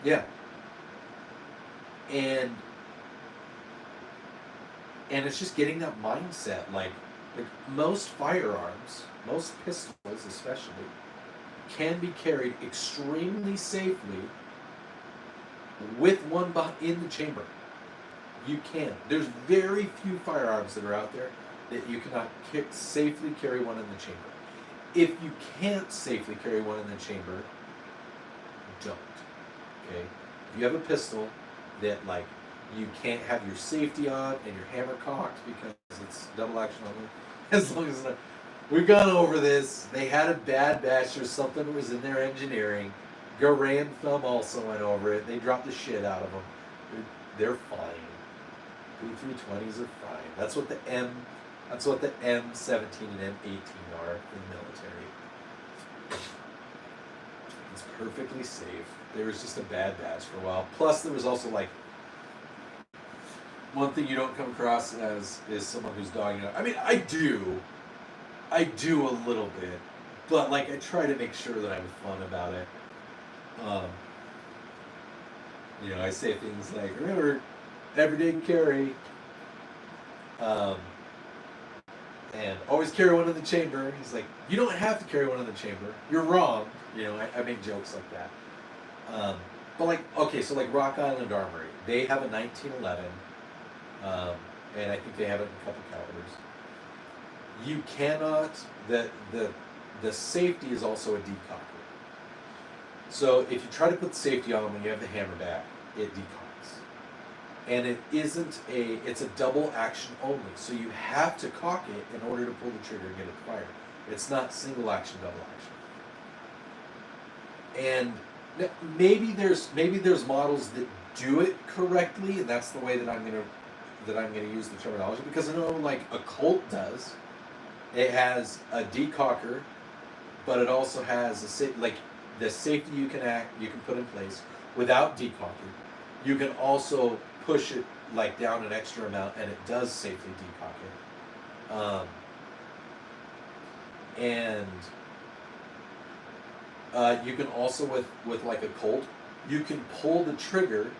yeah, and it's just getting that mindset. Like most firearms, most pistols especially, can be carried extremely safely with one in the chamber. You can. There's very few firearms that are out there that you cannot safely carry one in the chamber. If you can't safely carry one in the chamber, don't. Okay? If you have a pistol that you can't have your safety on and your hammer cocked because it's double action only, as long as we've gone over this. They had a bad batch or something was in their engineering. Garay and Thumb also went over it. They dropped the shit out of them. They're fine. P320s are fine. That's what the M17 and M18 are in the military. It's perfectly safe. There was just a bad batch for a while. Plus, there was also one thing you don't come across as is someone who's dogging it. I mean, I do, I do a little bit, but like I try to make sure that I'm fun about it. Um, I say things like, remember, everyday carry, um, and always carry one in the chamber. He's like, you don't have to carry one in the chamber. You're wrong. I make jokes like that. But like, okay, so like Rock Island Armory, they have a 1911, and I think they have it in a couple calibers. You cannot, the safety is also a decocker. So if you try to put the safety on when you have the hammer back, it decocks. And it's a double action only. So you have to cock it in order to pull the trigger and get it to fire. It's not single action, double action. And maybe there's models that do it correctly, and that's the way that I'm gonna use the terminology, because I know like a Colt does. It has a decocker, but it also has the safety you can put in place without decocking. You can also push it like down an extra amount, and it does safely decock it. You can also with like a Colt, you can pull the trigger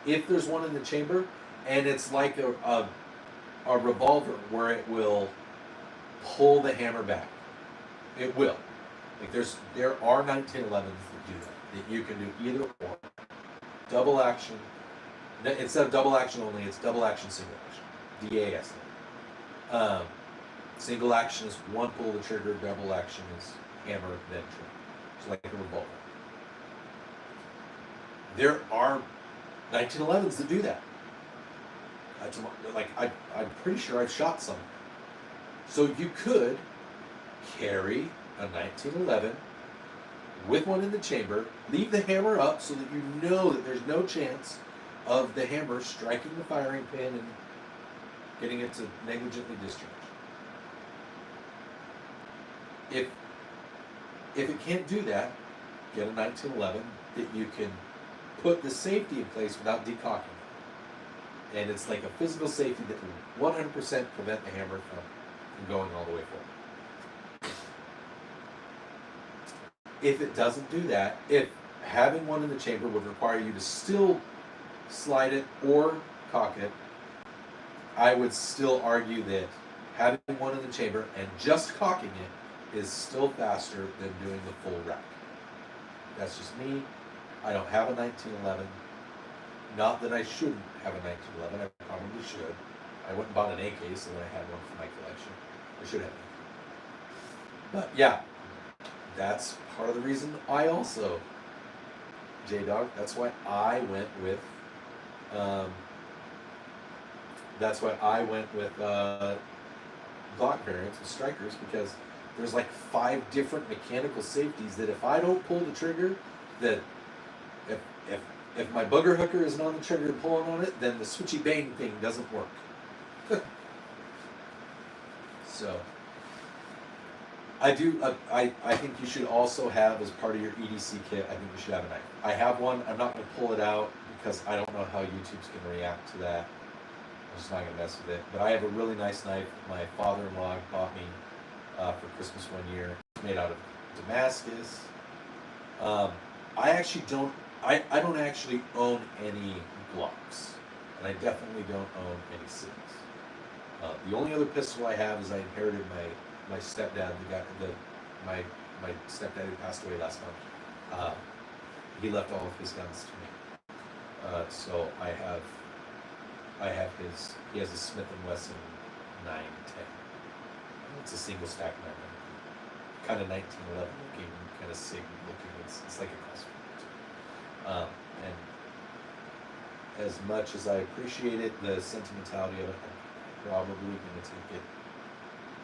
if there's one in the chamber, and it's like a revolver where it will pull the hammer back. It will. Like there are 1911s that do that you can do either or. Double action. Instead of double action only, it's double action, single action. DAS. Single action is one pull the trigger. Double action is hammer then trigger. It's like a revolver. There are 1911s that do that. I'm pretty sure I've shot some. So you could carry a 1911 with one in the chamber, leave the hammer up so that you know that there's no chance of the hammer striking the firing pin and getting it to negligently discharge. If it can't do that, get a 1911 that you can put the safety in place without decocking it. And it's like a physical safety that will 100% prevent the hammer from going all the way forward. If it doesn't do that, if having one in the chamber would require you to still slide it or cock it, I would still argue that having one in the chamber and just cocking it is still faster than doing the full rack. That's just me. I don't have a 1911. Not that I shouldn't have a 1911. I probably should. I went and bought an A case and then I had one for my collection. I should have. But yeah, that's part of the reason I also, J-Dog, that's why I went with Glock variants with strikers, because there's like 5 different mechanical safeties that if I don't pull the trigger, that if my booger hooker isn't on the trigger and pulling on it, then the switchy bang thing doesn't work. So I think you should also have, as part of your EDC kit, I think you should have a knife. I have one. I'm not going to pull it out because I don't know how YouTube's going to react to that. I'm just not going to mess with it. But I have a really nice knife my father-in-law bought me for Christmas one year. It's made out of Damascus. I actually don't. I don't actually own any Glocks, and I definitely don't own any SIGs. The only other pistol I have is I inherited my stepdad. My stepdad who passed away last month. He left all of his guns to me. So I have his. He has a Smith & Wesson 910. It's a single stack 910, kind of 1911 looking, kind of SIG looking. It's like a crossbow. And as much as I appreciate it, the sentimentality of it, I'm probably going to take it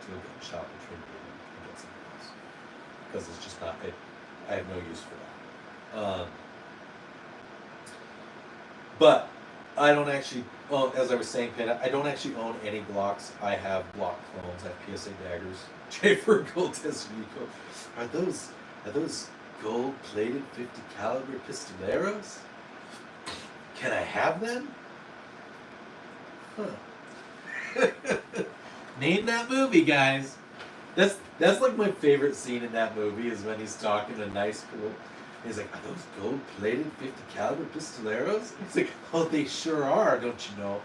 to a gun shop and try to get something else, because it's just not. I have no use for that. But I don't actually own, as I was saying, Pena, I don't actually own any Glocks. I have Glock clones. I have PSA daggers. J4 Gold Test Rico. Are those gold-plated 50 caliber pistoleros? Can I have them? Huh. Name that movie, guys. That's like my favorite scene in that movie is when he's talking to nice girl. He's like, "Are those gold-plated 50 caliber pistoleros?" He's like, "Oh, they sure are, don't you know?"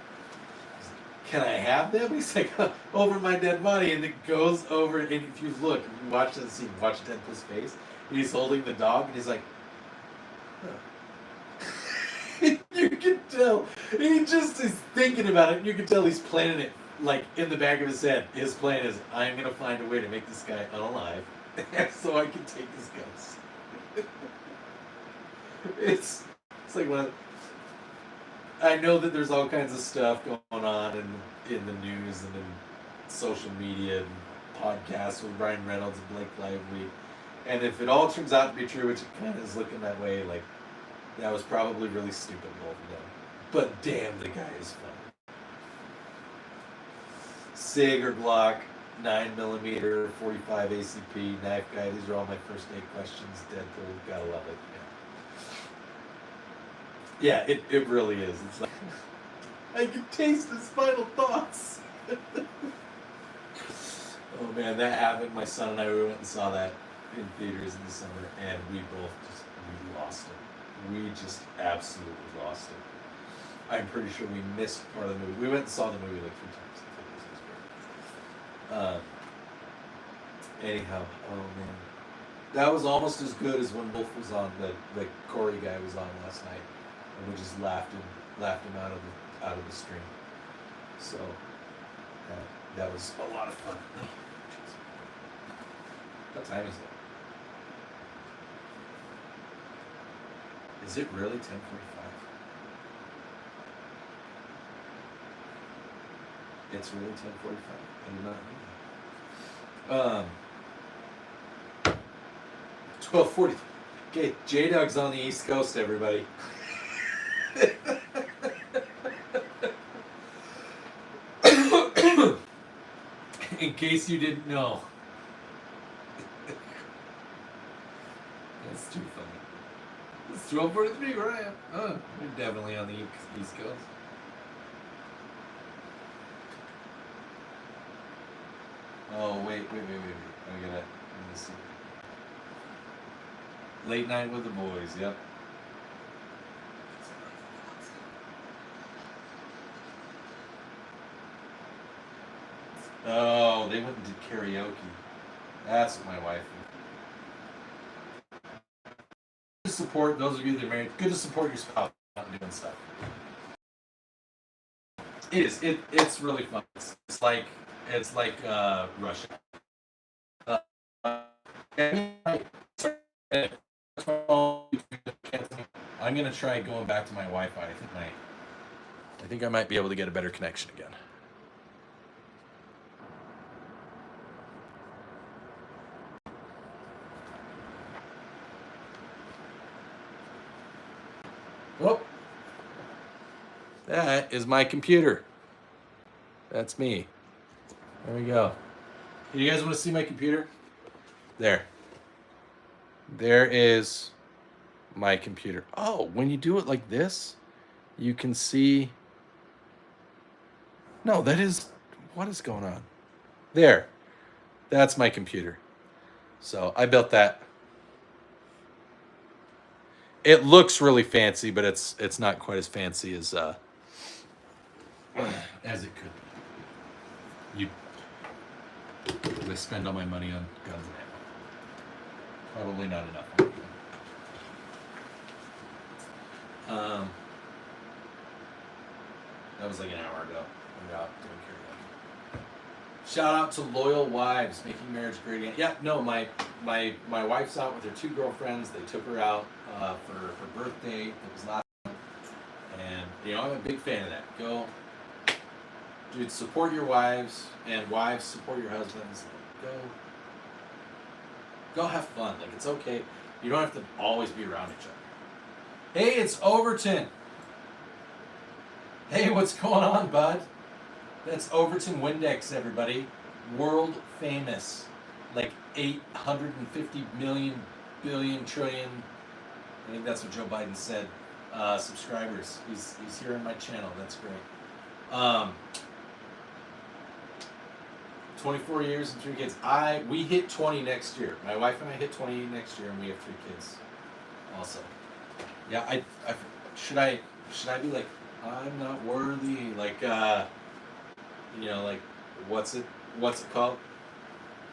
He's like, "Can I have them?" He's like, "Over my dead body," and it goes over. And if you look, if you watch that scene, watch Deadpool's face. He's holding the dog, and he's like, huh. You can tell he just is thinking about it. You can tell he's planning it like in the back of his head. His plan is, I'm gonna find a way to make this guy unalive, so I can take his guns. It's like when I know that there's all kinds of stuff going on in the news and in social media and podcasts with Ryan Reynolds and Blake Lively, and if it all turns out to be true, which it kind of is looking that way, like that was probably really stupid both of them. But damn, the guy is fun. SIG or Glock, 9mm, 45 ACP, knife guy. These are all my first 8 questions. Deadpool, gotta love it. Yeah, it really is. It's like I can taste his final thoughts. Oh man, that happened. My son and I, we went and saw that in theaters in the summer, and we lost it. We just absolutely lost it. I'm pretty sure we missed part of the movie. We went and saw the movie like 3 times. Anyhow, oh man, that was almost as good as when Wolf was on. The Corey guy was on last night, and we just laughed him out of the stream. So that was a lot of fun. What time is it? Is it really 10:45? It's really 10:45. I did not know that. 12:40. Okay, J-Dog's on the East Coast, everybody. In case you didn't know. That's too funny. It's 12:43 where I am. Oh, you're definitely on the East Coast. Oh, wait. Let me see. Late night with the boys, yep. Oh, they went and did karaoke. That's what my wife did. Good to support those of you that are married. Good to support your spouse not doing stuff. It is. It's really fun. It's like Russia. I'm gonna try going back to my Wi-Fi. I think I might be able to get a better connection again. Oh, that is my computer. That's me. There we go. You guys want to see my computer? There is my computer. Oh, when you do it like this, you can see. No, what is going on? There. That's my computer. So I built that. It looks really fancy, but it's not quite as fancy as it could be. I spend all my money on guns and ammo. Probably not enough. That was like an hour ago. We were out doing karaoke. Shout out to loyal wives making marriage great again. Yeah, no, my wife's out with her 2 girlfriends. They took her out for her birthday. It was last month. And I'm a big fan of that. Go, dude, support your wives, and wives support your husbands. Go have fun. Like, it's okay. You don't have to always be around each other. Hey, it's Overton. Hey, what's going on, bud? That's Overton Windex, everybody. World famous. Like 850 million, billion, trillion. I think that's what Joe Biden said. Subscribers. He's here on my channel. That's great. 24 years and 3 kids. We hit 20 next year. My wife and I hit 20 next year, and we have 3 kids. Also, yeah. Should I be like, I'm not worthy? Like, like what's it called?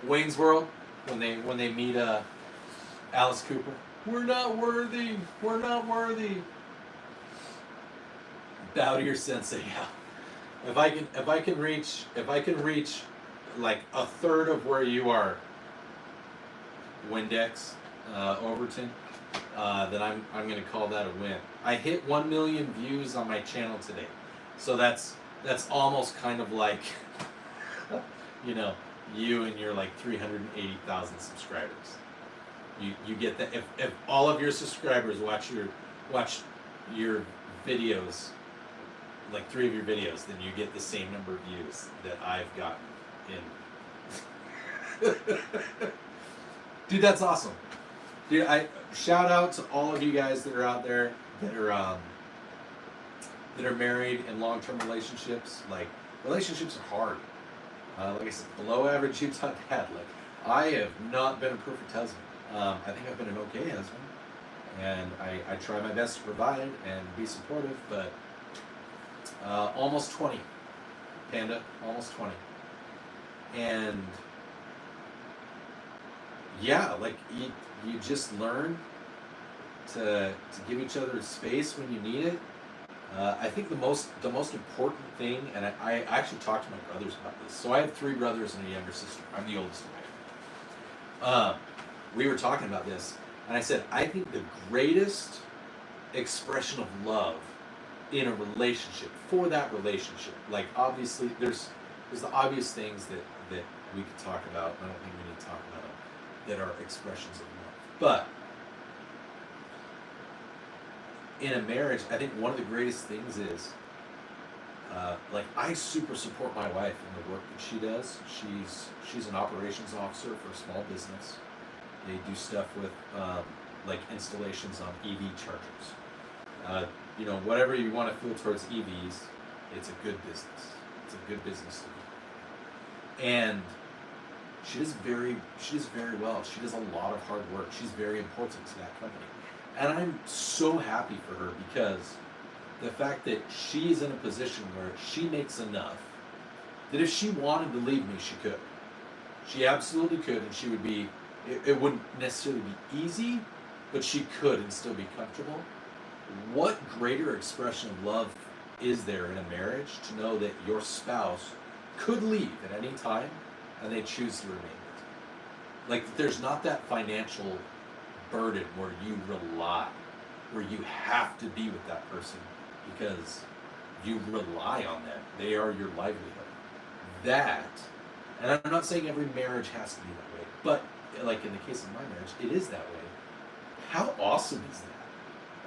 Wayne's World, when they meet Alice Cooper. We're not worthy. We're not worthy. Bow to your sensei. Yeah. If I can reach like a third of where you are, Windex, Overton, then I'm gonna call that a win. I hit 1 million views on my channel today, so that's almost kind of like, you and your like 380,000 subscribers. You get that if all of your subscribers watch your videos, like 3 of your videos, then you get the same number of views that I've gotten in. Dude, that's awesome. Dude, I shout out to all of you guys that are out there that are married in long-term relationships. Like, relationships are hard. Like I said, below average Utah dad. Like, I have not been a perfect husband. I think I've been an okay husband, and I try my best to provide and be supportive, but almost 20, Panda, almost 20. And yeah, like you just learn to give each other space when you need it. I think the most important thing, and I actually talked to my brothers about this. So I have 3 brothers and a younger sister. I'm the oldest of we were talking about this, and I said, I think the greatest expression of love in a relationship, for that relationship, like obviously there's the obvious things that we could talk about. I don't think we need to talk about them, that are expressions of love. But in a marriage, I think one of the greatest things is, like, I super support my wife in the work that she does. She's an operations officer for a small business. They do stuff with like installations on EV chargers. Whatever you want to feel towards EVs, it's a good business. It's a good business to do. And she does very well. She does a lot of hard work. She's very important to that company. And I'm so happy for her, because the fact that she's in a position where she makes enough that if she wanted to leave me, she could. She absolutely could, and she would be, it wouldn't necessarily be easy, but she could and still be comfortable. What greater expression of love is there in a marriage to know that your spouse could leave at any time and they choose to remain with you? Like, there's not that financial burden where you rely, where you have to be with that person because you rely on them. They are your livelihood. That, and I'm not saying every marriage has to be that way, but like in the case of my marriage, it is that way. How awesome is that?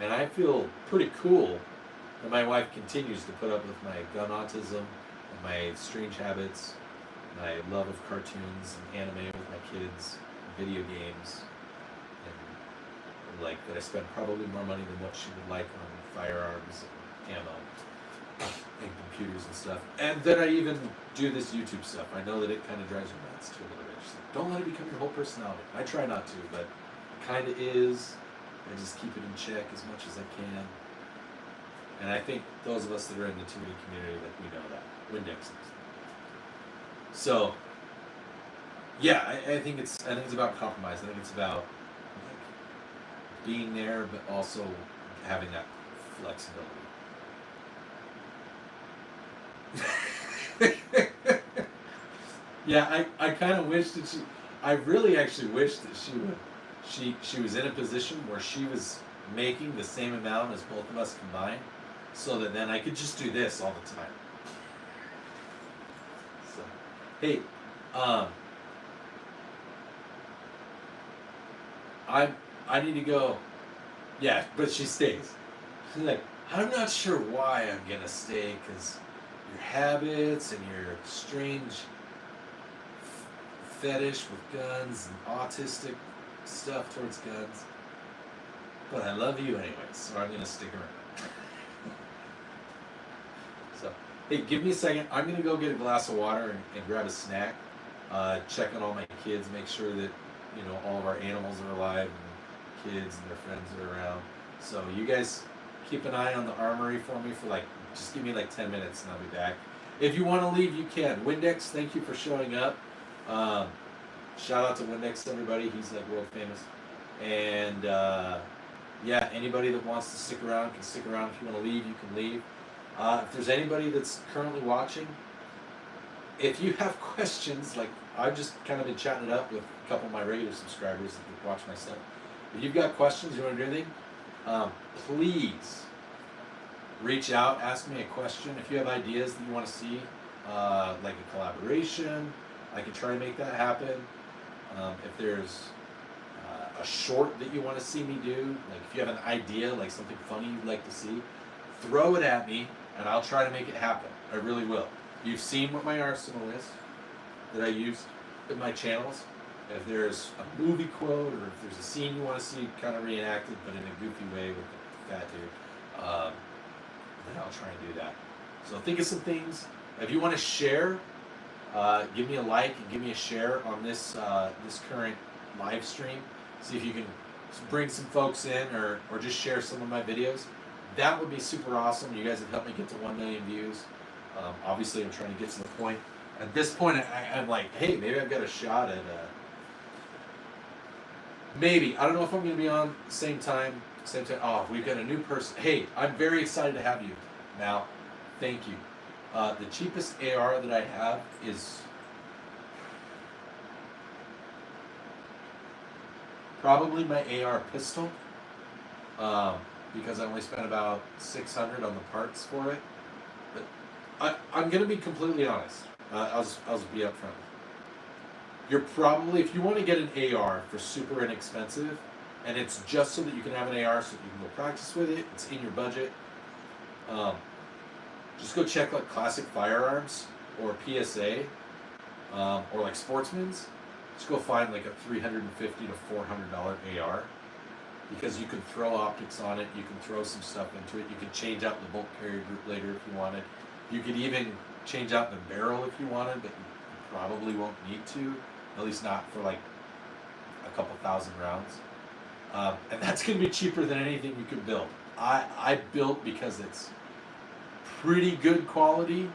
And I feel pretty cool that my wife continues to put up with my gun autism and my strange habits, my love of cartoons and anime with my kids, video games, and like that I spend probably more money than what she would like on firearms and ammo and computers and stuff. And then I even do this YouTube stuff. I know that it kind of drives her nuts too a little bit. She's like, don't let it become your whole personality. I try not to, but it kind of is. I just keep it in check as much as I can. And I think those of us that are in the 2-way community, like, we know that. Windex knows that. So, yeah, I think it's about compromise. I think it's about like being there, but also having that flexibility. Yeah, I kind of wish that I really actually wish that she was in a position where she was making the same amount as both of us combined, so that then I could just do this all the time. So, hey, I need to go. Yeah, but she stays. She's like, I'm not sure why I'm gonna stay, because your habits and your strange fetish with guns and autistic stuff towards guns. But I love you anyway, so I'm gonna stick around. So, hey, give me a second. I'm gonna go get a glass of water and grab a snack. check on all my kids, make sure that all of our animals are alive, and the kids and their friends are around. So you guys keep an eye on the armory for me for just give me 10 minutes and I'll be back. If you want to leave, you can. Windex, thank you for showing up. Shout out to Windex, everybody. He's world famous. And yeah, anybody that wants to stick around can stick around. If you want to leave, you can leave. If there's anybody that's currently watching, if you have questions, I've just kind of been chatting it up with a couple of my regular subscribers that watch my stuff. If you've got questions, you want to do anything, please reach out, ask me a question. If you have ideas that you want to see, like a collaboration, I can try to make that happen. If there's a short that you want to see me do, if you have an idea, something funny you'd like to see, throw it at me and I'll try to make it happen. I really will. You've seen what my arsenal is that I use in my channels. If there's a movie quote or if there's a scene you want to see kind of reenacted but in a goofy way with the fat dude, then I'll try and do that. So think of some things. If you want to share, give me a like and give me a share on this this current live stream. See if you can bring some folks in or just share some of my videos. That would be super awesome. You guys have helped me get to 1 million views. Obviously, I'm trying to get to the point. At this point, I'm like, hey, maybe I've got a shot at maybe. I don't know if I'm going to be on same time. Oh, we've got a new person. Hey, I'm very excited to have you. Mal, thank you. The cheapest AR that I have is probably my AR pistol, because I only spent about $600 on the parts for it. But I'm going to be completely honest. I'll just be upfront. You're probably, if you want to get an AR for super inexpensive, and it's just so that you can have an AR so that you can go practice with it, it's in your budget, just go check Classic Firearms or PSA, or Sportsman's. Just go find a $350 to $400 AR, because you can throw optics on it, you can throw some stuff into it, you can change out the bolt carrier group later if you wanted. You could even change out the barrel if you wanted, but you probably won't need to, at least not for a couple thousand rounds. And that's going to be cheaper than anything you could build. I built because it's pretty good quality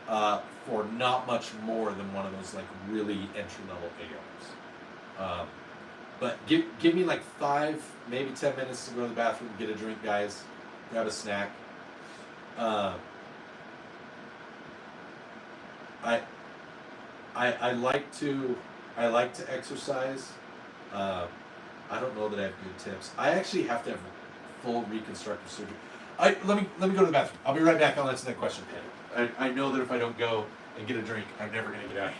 for not much more than one of those really entry-level ARs. But give me 5, maybe 10 minutes to go to the bathroom, get a drink, guys, grab a snack. I like to exercise. I don't know that I have good tips. I actually have to have full reconstructive surgery. Let me go to the bathroom. I'll be right back. I'll answer that question, Patty. I know that if I don't go and get a drink, I'm never going to get out.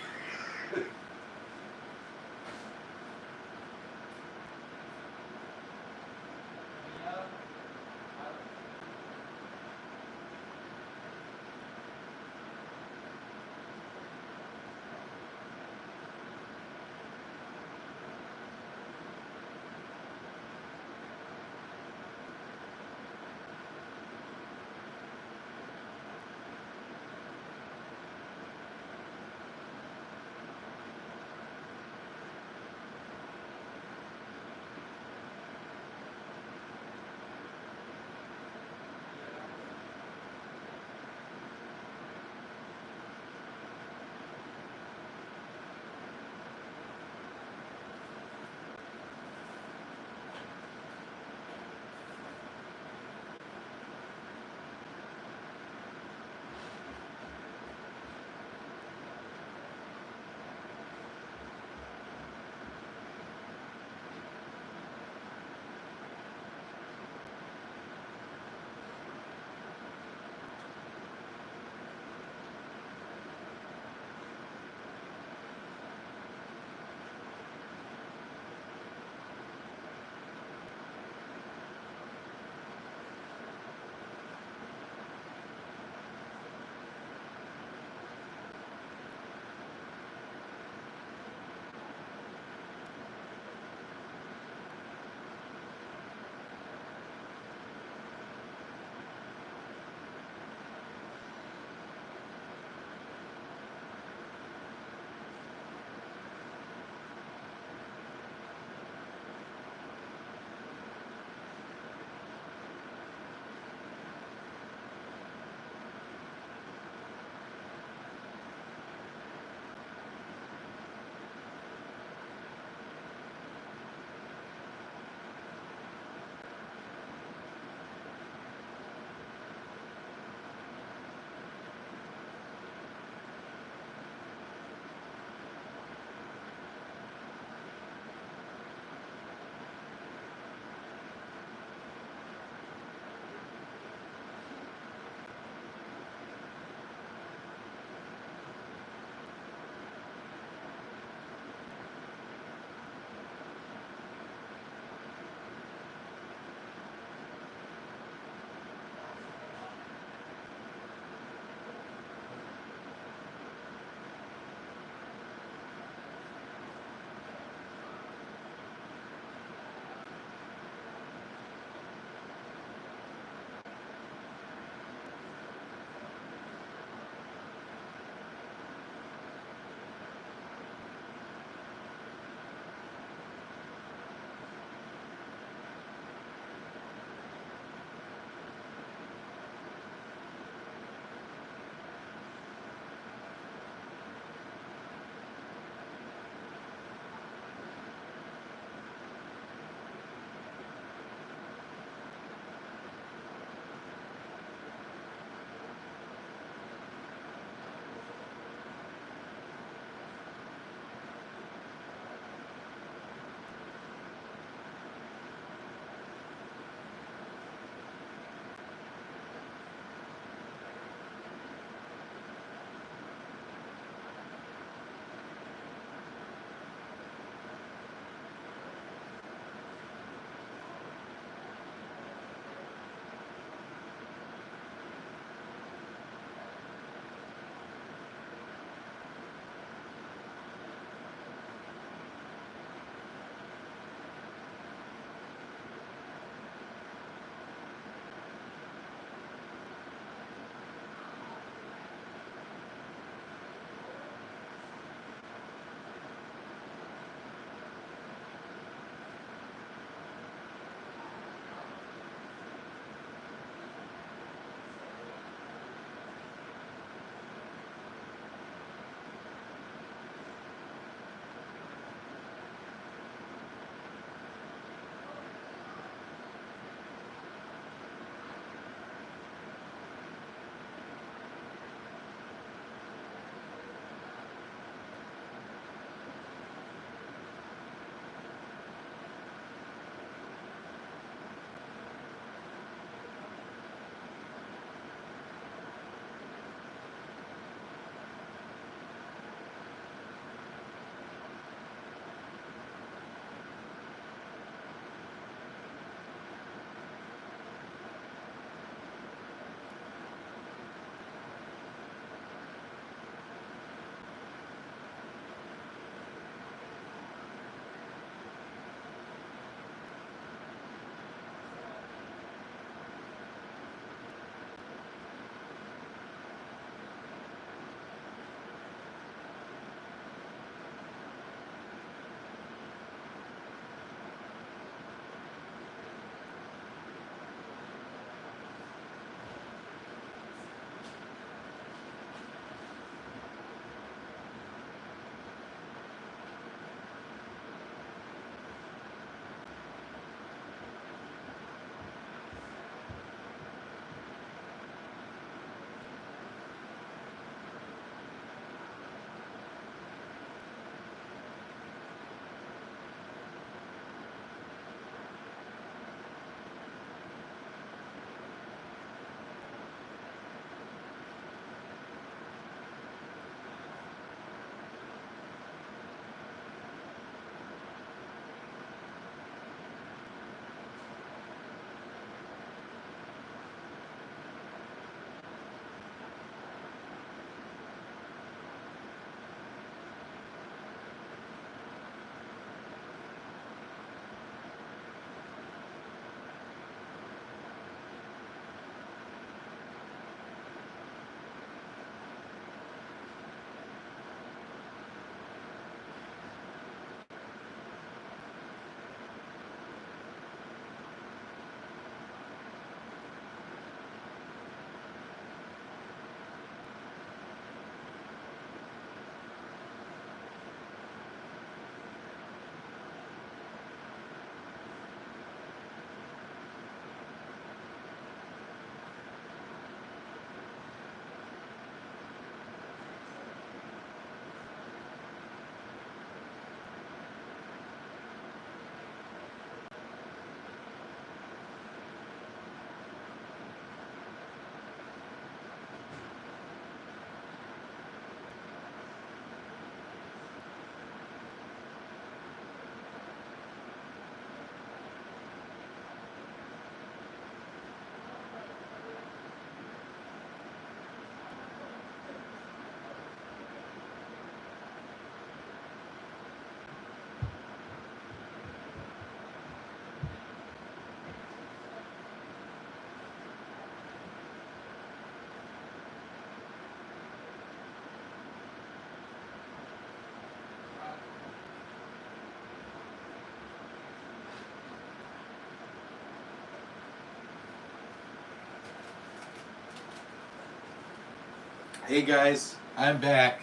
Hey guys, I'm back.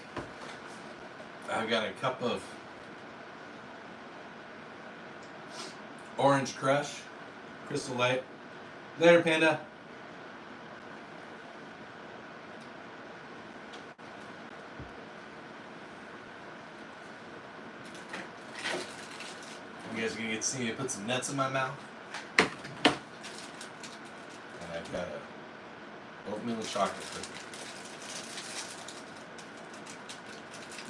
I've got a cup of Orange Crush, Crystal Light. Later, Panda. You guys are gonna get to see me put some nuts in my mouth. And I've got a oatmeal and chocolate cookie.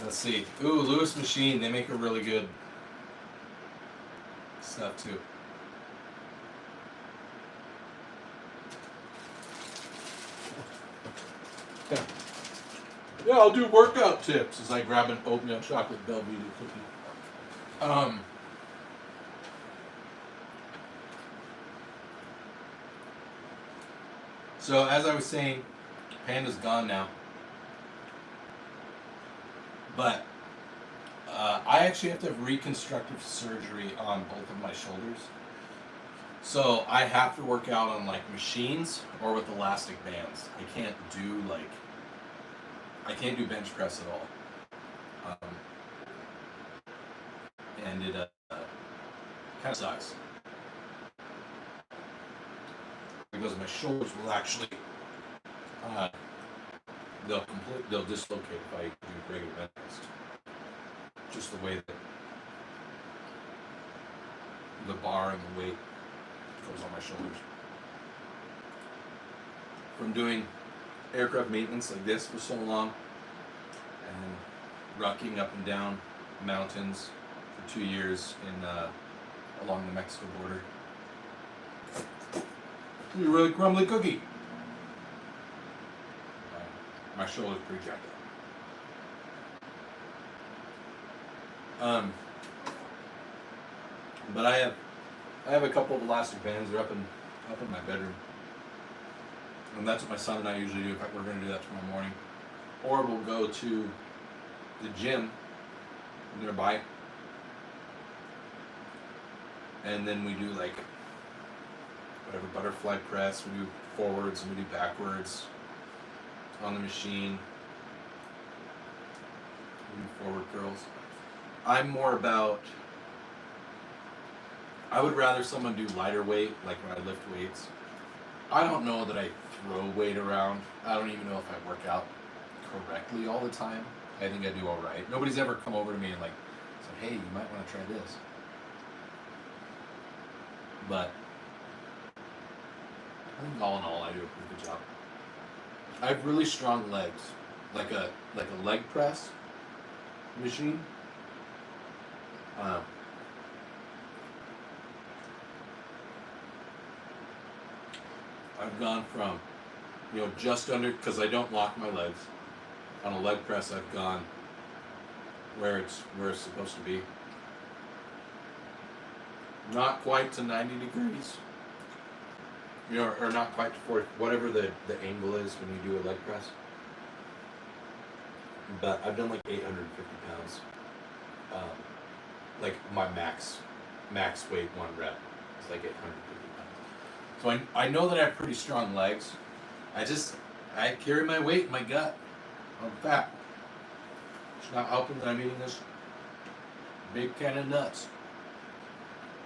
Let's see. Ooh, Lewis Machine. They make a really good stuff too. Yeah, I'll do workout tips as I grab an oatmeal chocolate Belvedere cookie. So as I was saying, Panda's gone now. But I actually have to have reconstructive surgery on both of my shoulders. So I have to work out on like machines or with elastic bands. I can't do bench press at all. And it kind of sucks. Because my shoulders will actually they'll dislocate if I do regular bench press. Just the way that the bar and the weight goes on my shoulders. From doing aircraft maintenance like this for so long and rocking up and down mountains for 2 years in along the Mexico border. It's a really crumbly cookie. My shoulder's pretty jacked up. But I have a couple of elastic bands. They're up in my bedroom, and that's what my son and I usually do. In fact, we're going to do that tomorrow morning, or we'll go to the gym nearby, and then we do like whatever butterfly press. We do forwards and we do backwards on the machine. We do forward curls. I'm more about, I would rather someone do lighter weight, like when I lift weights. I don't know that I throw weight around. I don't even know if I work out correctly all the time. I think I do all right. Nobody's ever come over to me and like said, hey, you might want to try this. But I think all in all, I do a pretty good job. I have really strong legs, like a leg press machine. I've gone from, just under, because I don't lock my legs. On a leg press, I've gone where it's supposed to be. Not quite to 90 degrees. Or not quite to 40, whatever the angle is when you do a leg press. But I've done like 850 pounds. Like my max weight one rep is like 850 pounds. So I know that I have pretty strong legs. I carry my weight in my gut. I'm fat. It's not helping that I'm eating this big can of nuts.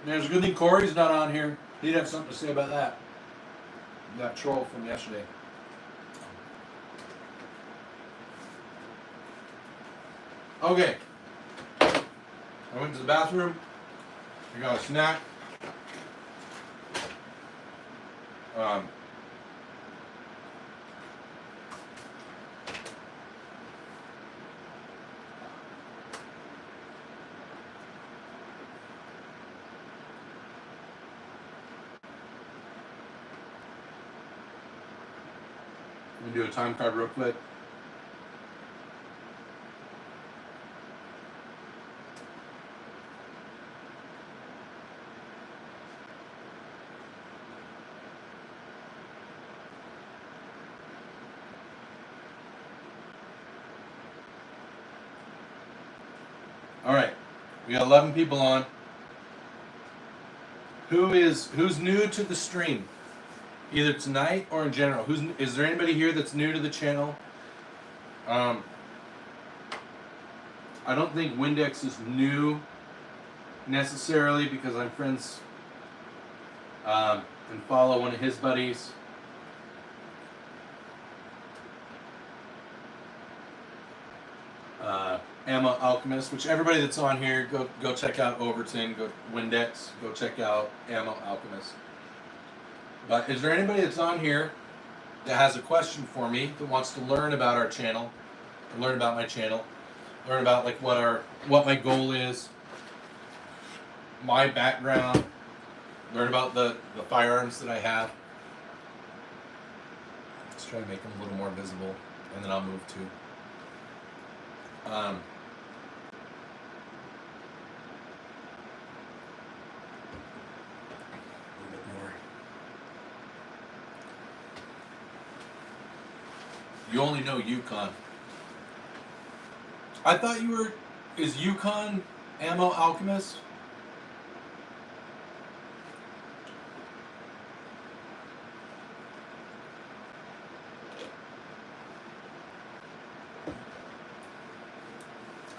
Man, it's a good thing Corey's not on here. He'd have something to say about that. That troll from yesterday. Okay. I went to the bathroom. I got a snack. Let me do a time card real quick. All right, we got 11 people on. Who's new to the stream? Either tonight or in general. Is there anybody here that's new to the channel I don't think Windex is new necessarily because I'm friends and follow one of his buddies. Ammo Alchemist, which everybody that's on here, go check out Overton, go Windex, go check out Ammo Alchemist. But is there anybody that's on here that has a question for me, that wants to learn about our channel, or learn about my channel, learn about like what my goal is, my background, learn about the firearms that I have. Let's try to make them a little more visible, and then I'll move to. A little bit more. You only know Yukon. I thought you were. Is Yukon Ammo Alchemist?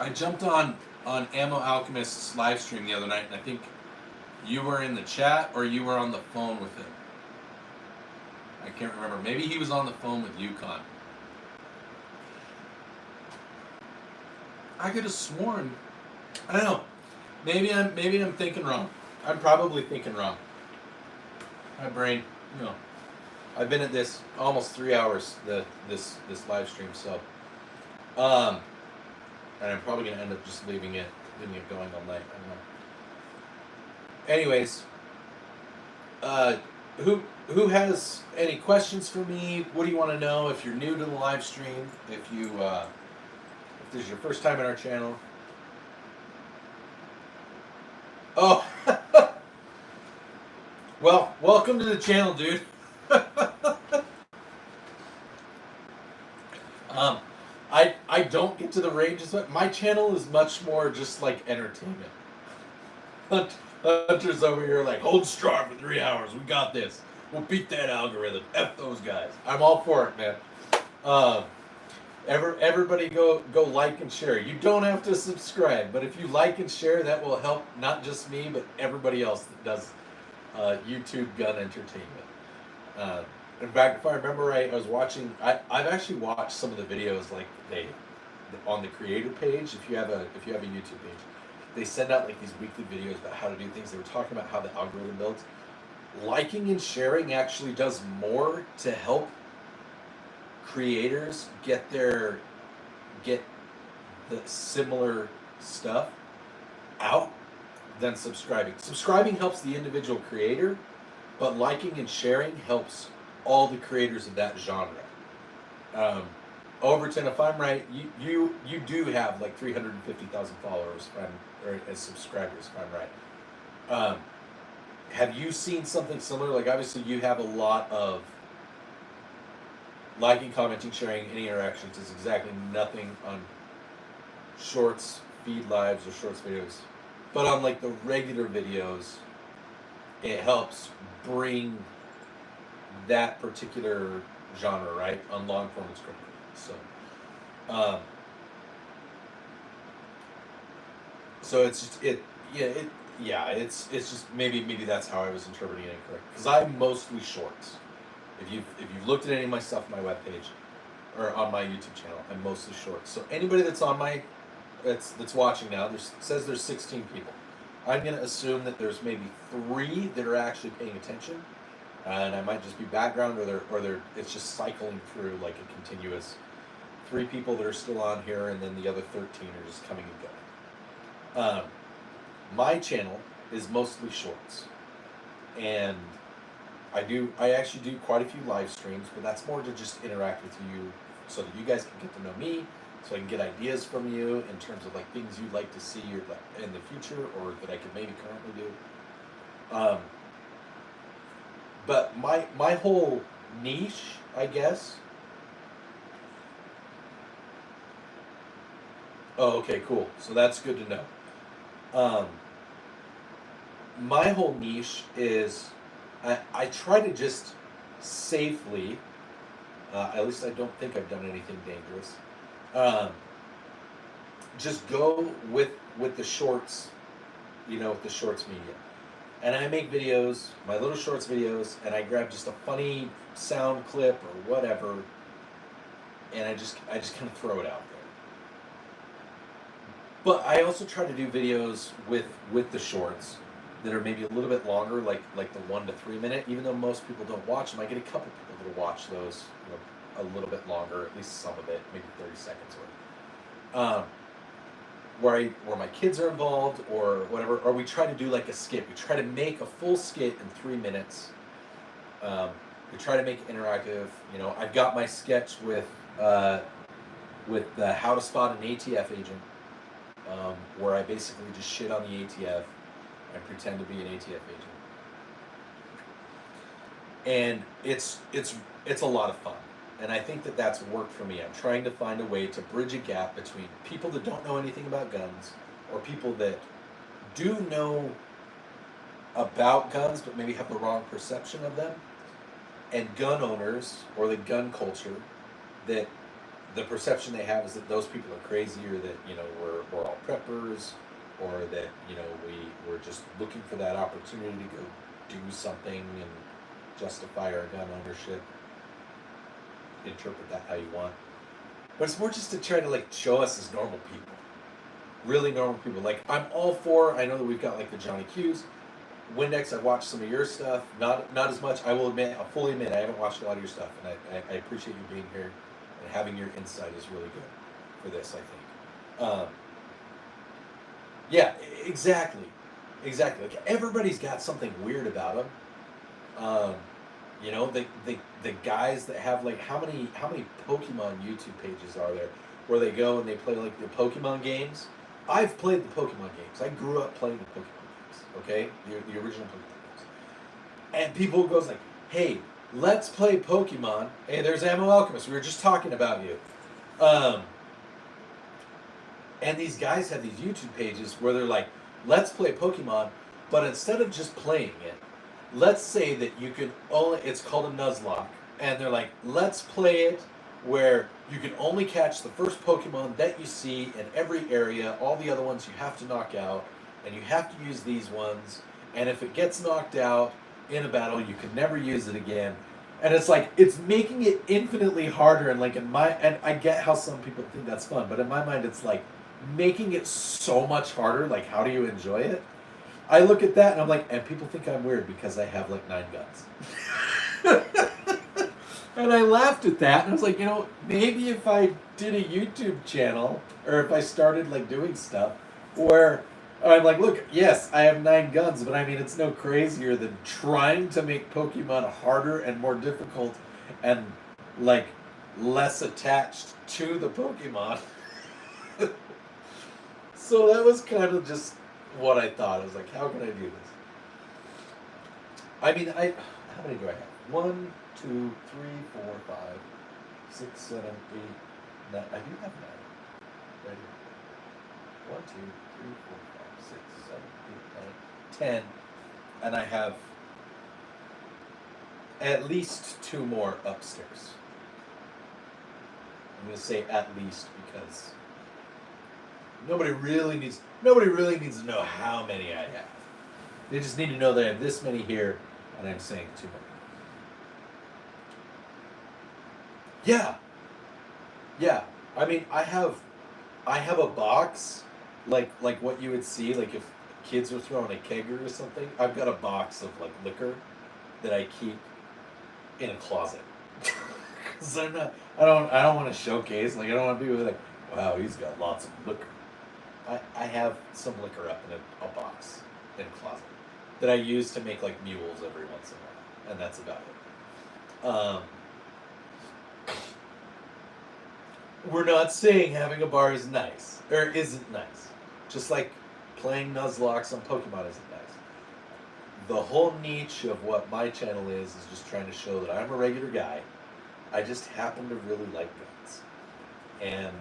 I jumped on Ammo Alchemist's live stream the other night, and I think you were in the chat or you were on the phone with him. I can't remember. Maybe he was on the phone with Yukon. I could have sworn. I don't know. Maybe I'm thinking wrong. I'm probably thinking wrong. My brain, I've been at this almost 3 hours. This live stream, so. And I'm probably gonna end up just leaving it going all night. I don't know. Anyways, who has any questions for me? What do you want to know? If you're new to the live stream, if this is your first time in our channel. Oh, well, welcome to the channel, dude. I don't get to the ranges, but my channel is much more just like entertainment. Hunter's over here like, hold strong for 3 hours. We got this. We'll beat that algorithm. F those guys. I'm all for it, man. Everybody go like and share. You don't have to subscribe, but if you like and share, that will help not just me, but everybody else that does YouTube gun entertainment. In fact, if I remember right, I was watching. I've actually watched some of the videos like on the creator page. If you have a YouTube page, they send out like these weekly videos about how to do things. They were talking about how the algorithm builds. Liking and sharing actually does more to help creators get the similar stuff out than subscribing. Subscribing helps the individual creator, but liking and sharing helps all the creators of that genre. Overton, if I'm right, you do have like 350,000 followers or as subscribers, if I'm right. Have you seen something similar? Like obviously you have a lot of liking, commenting, sharing, any interactions. Is exactly nothing on shorts, feed lives, or shorts videos. But on like the regular videos, it helps bring that particular genre, right? On long form and scripted. So it's just it's just maybe that's how I was interpreting it incorrect. Because I'm mostly shorts. If you've looked at any of my stuff on my webpage or on my YouTube channel, I'm mostly shorts. So anybody that's on that's watching now, says there's 16 people. I'm gonna assume that there's maybe 3 that are actually paying attention, and I might just be background, or it's just cycling through like a continuous 3 people that are still on here, and then the other 13 are just coming and going. My channel is mostly shorts, and I actually do quite a few live streams, but that's more to just interact with you so that you guys can get to know me, so I can get ideas from you in terms of like things you'd like to see or like in the future, or that I could maybe currently do. But my whole niche, I guess. Oh, okay, cool. So that's good to know. My whole niche is I try to just safely, at least I don't think I've done anything dangerous, just go with the shorts, with the shorts media. And I make videos, my little shorts videos, and I grab just a funny sound clip or whatever, and I just kind of throw it out there. But I also try to do videos with the shorts that are maybe a little bit longer, like the 1 to 3 minute. Even though most people don't watch them, I get a couple people that'll watch those, a little bit longer, at least some of it, maybe 30 seconds worth. Where my kids are involved or whatever, or we try to do like a skit. We try to make a full skit in 3 minutes. We try to make it interactive. I've got my sketch with the how to spot an ATF agent, where I basically just shit on the ATF and pretend to be an ATF agent. And it's a lot of fun. And I think that that's worked for me. I'm trying to find a way to bridge a gap between people that don't know anything about guns, or people that do know about guns but maybe have the wrong perception of them, and gun owners or the gun culture that the perception they have is that those people are crazy, or that we're all preppers, or that we're just looking for that opportunity to go do something and justify our gun ownership. Interpret that how you want, but it's more just to try to show us as normal people, really normal people. I'm all for. I know that we've got the Johnny Q's, Windex. I've watched some of your stuff, not as much. I'll fully admit I haven't watched a lot of your stuff, and I appreciate you being here and having your insight is really good for this. I think. Yeah, exactly. Everybody's got something weird about them. The guys that have how many Pokemon YouTube pages are there where they go and they play the Pokemon games? I've played the Pokemon games. I grew up playing the Pokemon games. Okay, the original Pokemon games. And people goes hey, let's play Pokemon. Hey, there's Ammo Alchemist. We were just talking about you. And these guys have these YouTube pages where they're let's play Pokemon, but instead of just playing it, let's say that you can only, it's called a Nuzlocke, and they're let's play it where you can only catch the first Pokemon that you see in every area. All the other ones you have to knock out, and you have to use these ones, and if it gets knocked out in a battle, you can never use it again. And it's it's making it infinitely harder, and and I get how some people think that's fun, but in my mind it's making it so much harder. How do you enjoy it? I look at that and I'm and people think I'm weird because I have 9 guns. And I laughed at that and I was maybe if I did a YouTube channel, or if I started doing stuff where I'm look, yes, I have 9 guns, but I mean it's no crazier than trying to make Pokemon harder and more difficult and less attached to the Pokemon. So that was kind of just what I thought. I was how can I do this? I mean, how many do I have? 1, 2, 3, 4, 5, 6, 7, 8, 9. I do have 9. Right here. 1, 2, 3, 4, 5, 6, 7, 8, 9, 10. And I have at least 2 more upstairs. I'm going to say at least because nobody really needs to know how many I have. They just need to know that I have this many here, and I'm saying 2 more. Yeah. I mean, I have a box like what you would see if kids were throwing a kegger or something. I've got a box of liquor that I keep in a closet. Cuz I don't want to showcase. I don't want people to be wow, he's got lots of liquor. I have some liquor up in a box in a closet that I use to make mules every once in a while, and that's about it. We're not saying having a bar is nice, or isn't nice. Just playing Nuzlocks on Pokemon isn't nice. The whole niche of what my channel is just trying to show that I'm a regular guy. I just happen to really like guns. And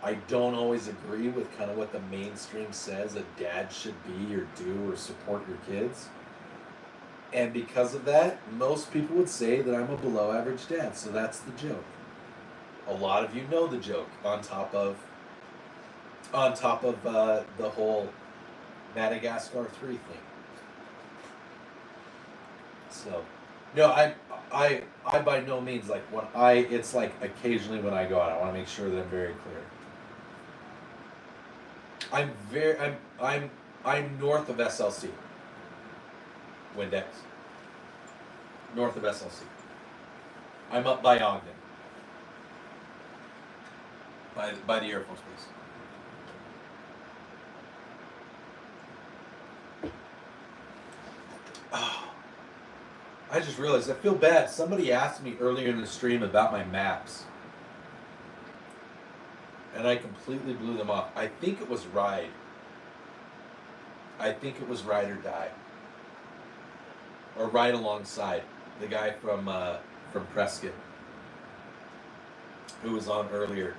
I don't always agree with kind of what the mainstream says a dad should be or do or support your kids. And because of that, most people would say that I'm a below average dad, so that's the joke. a lot of you know the joke on top of the whole Madagascar 3 thing. So, no, I by no means, like, it's like occasionally when I go out, I want to make sure that I'm very clear. I'm north of SLC. Windex. North of SLC. I'm up by Ogden. By the Air Force Base. Oh, I just realized I feel bad. Somebody asked me earlier in the stream about my maps. And I completely blew them off. I think it was Ride. I think it was Ride or Die. Or Ride Alongside. The guy from Prescott. Who was on earlier.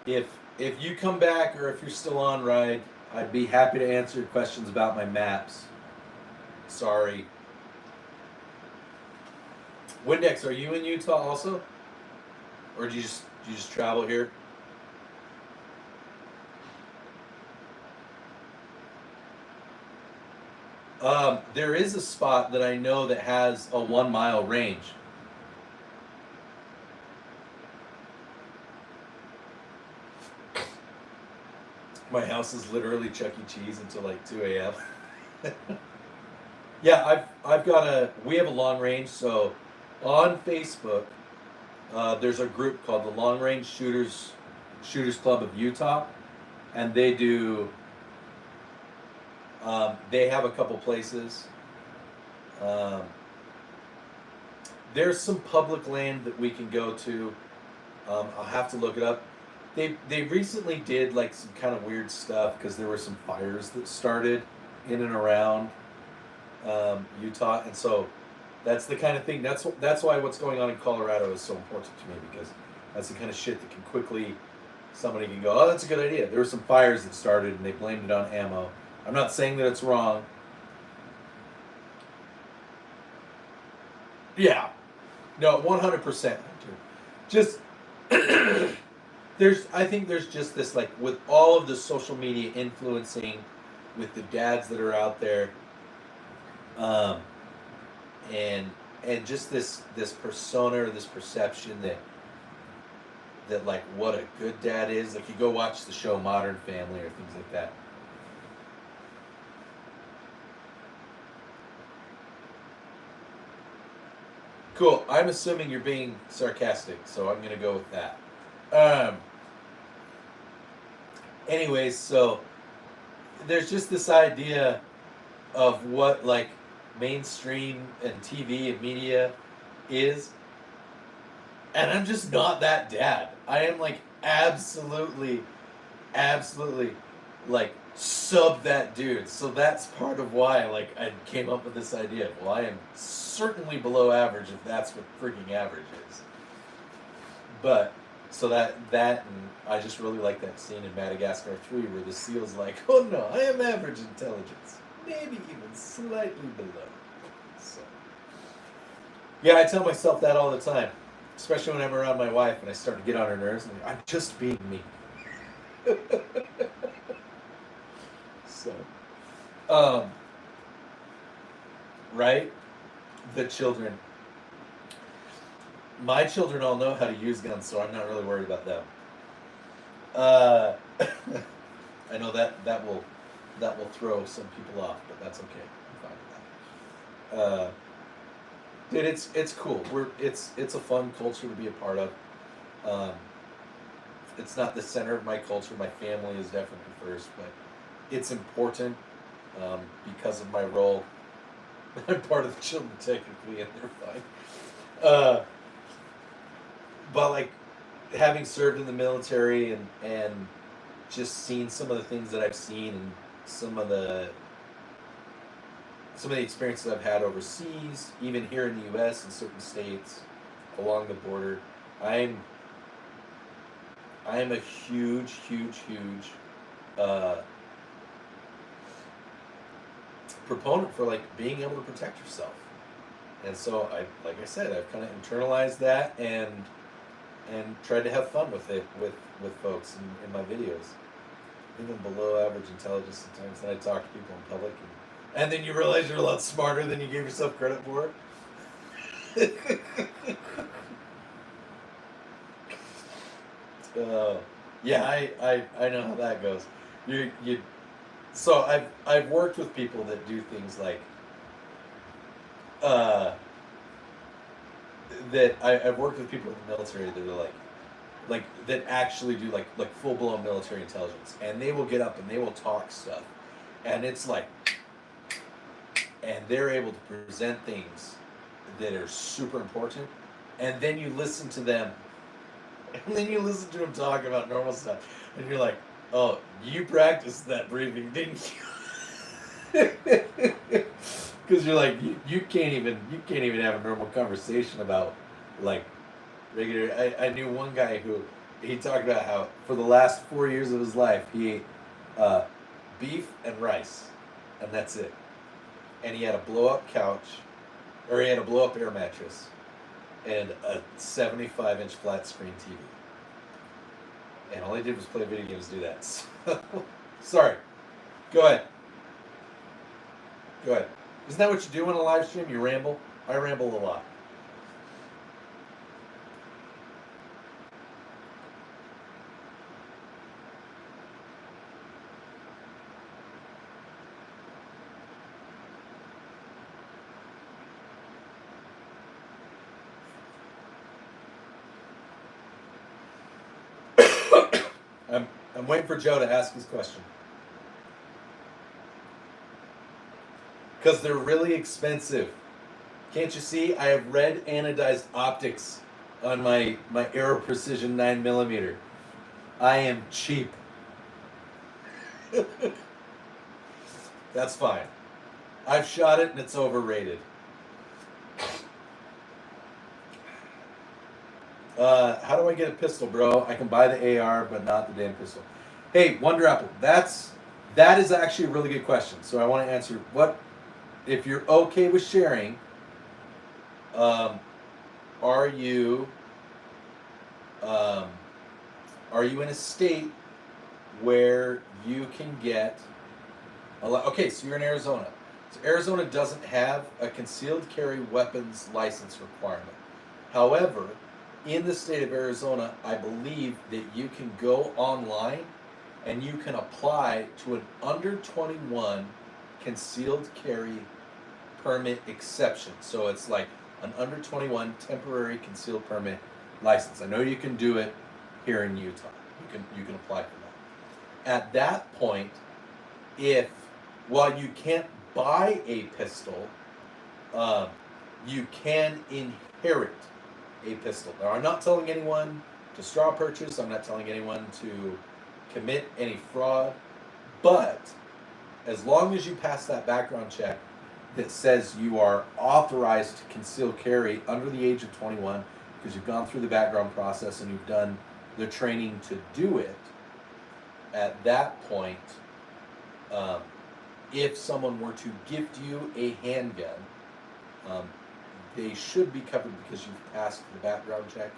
If you come back, or if you're still on Ride, I'd be happy to answer your questions about my maps. Sorry. Windex, are you in Utah also? Or do you just travel here? There is a spot that I know that has a 1 mile range. My house is literally Chuck E. Cheese until like 2 a.m. Yeah, we have a long range, so on Facebook, there's a group called the Long Range Shooters Club of Utah, and they do, they have a couple places. There's some public land that we can go to. I'll have to look it up. They recently did like some kind of weird stuff because there were some fires that started in and around Utah, and so that's the kind of thing. That's why what's going on in Colorado is so important to me, because that's the kind of shit that can quickly, somebody can go, oh, that's a good idea. There were some fires that started and they blamed it on ammo. I'm not saying that it's wrong. Yeah, no, 100%. Just I think there's just this, like, with all of the social media influencing, with the dads that are out there, and just this persona, or this perception that like what a good dad is. Like, you go watch the show Modern Family or things like that. Cool. I'm assuming you're being sarcastic, so I'm gonna go with that. Anyways, so there's just this idea of what, like, mainstream and TV and media is, and I'm just not that dad. I am like absolutely like sub that dude. So that's part of why, like, I came up with this idea. Well, I am certainly below average, if that's what freaking average is. But so that and I just really like that scene in Madagascar 3 where the seal's like, oh no, I am average intelligence. Maybe even slightly below. So, yeah, I tell myself that all the time. Especially when I'm around my wife and I start to get on her nerves. And I'm just being me. So, right? The children. My children all know how to use guns, so I'm not really worried about them. I know that will throw some people off, but that's okay. I'm fine with that. Dude, it's cool. It's a fun culture to be a part of. It's not the center of my culture. My family is definitely first, but it's important because of my role. I'm part of the children technically, and they're fine. But like, having served in the military and just seen some of the things that I've seen, and some of the experiences I've had overseas, even here in the U.S. in certain states along the border, I am a huge proponent for, like, being able to protect yourself. And so like I said, I've kind of internalized that, and and tried to have fun with it with folks in my videos. I think I'm below average intelligence sometimes, and I talk to people in public, and then you realize you're a lot smarter than you gave yourself credit for. Yeah, I know how that goes. You so I've worked with people that do things like I've worked with people in the military that are like that actually do like full blown military intelligence, and they will get up and they will talk stuff, and it's like, and they're able to present things that are super important, and then you listen to them, and then you listen to them talk about normal stuff, and you're like, oh, you practiced that briefing, didn't you? Because you're like, you can't even have a normal conversation about like regular. I knew one guy who he talked about how for the last 4 years of his life he ate beef and rice, and that's it. And he had a blow up couch, or he had a blow up air mattress, and a 75-inch flat screen TV. And all he did was play video games and do that. So, sorry. Go ahead. Go ahead. Isn't that what you do on a live stream? You ramble? I ramble a lot. I'm waiting for Joe to ask his question. Because they're really expensive. Can't you see? I have red anodized optics on my Aero Precision 9mm. I am cheap. That's fine. I've shot it and it's overrated. How do I get a pistol, bro? I can buy the AR, but not the damn pistol. Hey, Wonder Apple, that is actually a really good question. So I want to answer what, if you're okay with sharing, are you in a state where you can get okay, so you're in Arizona. So Arizona doesn't have a concealed carry weapons license requirement. However, in the state of Arizona, I believe that you can go online and you can apply to an under 21 concealed carry permit exception. So it's like an under 21 temporary concealed permit license. I know you can do it here in Utah. You can apply for that. At that point, while you can't buy a pistol, you can inherit a pistol. Now, I'm not telling anyone to straw purchase. I'm not telling anyone to commit any fraud. But as long as you pass that background check that says you are authorized to conceal carry under the age of 21, because you've gone through the background process and you've done the training to do it, at that point, if someone were to gift you a handgun, they should be covered because you've passed the background check.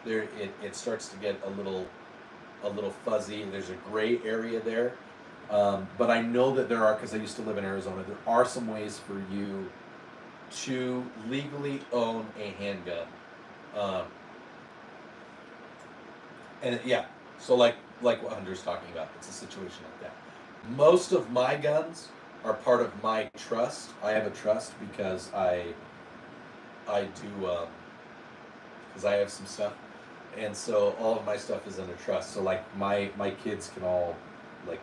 There, it starts to get a little fuzzy. There's a gray area there, but I know that there are, because I used to live in Arizona. There are some ways for you to legally own a handgun, and yeah. So like what Hunter's talking about, it's a situation like that. Most of my guns are part of my trust. I have a trust because I do, because I have some stuff, and so all of my stuff is under trust. So like my kids can all like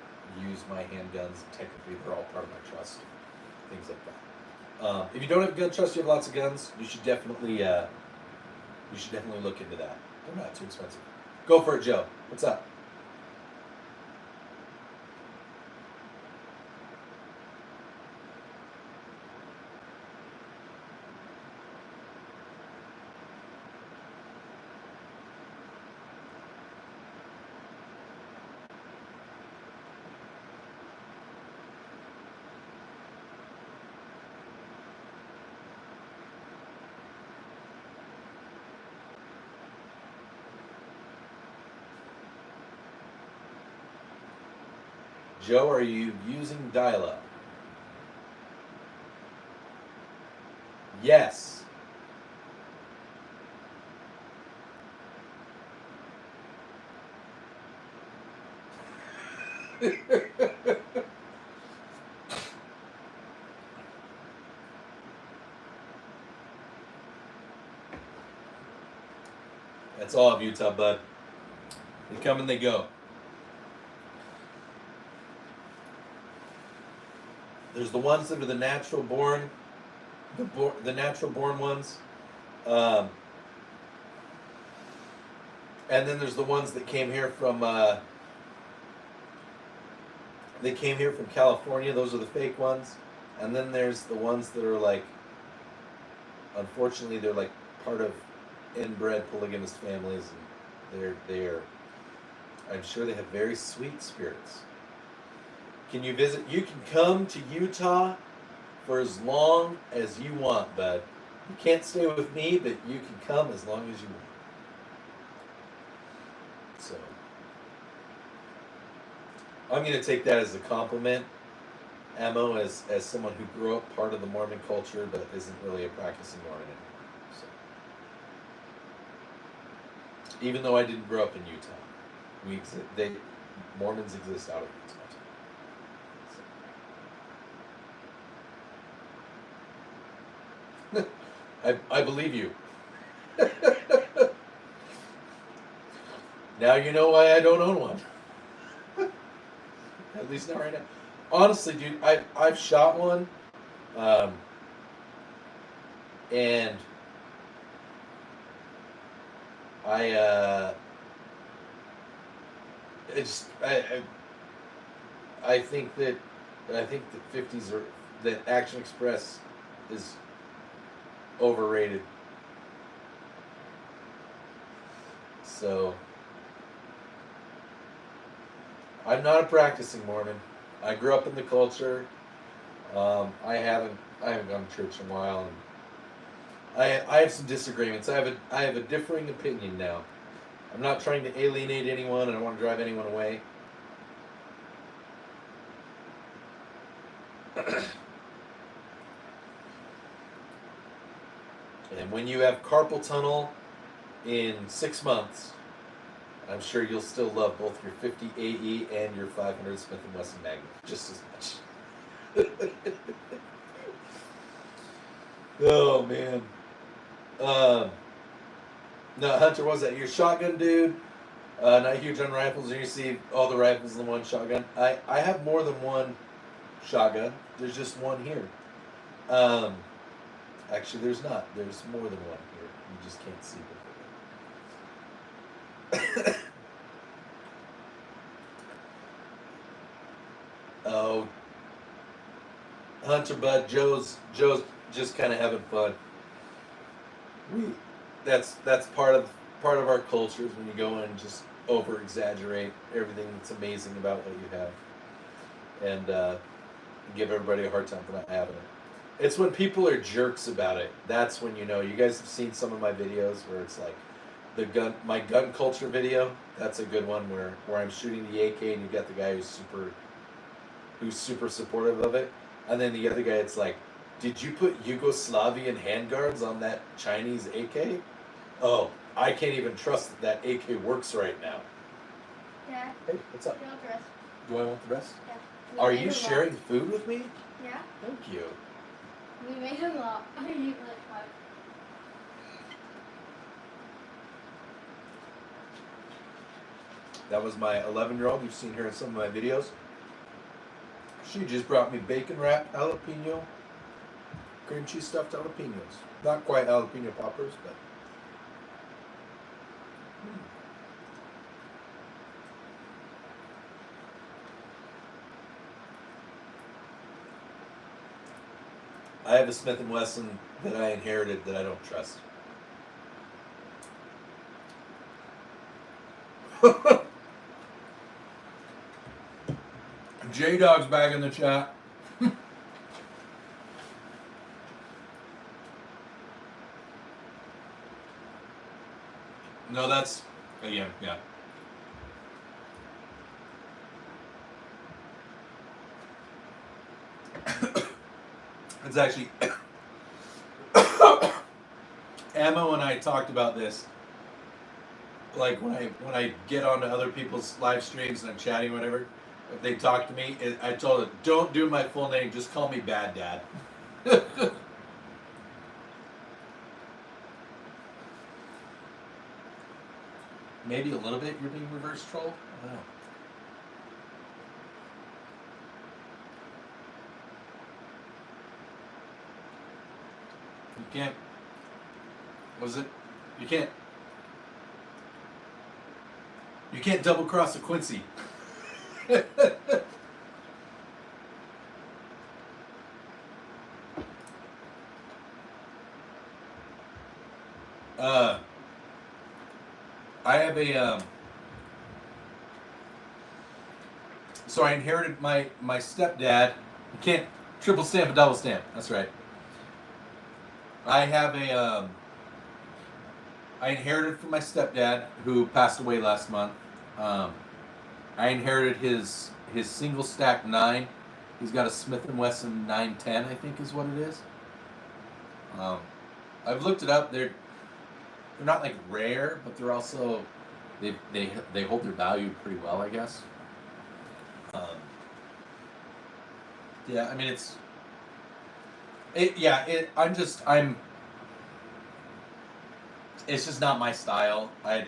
use my handguns. Technically, they're all part of my trust. Things like that. If you don't have a gun trust, you have lots of guns. You should definitely look into that. They're not too expensive. Go for it, Joe. What's up? Joe, are you using dial-up? Yes. That's all of Utah, bud. They come and they go. There's the ones that are the natural born, the natural born ones, and then there's the ones that came here from. They came here from California. Those are the fake ones, and then there's the ones that are like. Unfortunately, they're like part of inbred polygamous families, and they're. I'm sure they have very sweet spirits. Can you visit? You can come to Utah for as long as you want, bud. You can't stay with me, but you can come as long as you want. So, I'm going to take that as a compliment, Ammo, as someone who grew up part of the Mormon culture, but isn't really a practicing Mormon anymore. So, even though I didn't grow up in Utah, Mormons exist out of Utah. I believe you. Now you know why I don't own one. At least not right now. Honestly, dude, I've shot one, and I think that 50s are that Action Express is overrated. So I'm not a practicing Mormon. I grew up in the culture. I haven't gone to church in a while, and I have some disagreements. I have a differing opinion now. I'm not trying to alienate anyone. I don't want to drive anyone away. And when you have carpal tunnel in 6 months, I'm sure you'll still love both your 50 AE and your 500 Smith & Wesson Magnum just as much. Oh, man. No, Hunter, what was that? You're a shotgun dude? Not huge on rifles, and you see all the rifles in one shotgun. I have more than one shotgun. There's just one here. Actually, there's not. There's more than one here. You just can't see it. Oh, Hunter Bud, Joe's just kind of having fun. That's part of our culture is when you go in and just over exaggerate everything that's amazing about what you have, and give everybody a hard time for not having it. It's when people are jerks about it. That's when you know. You guys have seen some of my videos where it's like my gun culture video. That's a good one where I'm shooting the AK and you got the guy who's super supportive of it, and then the other guy, it's like, did you put Yugoslavian handguards on that Chinese AK? Oh, I can't even trust that AK works right now. Yeah. Hey, what's up? You want the rest? Do I want the rest? Yeah. Are you sharing food with me? Yeah. Thank you. We made a lot. I eat like 5. That was my 11-year-old. You've seen her in some of my videos. She just brought me bacon wrapped jalapeno, cream cheese stuffed jalapenos. Not quite jalapeno poppers, but. I have a Smith & Wesson that I inherited that I don't trust. J-Dog's back in the chat. No, that's again, yeah. It's actually Ammo and I talked about this. Like when I get onto other people's live streams and I'm chatting or whatever, if they talk to me, I told them, don't do my full name, just call me Bad Dad. Maybe a little bit you're being reverse trolled. I don't know. You can't. What is it? You can't. You can't double cross a Quincy. I have a so I inherited my stepdad. You can't triple stamp a double stamp. That's right. I have a I inherited from my stepdad who passed away last month. I inherited his single stack 9. He's got a Smith & Wesson 910, I think is what it is. I've looked it up. They're not like rare, but they're also they hold their value pretty well, I guess. Yeah, I mean it's just not my style. I'm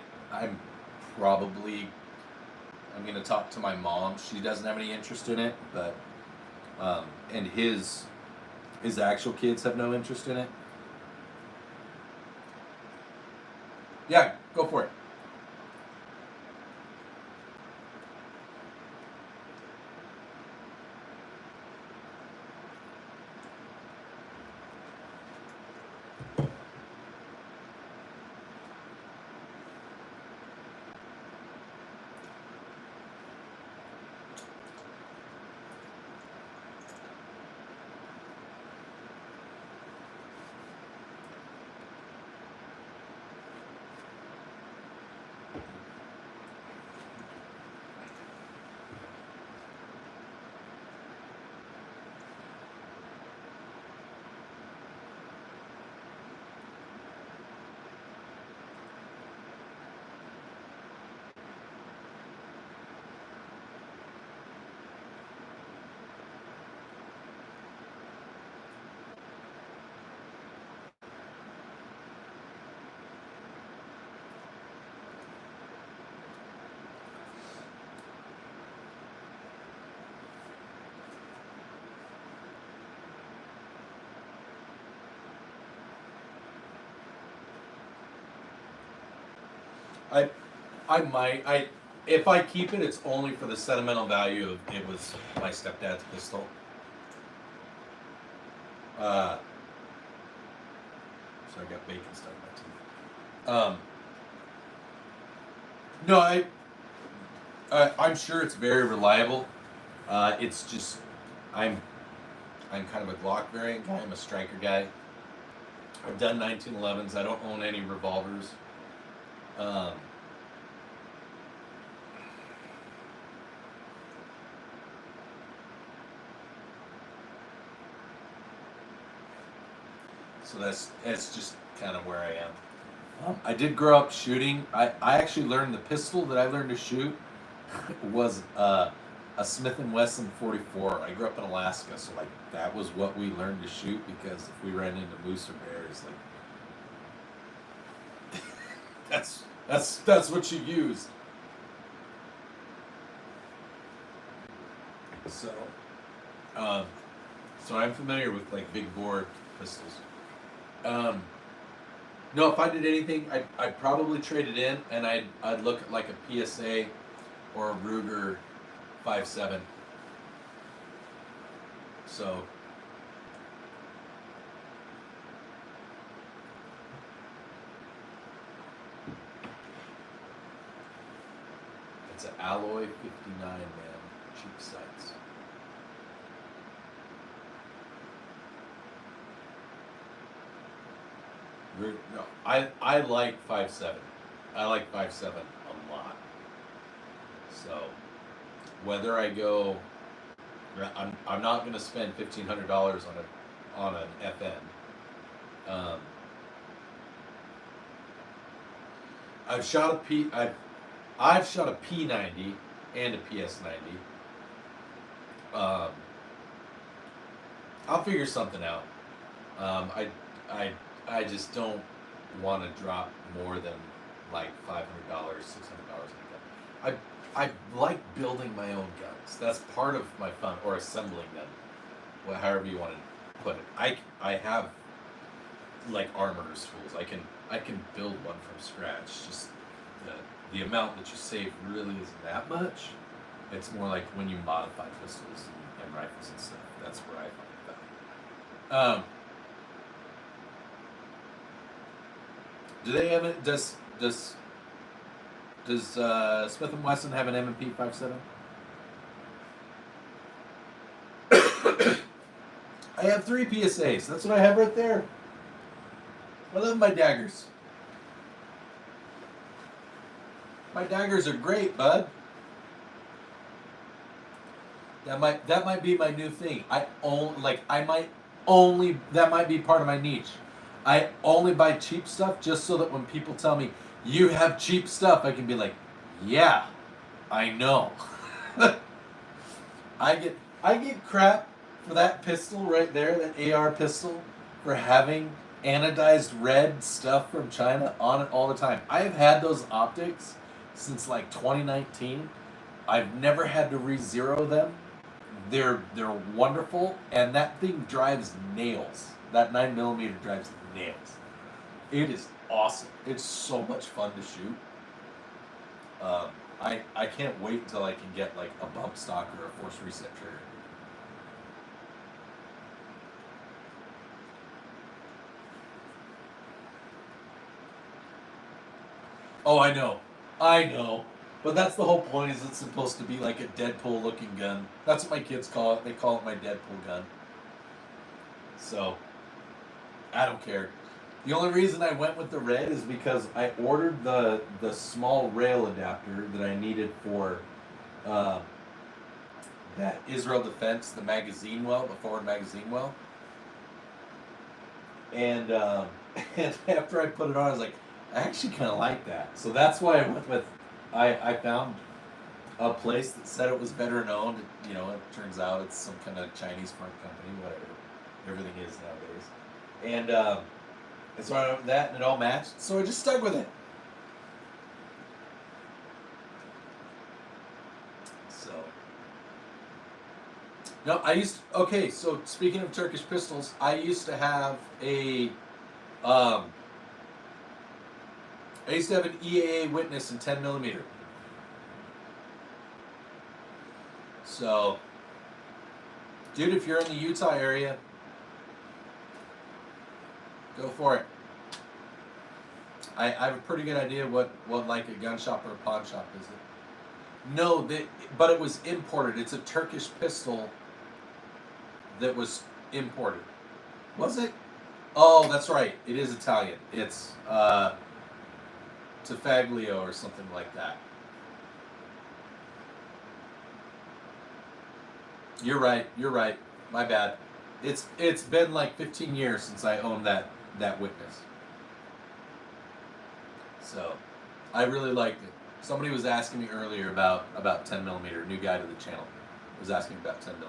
gonna talk to my mom. She doesn't have any interest in it, but and his actual kids have no interest in it. Yeah, go for it. I might. If I keep it, it's only for the sentimental value of it was my stepdad's pistol. So I got bacon stuck in my teeth. No, I'm sure it's very reliable. It's just I'm kind of a Glock variant guy. I'm a striker guy. I've done 1911s. I don't own any revolvers. So that's just kind of where I am. I did grow up shooting. I actually learned the pistol that I learned to shoot was a Smith & Wesson 44. I grew up in Alaska, so like that was what we learned to shoot because if we ran into moose or bears, like that's what you used. So, so I'm familiar with like big bore pistols. No, if I did anything, I'd probably trade it in, and I'd look at like a PSA or a Ruger 5.7. So. It's an alloy 59, man. Cheap sights. No, I like 5.7. I like 5.7 a lot. So whether I go, I'm not going to spend $1,500 on on an FN. I've shot a P90 and a PS90. I'll figure something out. I just don't want to drop more than like $500, $600 I like building my own guns. That's part of my fun, or assembling them, however you want to put it. I have like armorer's tools. I can build one from scratch. Just the amount that you save really isn't that much. It's more like when you modify pistols and rifles and stuff. That's where I find that. Do they have it? Does Smith & Wesson have an M&P 5.7? I have 3 PSAs. That's what I have right there. I love my daggers. My daggers are great, bud. That might be my new thing. That might be part of my niche. I only buy cheap stuff just so that when people tell me you have cheap stuff, I can be like, yeah, I know. I get crap for that pistol right there, that AR pistol, for having anodized red stuff from China on it all the time. I've had those optics since like 2019. I've never had to re-zero them. They're wonderful, and that thing drives nails. That 9mm drives nails. It is awesome. It's so much fun to shoot. I can't wait until I can get like a bump stock or a force reset trigger. Oh, I know. But that's the whole point, is it's supposed to be like a Deadpool looking gun. That's what my kids call it. They call it my Deadpool gun. So, I don't care. The only reason I went with the red is because I ordered the small rail adapter that I needed for that Israel Defense, the magazine well, the forward magazine well. And, and after I put it on, I was like, I actually kind of like that. So that's why I went with, I found a place that said it was veteran owned. You know, it turns out it's some kind of Chinese front company, whatever. Everything is nowadays. And so I went with that, and it all matched. So I just stuck with it. So. No, okay, so speaking of Turkish pistols, I used to have an EAA Witness in 10mm. So, dude, if you're in the Utah area, go for it. I have a pretty good idea what like a gun shop or a pawn shop is. No, but it was imported. It's a Turkish pistol that was imported. Was it? Oh, that's right. It is Italian. It's Tafaglio or something like that. You're right. My bad. It's been like 15 years since I owned that Witness. So, I really liked it. Somebody was asking me earlier about 10mm. New guy to the channel was asking about 10mm.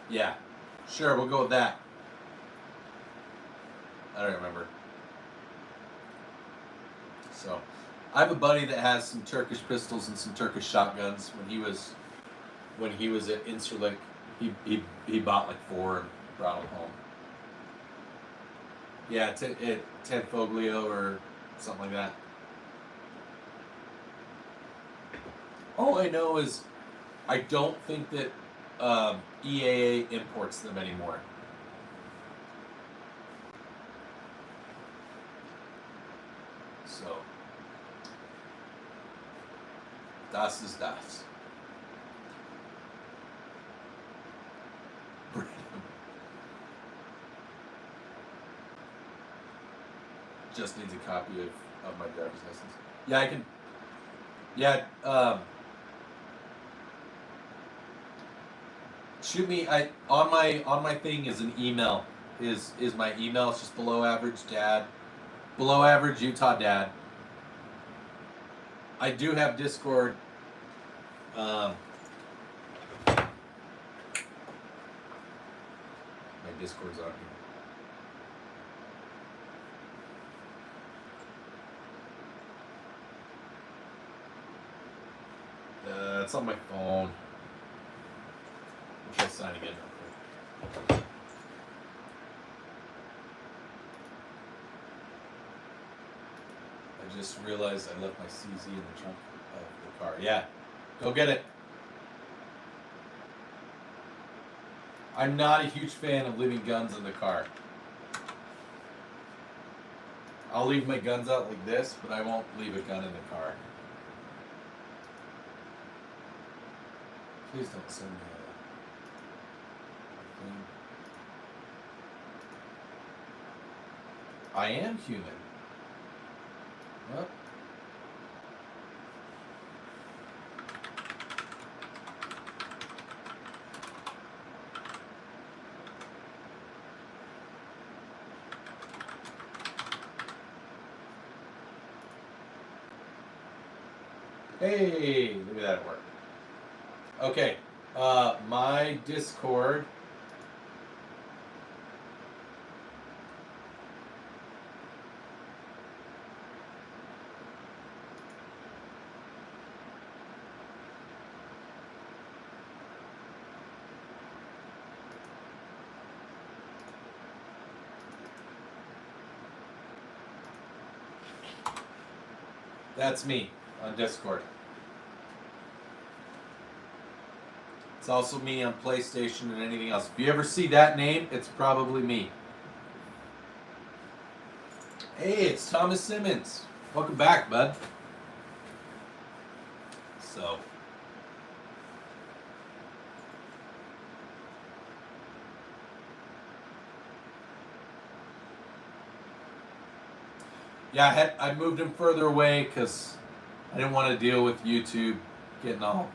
Yeah, sure. We'll go with that. I don't remember. So, I have a buddy that has some Turkish pistols and some Turkish shotguns. When he was at Inserlick, he bought like 4 and brought them home. Yeah, 10 Foglio or something like that. All I know is I don't think that EAA imports them anymore. So, das ist das. Just needs a copy of my driver's license. Yeah, I can. Yeah, shoot me. On my thing is an email. Is my email? It's just below average dad, below average Utah dad. I do have Discord. My Discord's on here. It's on my phone. I'll try to sign again. I just realized I left my CZ in the trunk of the car. Yeah, go get it. I'm not a huge fan of leaving guns in the car. I'll leave my guns out like this, but I won't leave a gun in the car. Please don't send me a thing. I am human. What? Hey, look at that at work. Okay, my Discord. That's me on Discord. It's also me on PlayStation and anything else. If you ever see that name, it's probably me. Hey, it's Thomas Simmons. Welcome back, bud. So. Yeah, I moved him further away because I didn't want to deal with YouTube getting all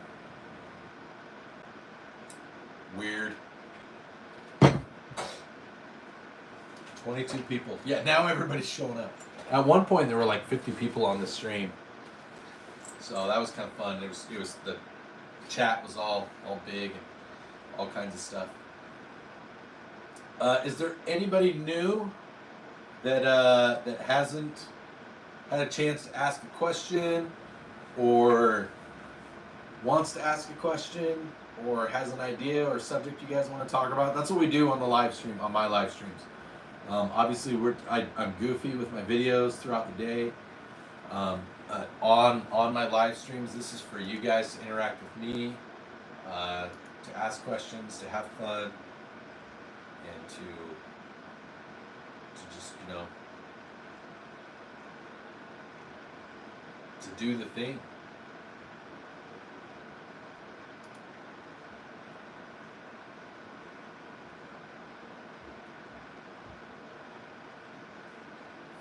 weird. 22 people. Yeah, now everybody's showing up. At one point there were like 50 people on the stream. So that was kind of fun. It was the chat was all big and all kinds of stuff. Is there anybody new that hasn't had a chance to ask a question or wants to ask a question or has an idea or subject you guys want to talk about? That's what we do on the live stream, on my live streams. Obviously, I'm goofy with my videos throughout the day. On my live streams, this is for you guys to interact with me, to ask questions, to have fun, and to just, to do the thing.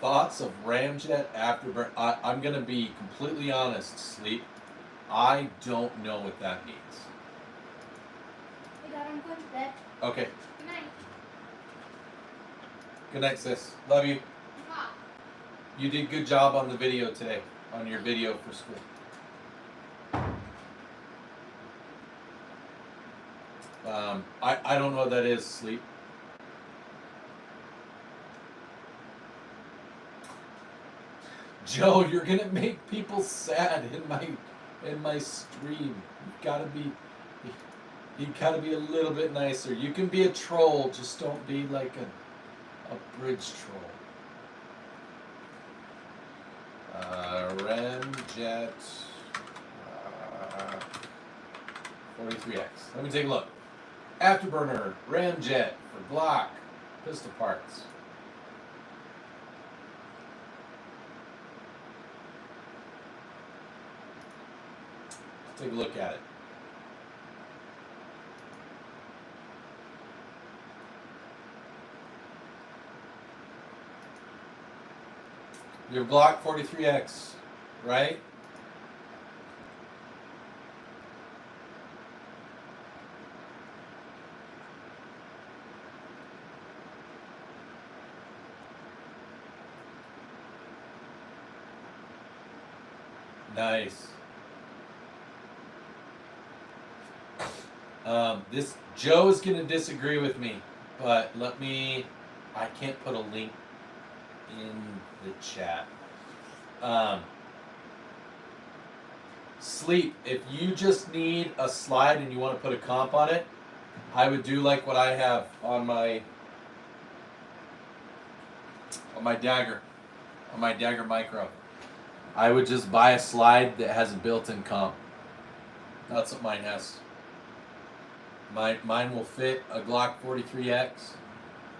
Thoughts of ramjet afterburn? I'm going to be completely honest, Sleep. I don't know what that means. Hey, Dad, I'm going to bed. Okay. Good night. Good night, sis. Love you. Mwah. You did a good job on the video today, on your video for school. I don't know what that is, Sleep. Joe, you're gonna make people sad in my stream. You gotta be a little bit nicer. You can be a troll, just don't be like a bridge troll. Ramjet 43X. Let me take a look. Afterburner, ramjet for Glock, pistol parts. Take a look at it. Your Glock 43X, right? Nice. This Joe is gonna disagree with me, but I can't put a link in the chat. Sleep. If you just need a slide and you want to put a comp on it, I would do like what I have on my Dagger Micro. I would just buy a slide that has a built-in comp. That's what mine has. Mine will fit a Glock 43X.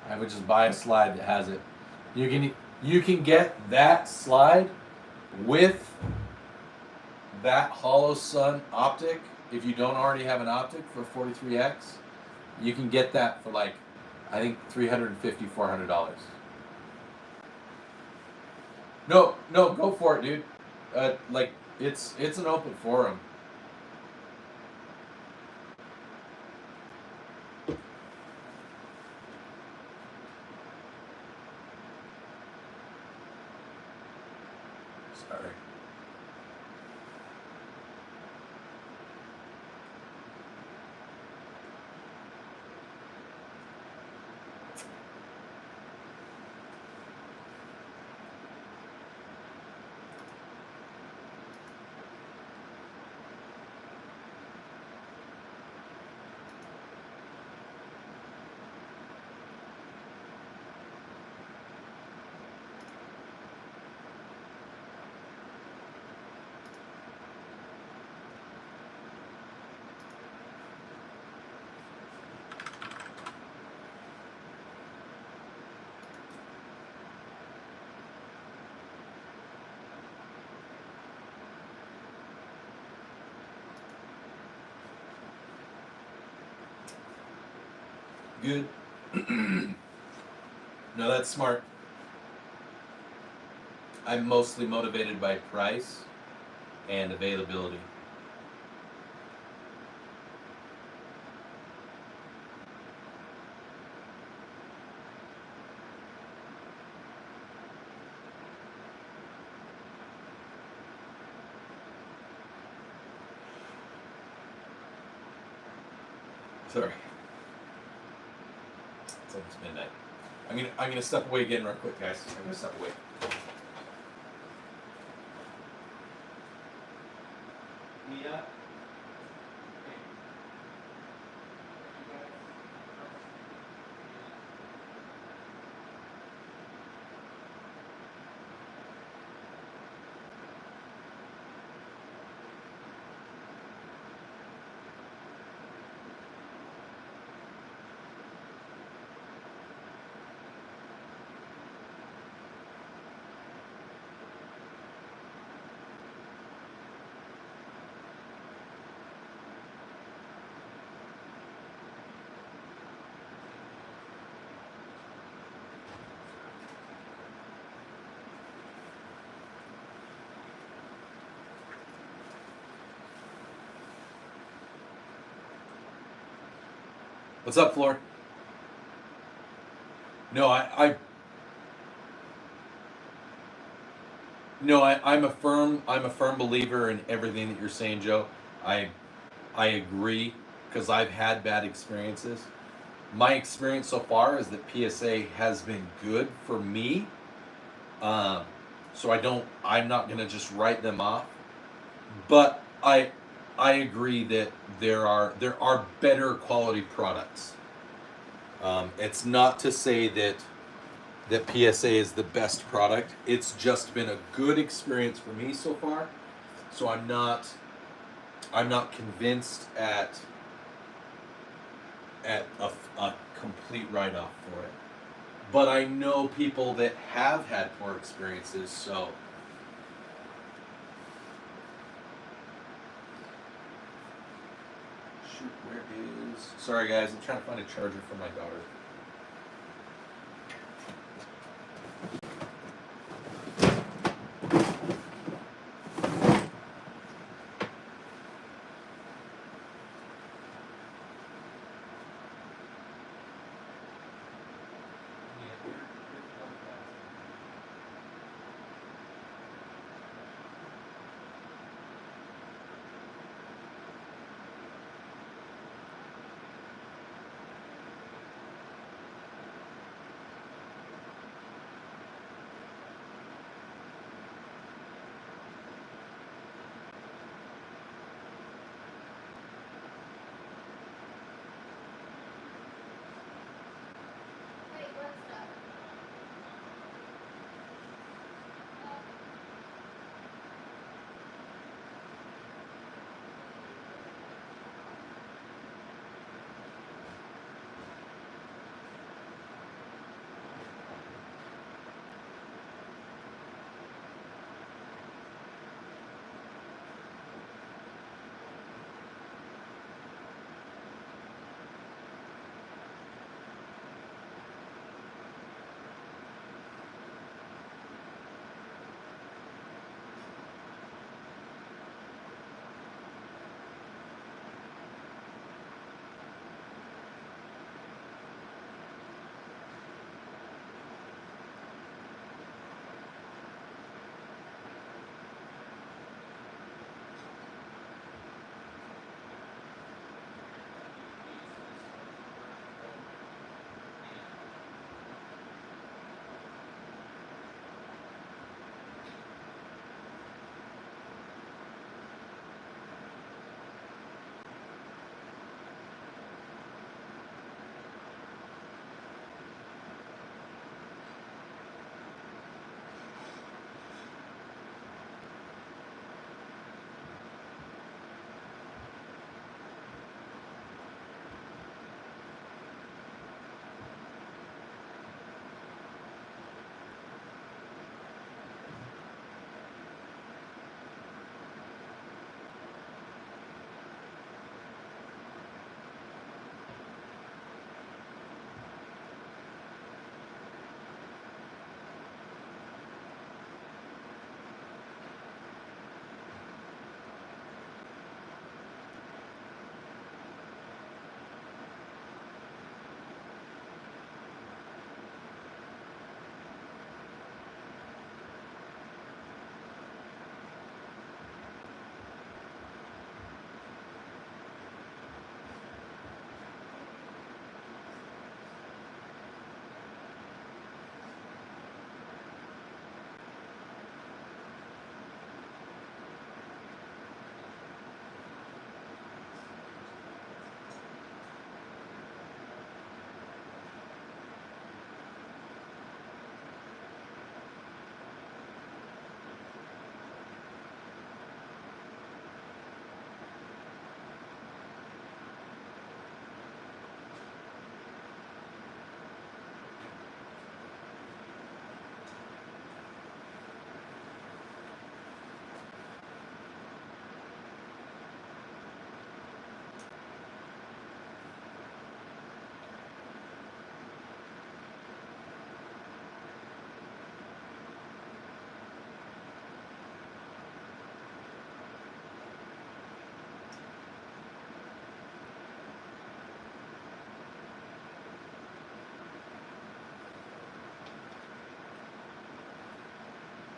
I would just buy a slide that has it. You can get that slide with that Hollow Sun optic. If you don't already have an optic for 43X, you can get that for like, I think $350, $400. No, go for it, dude. Like it's an open forum. Sorry. Good. No, that's smart. I'm mostly motivated by price and availability. Sorry. It's almost midnight. I'm gonna step away again real quick, guys. I'm gonna step away. Mia? What's up, Floor? No, I'm a firm believer in everything that you're saying, Joe. I agree because I've had bad experiences. My experience so far is that PSA has been good for me. So I'm not gonna just write them off. But I agree that there are better quality products. It's not to say that PSA is the best product. It's just been a good experience for me so far. So I'm not convinced at a complete write-off for it. But I know people that have had poor experiences, so shoot, where is... Sorry guys, I'm trying to find a charger for my daughter.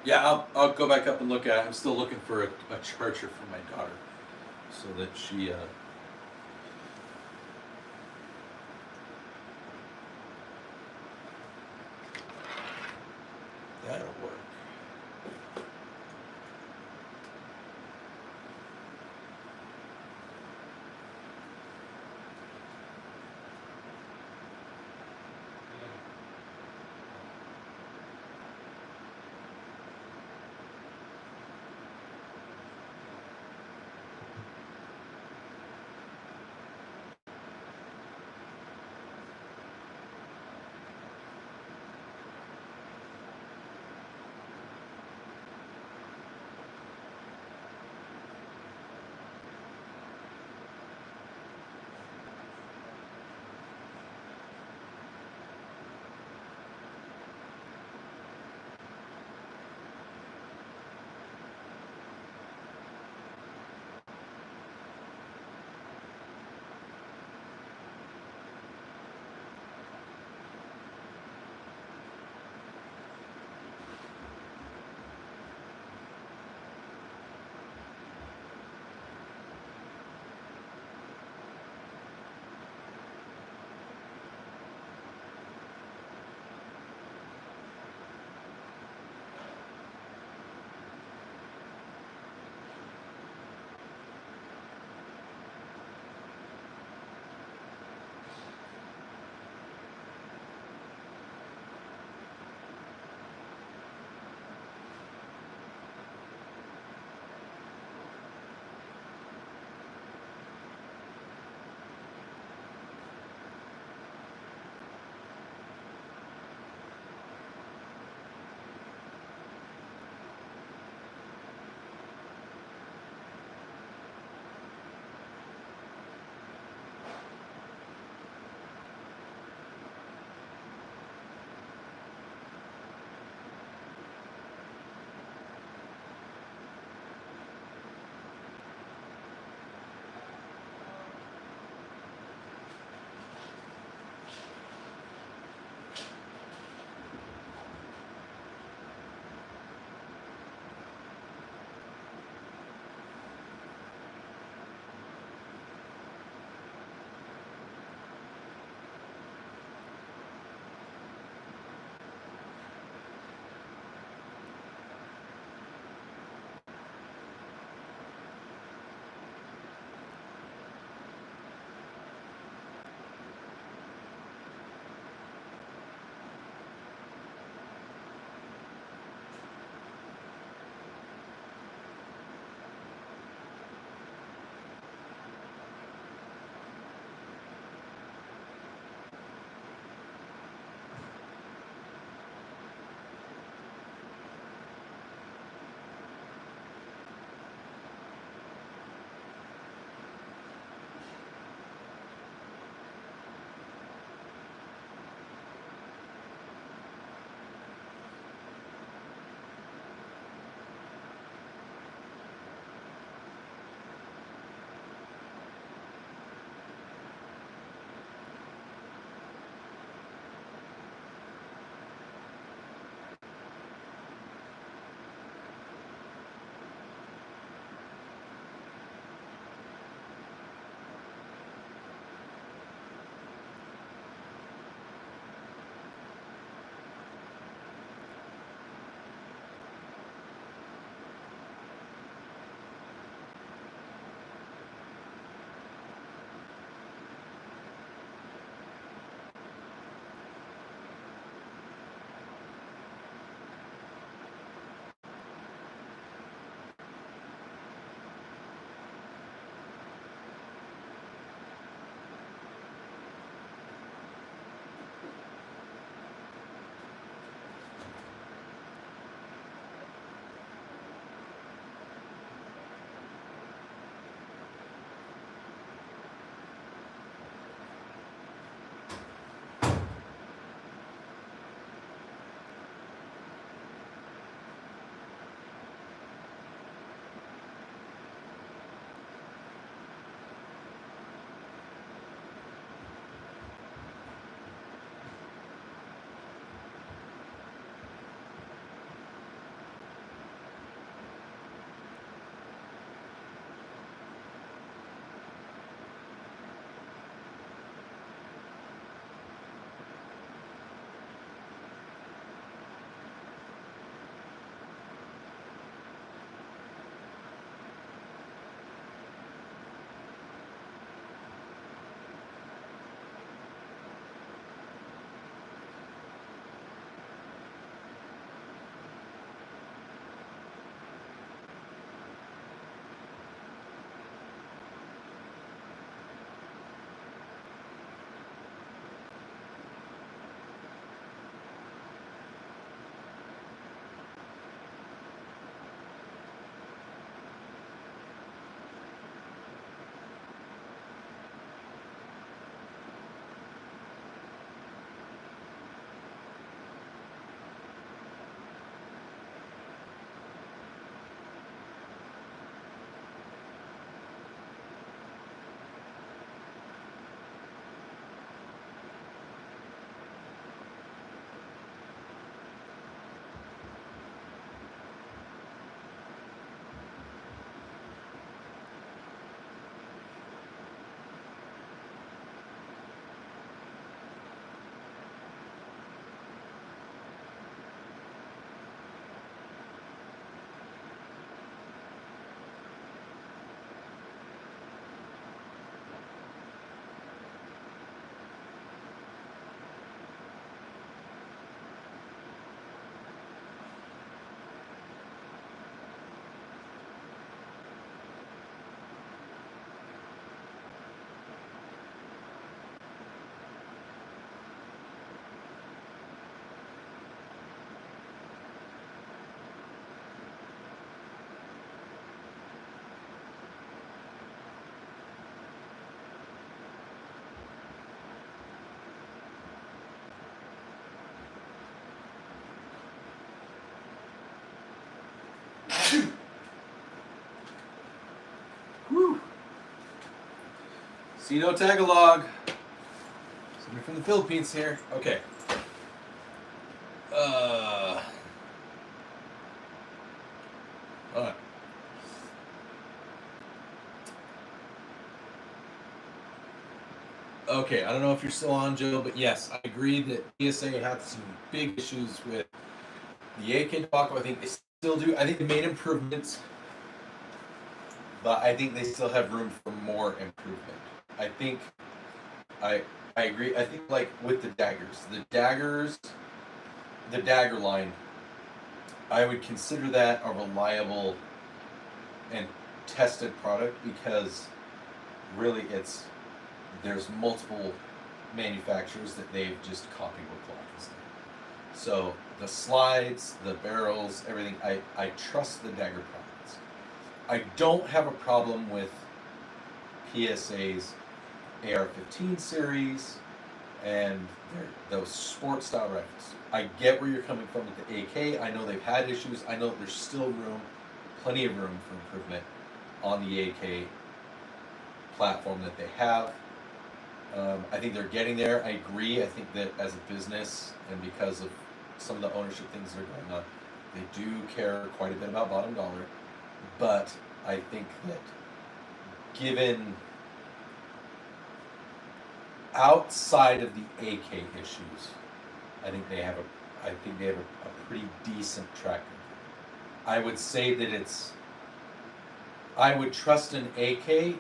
Yeah, I'll go back up and look at it. I'm still looking for a charger for my daughter, so that she. That'll work. Tino Tagalog. Somebody from the Philippines here. Okay. Alright. Okay, I don't know if you're still on, Joe, but yes, I agree that PSA had some big issues with the AK debacle. I think they still do. I think they made improvements, but I think they still have room for more improvement. I think I agree. I think like with the dagger line, I would consider that a reliable and tested product because really there's multiple manufacturers that they've just copied what Glock has done. So the slides, the barrels, everything, I trust the dagger products. I don't have a problem with PSA's AR-15 series and those sports style rifles. I get where you're coming from with the AK. I know they've had issues. I know there's still plenty of room for improvement on the AK platform that they have. I think they're getting there. I agree. I think that as a business and because of some of the ownership things that are going on, they do care quite a bit about bottom dollar. But I think that given outside of the AK issues, I think they have a pretty decent track record. I would say that I would trust an AK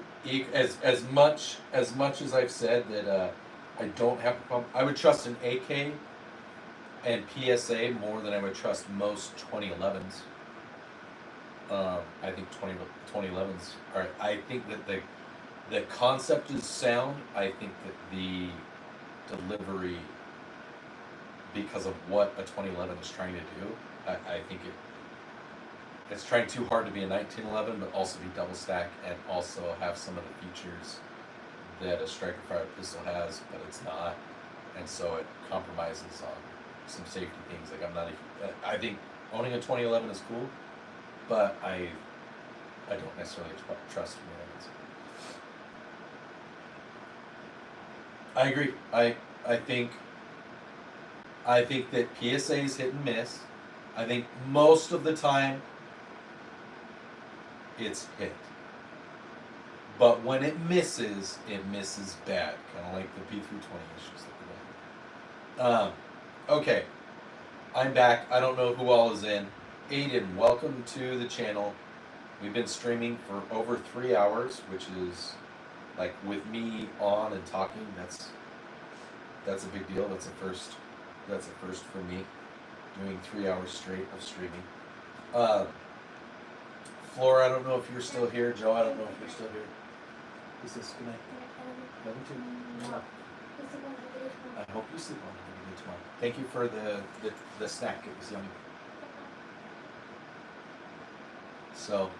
as much as I've said that I don't have a problem. I would trust an AK and PSA more than I would trust most 2011s. I think 2011s are. I think that the concept is sound. I think that the delivery, because of what a 2011 is trying to do, I think it's trying too hard to be a 1911, but also be double stack and also have some of the features that a striker fired pistol has, but it's not, and so it compromises on some safety things. Like I think owning a 2011 is cool, but I don't necessarily trust 2011s. I agree. I think that PSA is hit and miss. I think most of the time it's hit. But when it misses bad. Kind of like the P320 issues that we had. Okay. I'm back. I don't know who all is in. Aiden, welcome to the channel. We've been streaming for over 3 hours, which is like with me on and talking, that's a big deal. That's a first for me, doing 3 hours straight of streaming. Flora, I don't know if you're still here. Joe, I don't know if you're still here. Is this good night? Love you too. I hope you sleep on it tomorrow. Thank you for the snack. It was yummy. So,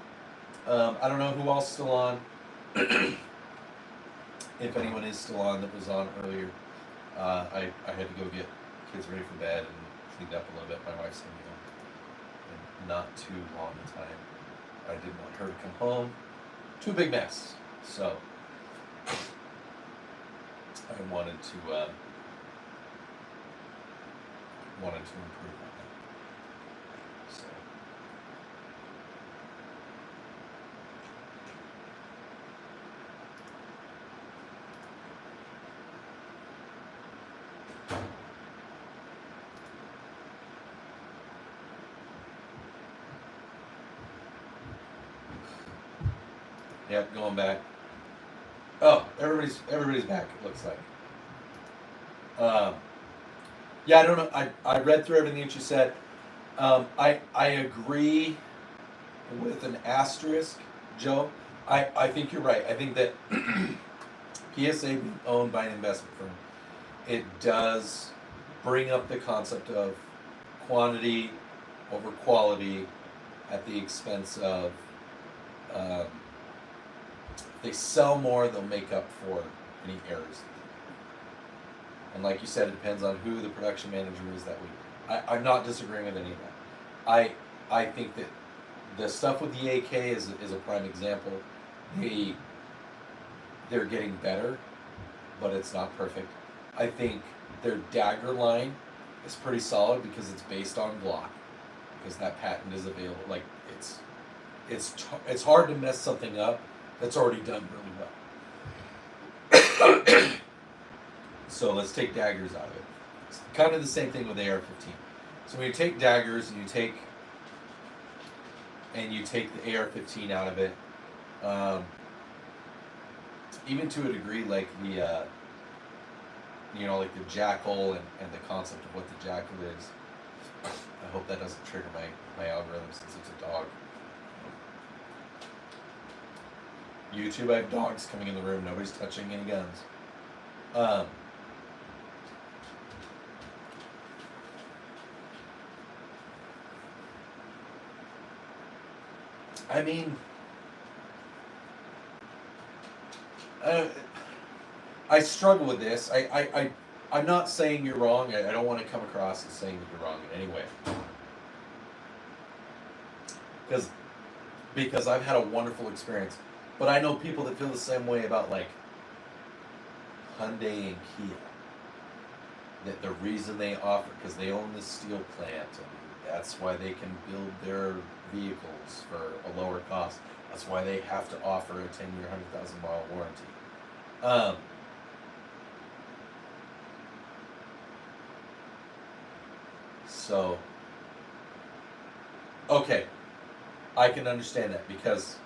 I don't know who else is still on. If anyone is still on that was on earlier, I had to go get kids ready for bed and cleaned up a little bit. My wife's gonna be home in not too long a time. I didn't want her to come home to a big mess, so I wanted to improve on that. So. Yep, going back. Oh, everybody's back, it looks like. Yeah, I don't know. I read through everything that you said. I agree with an asterisk, Joe. I think you're right. I think that PSA being owned by an investment firm, it does bring up the concept of quantity over quality at the expense of if they sell more, they'll make up for any errors. And like you said, it depends on who the production manager is that week. I'm not disagreeing with any of that. I think that the stuff with the AK is a prime example. They they're getting better, but it's not perfect. I think their dagger line is pretty solid because it's based on Glock, because that patent is available. Like it's hard to mess something up that's already done really well. So let's take daggers out of it. It's kind of the same thing with AR-15. So when you take daggers and you take the AR-15 out of it, even to a degree, like the like the jackal and the concept of what the jackal is. I hope that doesn't trigger my algorithm since it's a dog. YouTube, I have dogs coming in the room. Nobody's touching any guns. I mean, I struggle with this. I'm not saying you're wrong. I don't want to come across as saying that you're wrong in any way. Because I've had a wonderful experience. But I know people that feel the same way about like Hyundai and Kia. That the reason they offer, because they own this steel plant, and that's why they can build their vehicles for a lower cost. That's why they have to offer a 10-year, 100,000-mile warranty. So, okay, I can understand that because,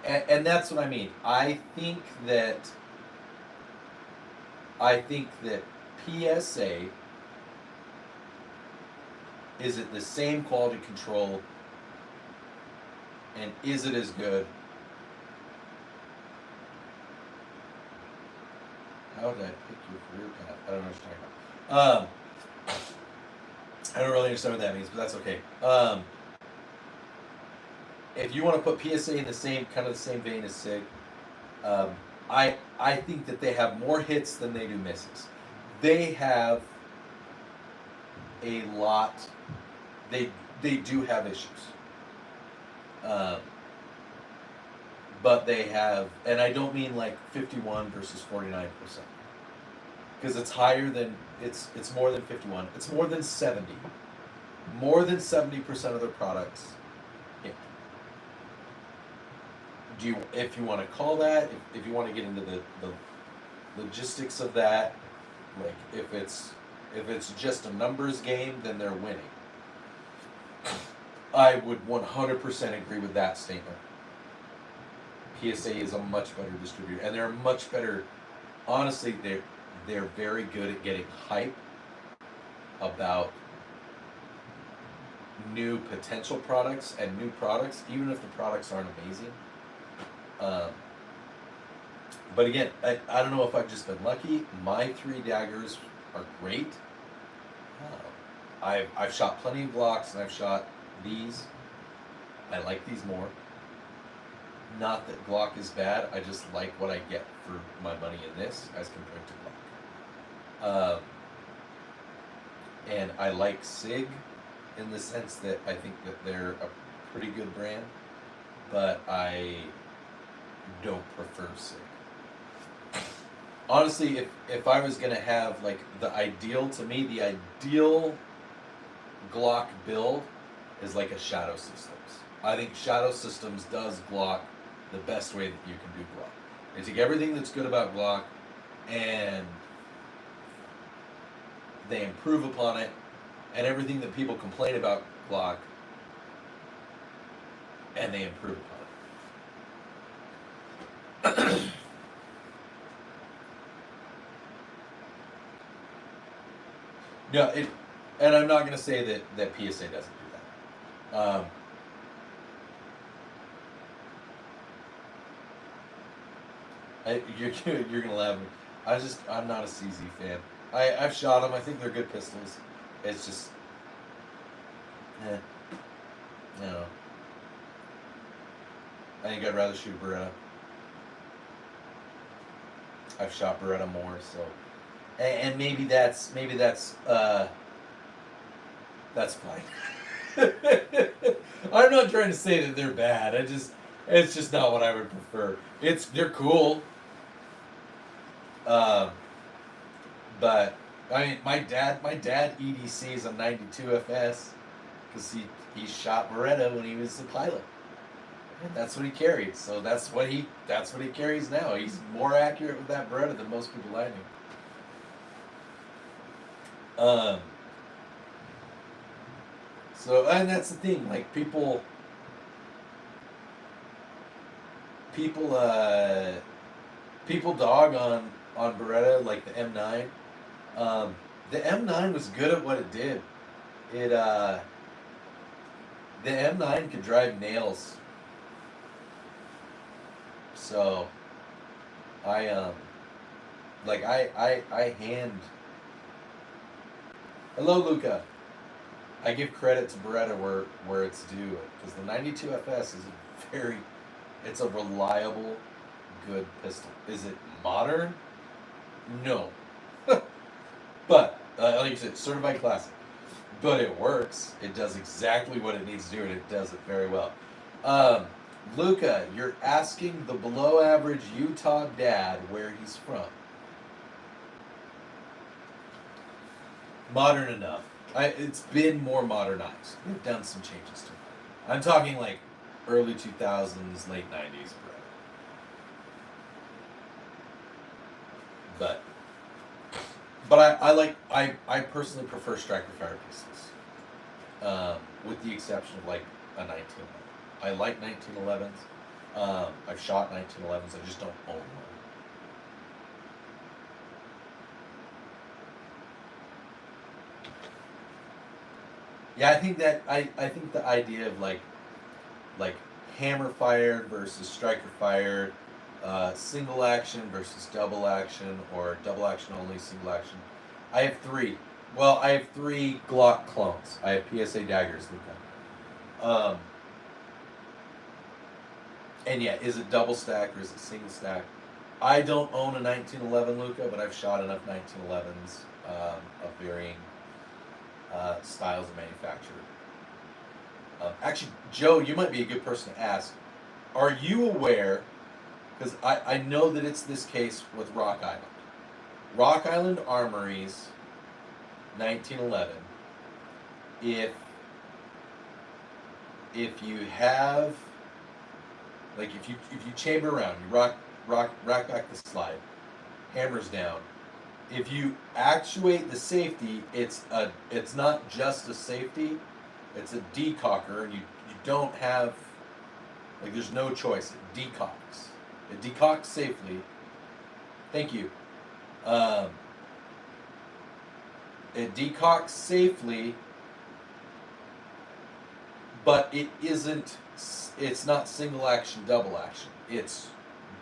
and that's what I mean. I think that PSA is it the same quality control, and is it as good? How did I pick your career path? I don't know what you're talking about. I don't really understand what that means, but that's okay. If you want to put PSA in the same vein as SIG, I think that they have more hits than they do misses. They have a lot. They do have issues, but they have, and I don't mean like 51 versus 49%, because it's higher than it's more than 51. It's more than 70. More than 70% of their products hit. If you want to call that, if you want to get into the logistics of that, like if it's just a numbers game, then they're winning. I would 100% agree with that statement. PSA is a much better distributor, and they're much better. Honestly, they're very good at getting hype about new potential products and new products, even if the products aren't amazing. But again, I don't know if I've just been lucky. My 3 daggers are great. I've shot plenty of Glocks, and I've shot these. I like these more. Not that Glock is bad. I just like what I get for my money in this as compared to Glock. And I like SIG in the sense that I think that they're a pretty good brand, but I don't prefer SIG. Honestly, if I was gonna have like the ideal Glock build is like a Shadow Systems. I think Shadow Systems does Glock the best way that you can do Glock. They take everything that's good about Glock and they improve upon it, and everything that people complain about Glock, and they improve upon it. No, and I'm not going to say that PSA doesn't do that. You're going to laugh at me. I'm not a CZ fan. I've shot them. I think they're good pistols. It's just, I don't know. I think I'd rather shoot Beretta. I've shot Beretta more, so, and maybe that's fine. I'm not trying to say that they're bad. It's just not what I would prefer. They're cool. Um, but I mean, my dad EDCs a 92 FS because he shot Beretta when he was a pilot. And that's what he carried. So that's what he carries now. He's more accurate with that Beretta than most people I knew. So, and that's the thing. Like people dog on Beretta, like the M9. The M9 was good at what it did. The M9 could drive nails. So I hand. Hello, Luca. I give credit to Beretta where it's due, because the 92 FS is it's a reliable, good pistol. Is it modern? No. But, like you said, certified classic. But it works. It does exactly what it needs to do, and it does it very well. Luca, you're asking the below average Utah dad where he's from. Modern enough. It's been more modernized. They've done some changes to it. I'm talking like early 2000s, late 90s, bro. But I personally prefer striker fire pistols, with the exception of like a 1911. I like 1911s. I've shot 1911s. I just don't own one. Yeah, I think the idea of like hammer fired versus striker fired, single action versus double action, or double action only, single action. I have three. Well, I have three Glock clones. I have PSA daggers, Luca. And yeah, is it double stack or is it single stack? I don't own a 1911, Luca, but I've shot enough 1911s of varying styles of manufacture. Actually, Joe, you might be a good person to ask. Are you aware, because I know that it's this case with Rock Island. Rock Island Armory's 1911, if you have, like if you chamber around, you rack back the slide, hammers down. If you actuate the safety, it's not just a safety, it's a decocker, and you don't have, like, there's no choice. It decocks. It decocks safely. Thank you. It decocks safely, but it's not single action, double action. It's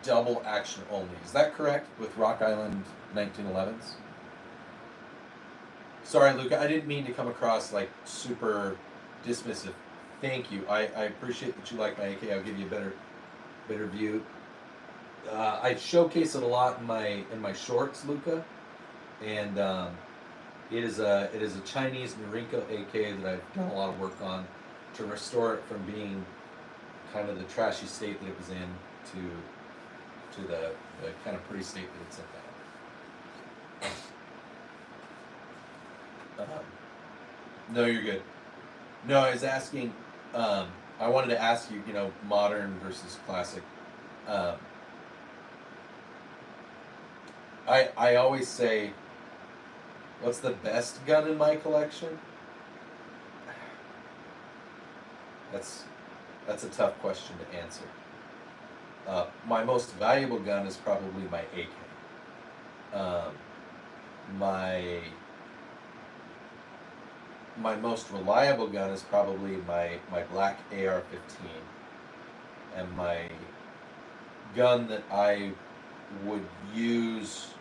double action only. Is that correct with Rock Island 1911s? Sorry, Luca, I didn't mean to come across like super dismissive. Thank you. I appreciate that you like my AK. I'll give you a better view. I showcase it a lot in my shorts, Luca, and it is a Chinese Norinco AK that I've done a lot of work on to restore it from being kind of the trashy state that it was in to the kind of pretty state that it's in now. No, you're good. No, I was asking. I wanted to ask you, modern versus classic. I always say, what's the best gun in my collection? That's a tough question to answer. My most valuable gun is probably my AK. My most reliable gun is probably my black AR-15, and my gun that I would use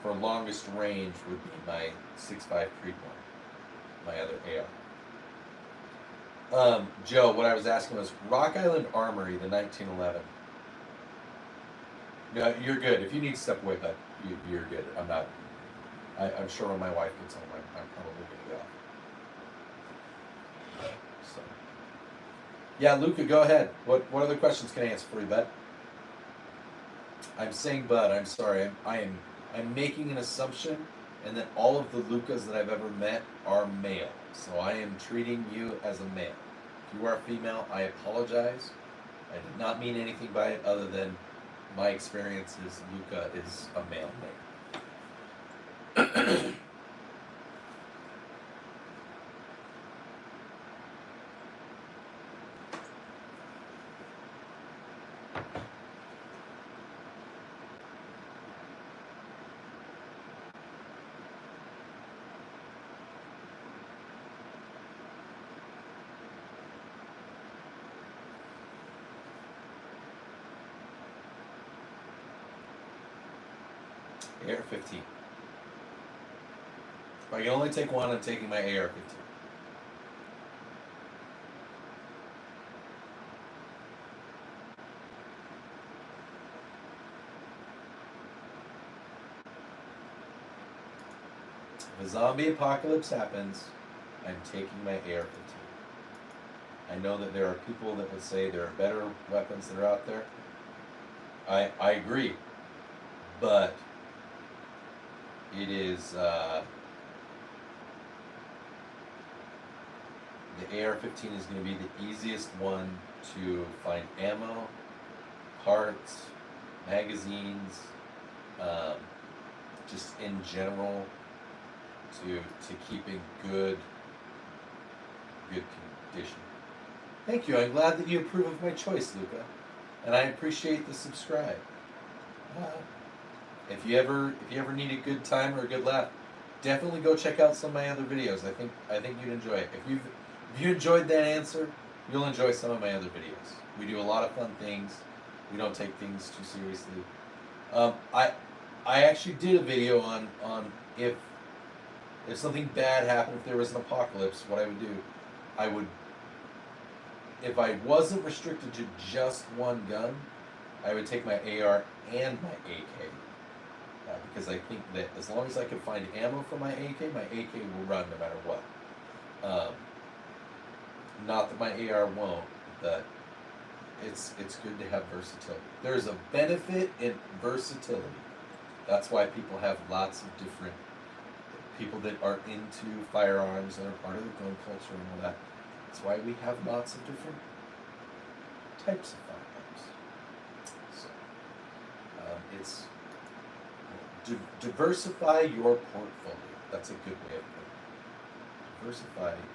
for longest range would be my 6.5 Creedmoor, my other AR. Joe, what I was asking was Rock Island Armory, the 1911. No, you're good. If you need to step away, but you're good. I'm not. I'm sure when my wife gets home, I'm probably going to go. So, yeah, Luca, go ahead. What other questions can I answer for you, bud? I'm saying but. I'm sorry. I'm making an assumption, and that all of the Lucas that I've ever met are male. So I am treating you as a male. If you are female, I apologize. I did not mean anything by it other than my experience is Luca is a male name. AR-15. If I can only take one, I'm taking my AR-15. If a zombie apocalypse happens, I'm taking my AR-15. I know that there are people that would say there are better weapons that are out there. I agree, but it is the AR-15 is going to be the easiest one to find ammo, parts, magazines, just in general to keep in good condition. Thank you. I'm glad that you approve of my choice, Luca, and I appreciate the subscribe. If you ever need a good time or a good laugh, definitely go check out some of my other videos. I think you'd enjoy it. If you enjoyed that answer, you'll enjoy some of my other videos. We do a lot of fun things. We don't take things too seriously. I actually did a video on if something bad happened, if there was an apocalypse, what I would do. I would, if I wasn't restricted to just one gun, I would take my AR and my AK. Because I think that as long as I can find ammo for my AK will run no matter what. Not that my AR won't, but it's good to have versatility. There's a benefit in versatility. That's why people have lots of different people that are into firearms and are part of the gun culture and all that. That's why we have lots of different types of firearms. So it's diversify your portfolio. That's a good way of putting it. Diversify your portfolio.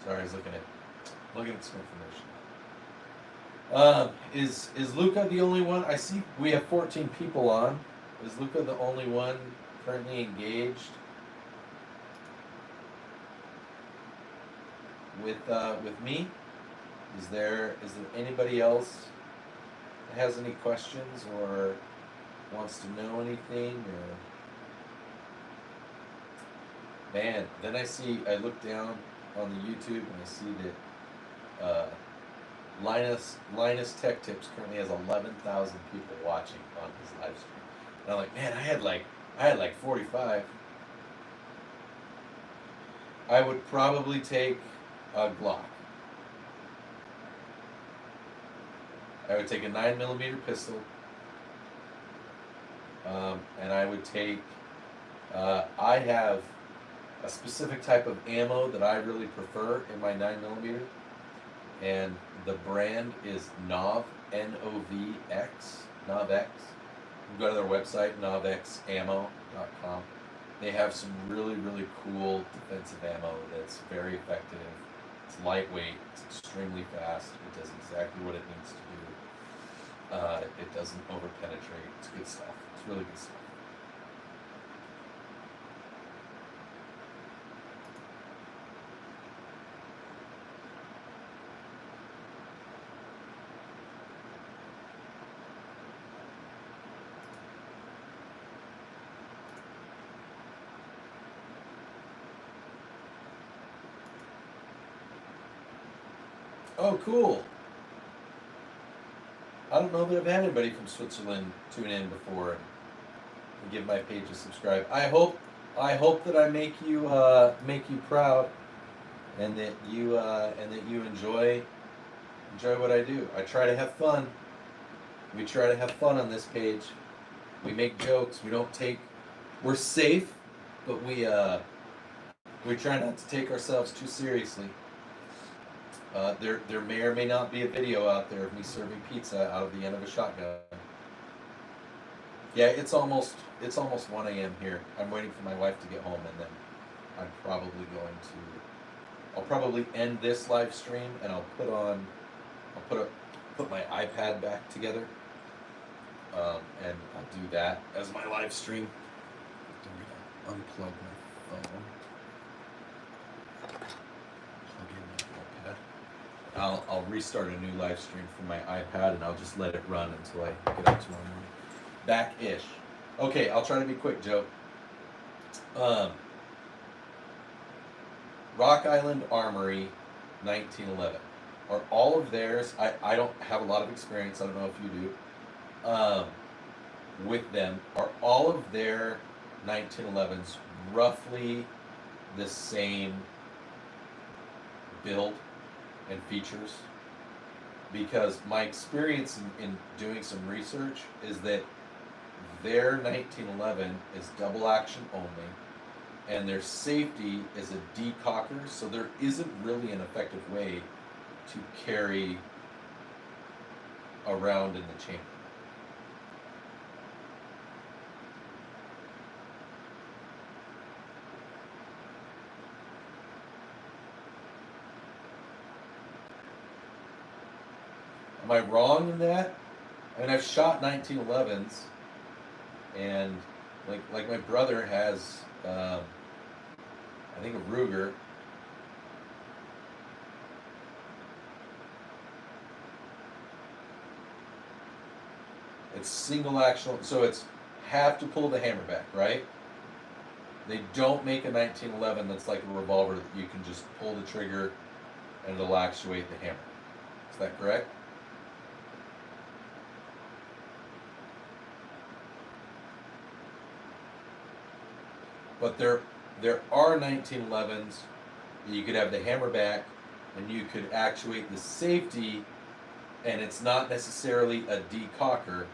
Sorry, I was looking at some information. Is Luca the only one? I see we have 14 people on. Is Luca the only one currently engaged with me? Is there anybody else that has any questions or wants to know anything or man? Then I look down on the YouTube and I see that Linus Tech Tips currently has 11,000 people watching on his live stream. And I'm like, man, I had like 45. I would probably take a Glock. I would take a 9mm pistol. And I would take, I have a specific type of ammo that I really prefer in my 9mm, and the brand is NOV, N-O-V-X, NOVX. You can go to their website, novxammo.com. They have some really, really cool defensive ammo that's very effective. It's lightweight, it's extremely fast, it does exactly what it needs to do. It doesn't over-penetrate, it's good stuff, it's really good stuff. Oh, cool. I don't know that I've had anybody from Switzerland tune in before and give my page a subscribe. I hope that I make you proud, and that you enjoy what I do. I try to have fun. We try to have fun on this page. We make jokes. We're safe, but we try not to take ourselves too seriously. There may or may not be a video out there of me serving pizza out of the end of a shotgun. Yeah, it's almost 1 a.m. here. I'm waiting for my wife to get home, and then I'll probably end this live stream, and I'll put my iPad back together, and I'll do that as my live stream. I'm gonna unplug my phone. I'll restart a new live stream from my iPad, and I'll just let it run until I get up tomorrow morning. Back-ish. Okay, I'll try to be quick, Joe. Rock Island Armory, 1911. Are all of theirs, I don't have a lot of experience, I don't know if you do, with them. Are all of their 1911s roughly the same build and features? Because my experience in doing some research is that their 1911 is double action only, and their safety is a decocker, so there isn't really an effective way to carry around in the chamber. Am I wrong in that? I mean, I've shot 1911s, and like my brother has, I think a Ruger. It's single action, so it's have to pull the hammer back, right? They don't make a 1911 that's like a revolver that you can just pull the trigger and it'll actuate the hammer. Is that correct? But there are 1911s that you could have the hammer back and you could actuate the safety, and it's not necessarily a decocker,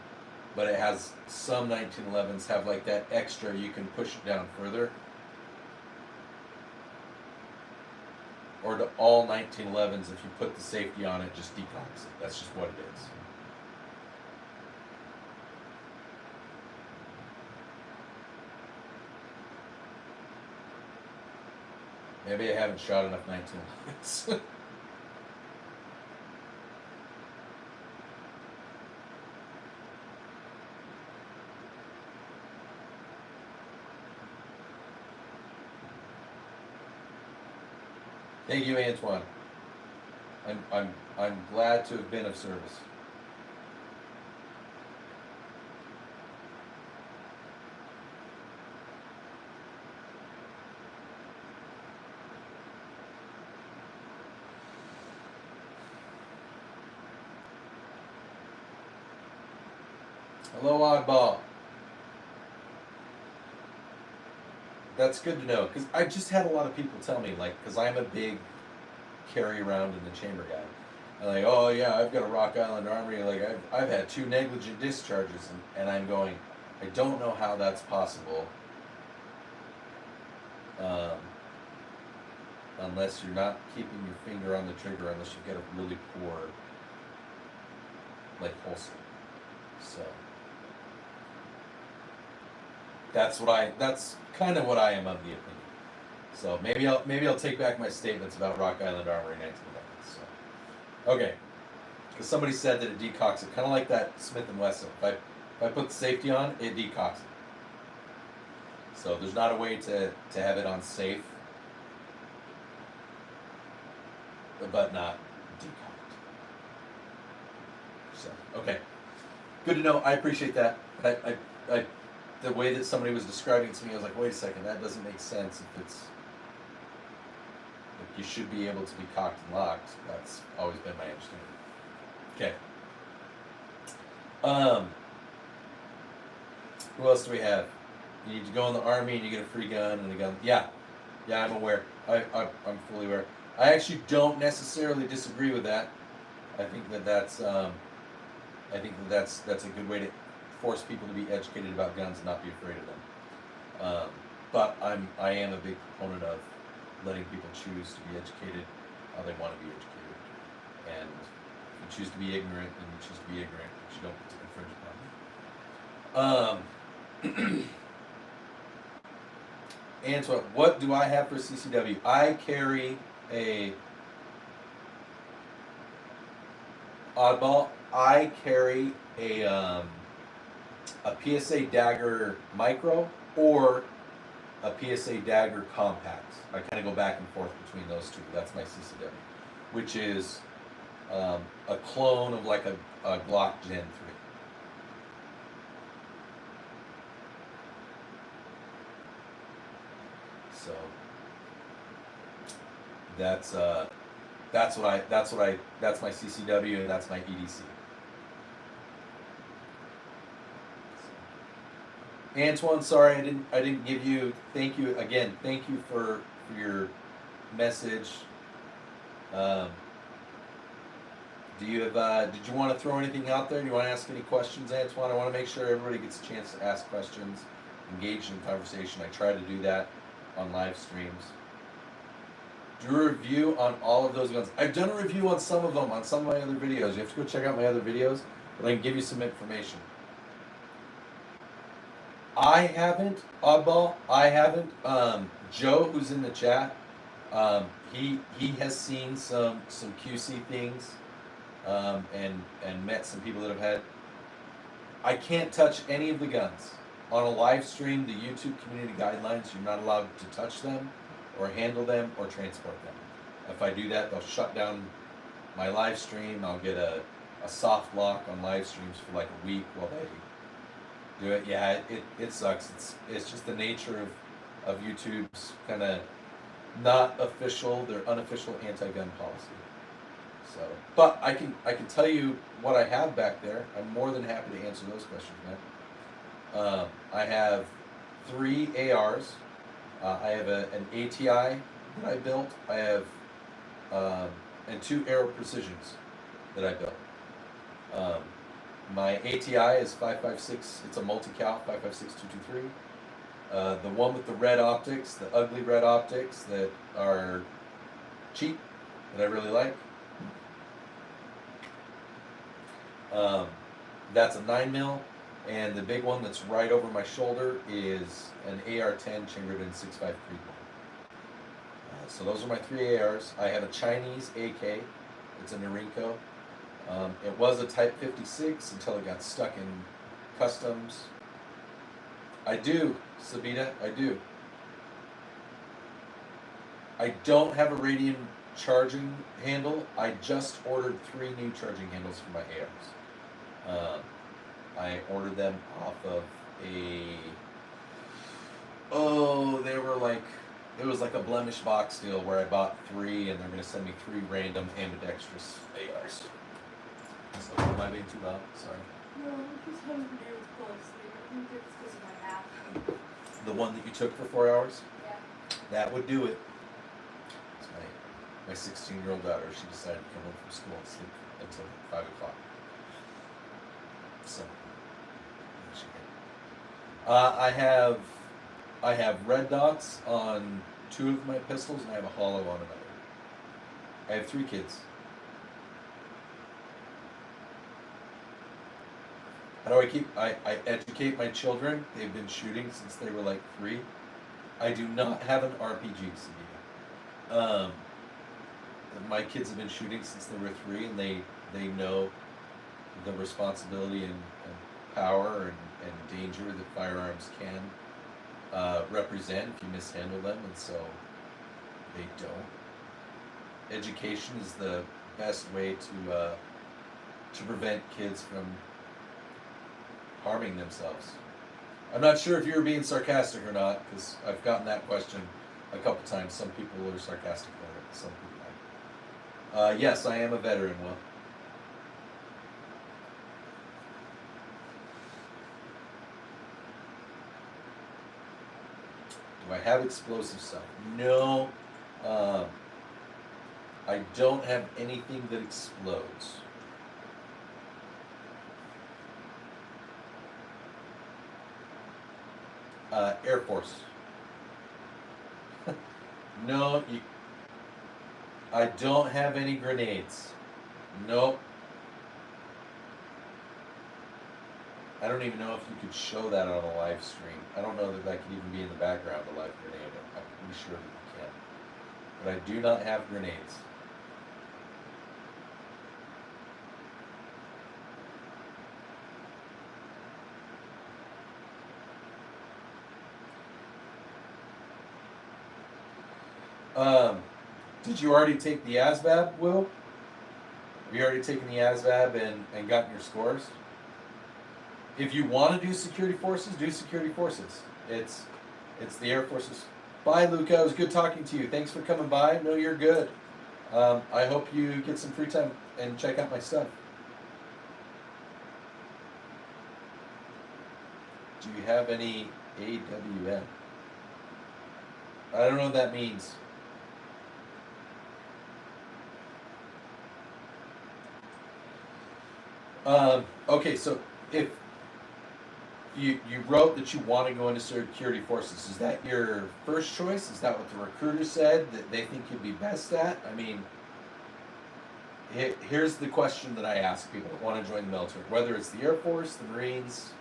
but it has some 1911s have like that extra, you can push it down further. Or do all 1911s, if you put the safety on it, just decocks it? That's just what it is. Maybe I haven't shot enough 1911s. Thank you, Antoine. I'm glad to have been of service. Hello, Oddball. That's good to know, because I just had a lot of people tell me, like, because I'm a big carry around in the chamber guy. I'm like, oh yeah, I've got a Rock Island Armory, like I've had 2 negligent discharges, and I'm going, I don't know how that's possible, unless you're not keeping your finger on the trigger, unless you get a really poor, like, holster. So that's kind of what I am of the opinion. So maybe I'll take back my statements about Rock Island Armory 1911. So, okay, because somebody said that it decocks it, kind of like that Smith & Wesson. If I put the safety on, it decocks it. So there's not a way to have it on safe, but not decocked. So okay, good to know. I appreciate that. I the way that somebody was describing it to me, I was like, wait a second, that doesn't make sense if it's you should be able to be cocked and locked. That's always been my understanding. Okay. Who else do we have? You need to go in the army and you get a free gun and a gun. Yeah, I'm aware. I'm fully aware. I actually don't necessarily disagree with that. I think that's a good way to force people to be educated about guns and not be afraid of them. But I am a big proponent of letting people choose to be educated how they want to be educated. And if you choose to be ignorant, then you choose to be ignorant, but you don't get to infringe upon it. Antoine, what do I have for CCW? I carry a oddball. I carry a PSA Dagger Micro or a PSA Dagger Compact. I kind of go back and forth between those two. That's my CCW, which is a clone of like a Glock Gen 3. So that's my CCW and that's my EDC. Antoine, sorry I didn't give you. Thank you again. Thank you for your message. Do you have? Did you want to throw anything out there? Do you want to ask any questions, Antoine? I want to make sure everybody gets a chance to ask questions, engage in conversation. I try to do that on live streams. Do a review on all of those guns. I've done a review on some of them on some of my other videos. You have to go check out my other videos, but I can give you some information. I haven't, Oddball, I haven't. Joe, who's in the chat, he has seen some QC things, and met some people that have had. I can't touch any of the guns. On a live stream, the YouTube community guidelines, you're not allowed to touch them, or handle them, or transport them. If I do that, they'll shut down my live stream. I'll get a soft lock on live streams for like a week while they do it. Yeah, it sucks. It's just the nature of YouTube's kind of not official, their unofficial anti-gun policy. So, but I can tell you what I have back there. I'm more than happy to answer those questions, man. I have 3 ARs. I have an ATI that I built. I have and 2 Aero Precisions that I built. My ATI is 5.56. It's a multi-cal 5.56 223. The one with the red optics, the ugly red optics that are cheap, that I really like. That's a 9mm, and the big one that's right over my shoulder is an AR-10 chambered in 6.5 Creed. So those are my 3 ARs. I have a Chinese AK. It's a Norinco. It was a Type 56 until it got stuck in customs. I do, Sabita, I do. I don't have a radium charging handle. I just ordered 3 new charging handles for my ARs. I ordered them off of it was like a Blemish box deal where I bought 3 and they're going to send me 3 random ambidextrous ARs. So, am I being too loud? Sorry. No, just having to do with closely. I think it's because of my nap. The one that you took for 4 hours? Yeah. That would do it. It's my 16-year-old daughter. She decided to come home from school and sleep until 5 o'clock. So, she did. I have red dots on 2 of my pistols, and I have a hollow on another. I have 3 kids. How do I educate my children? They've been shooting since they were like 3. I do not have an RPG, Sabina. My kids have been shooting since they were 3, and they know the responsibility and power and danger that firearms can represent if you mishandle them, and so they don't. Education is the best way to prevent kids from harming themselves. I'm not sure if you were being sarcastic or not, because I've gotten that question a couple times. Some people are sarcastic about it. some people like. Yes, I am a veteran, Will. Do I have explosive stuff? No. I don't have anything that explodes. Air Force. No, I don't have any grenades. Nope. I don't even know if you could show that on a live stream. I don't know that that could even be in the background, a live grenade. I'm pretty sure that you can. But I do not have grenades. Did you already take the ASVAB, Will? Have you already taken the ASVAB and gotten your scores? If you want to do security forces, do security forces. It's the Air Forces. Bye, Luca. It was good talking to you. Thanks for coming by. No, you're good. I hope you get some free time and check out my stuff. Do you have any AWM? I don't know what that means. Okay, so if you wrote that you want to go into security forces, is that your first choice? Is that what the recruiter said that they think you'd be best at? I mean, here's the question that I ask people that want to join the military, whether it's the Air Force, the Marines,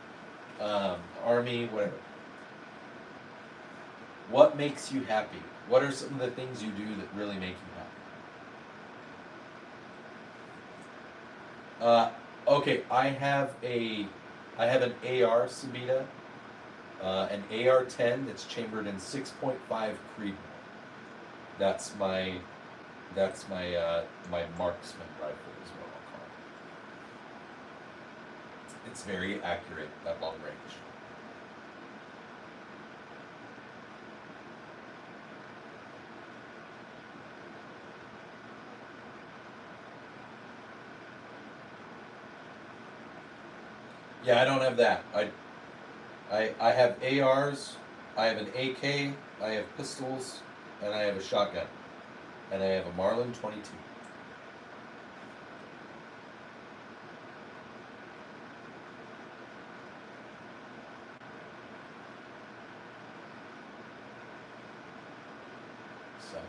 Army, whatever. What makes you happy? What are some of the things you do that really make you happy? Okay, I have an AR Sabita, an AR-10 that's chambered in 6.5 Creedmoor. That's my marksman rifle is what I'll call it. It's very accurate at long range. Yeah, I don't have that. I have ARs, I have an AK, I have pistols, and I have a shotgun. And I have a Marlin 22. So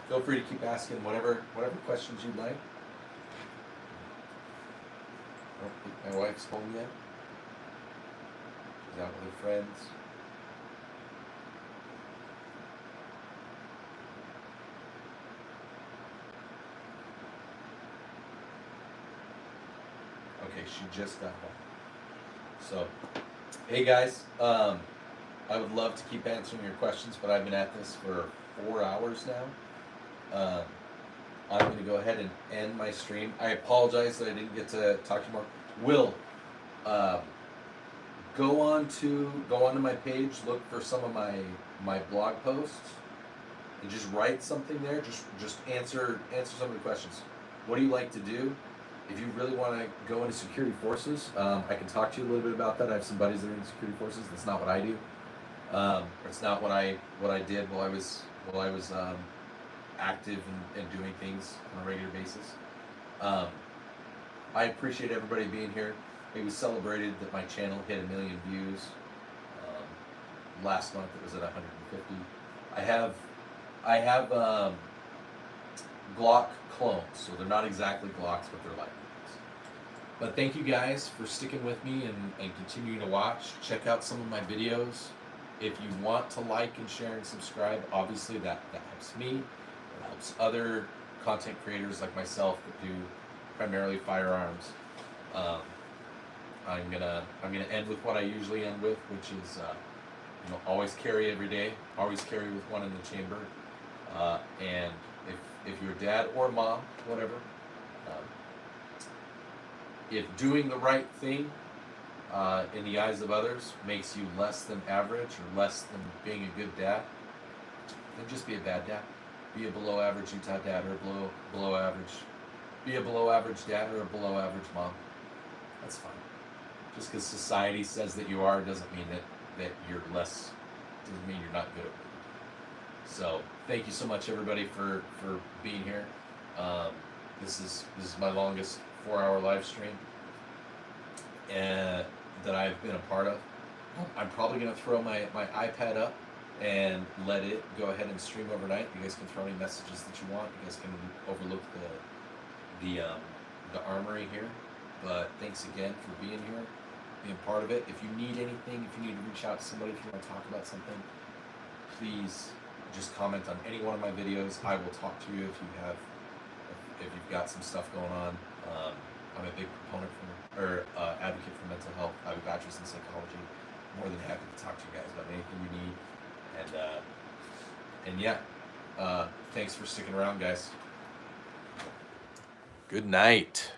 feel free to keep asking whatever questions you'd like. I don't think my wife's home yet. She's out with her friends. Okay, she just got home. So, hey guys, I would love to keep answering your questions, but I've been at this for 4 hours now. I'm going to go ahead and end my stream. I apologize that I didn't get to talk to you more. Will, go onto my page, look for some of my blog posts, and just write something there. Just answer some of the questions. What do you like to do? If you really want to go into security forces, I can talk to you a little bit about that. I have some buddies that are in security forces. That's not what I do. It's not what I did while I was active and doing things on a regular basis. I appreciate everybody being here. It was celebrated that my channel hit 1 million views. Last month it was at 150. I have Glock clones, so they're not exactly Glocks, but they're like these. But thank you guys for sticking with me and continuing to watch. Check out some of my videos. If you want to like and share and subscribe, obviously that helps me. It helps other content creators like myself that do primarily firearms. I'm gonna end with what I usually end with, which is always carry every day. Always carry with one in the chamber. And if you're dad or mom, whatever, if doing the right thing in the eyes of others makes you less than average or less than being a good dad, then just be a bad dad. Be a below average Utah dad or a below average. Be a below average dad or a below average mom. That's fine. Just because society says that you are doesn't mean that you're less. Doesn't mean you're not good at it. So thank you so much, everybody, for being here. This is my longest 4-hour live stream that I've been a part of. I'm probably going to throw my iPad up and let it go ahead and stream overnight. You guys can throw any messages that you want. You guys can overlook the armory here. But thanks again for being here, being part of it. If you need anything, if you need to reach out to somebody, if you want to talk about something, please just comment on any one of my videos. I will talk to you if you've got some stuff going on. I'm a big proponent advocate for mental health. I have a bachelor's in psychology. More than happy to talk to you guys about anything you need. And yeah, thanks for sticking around, guys. Good night.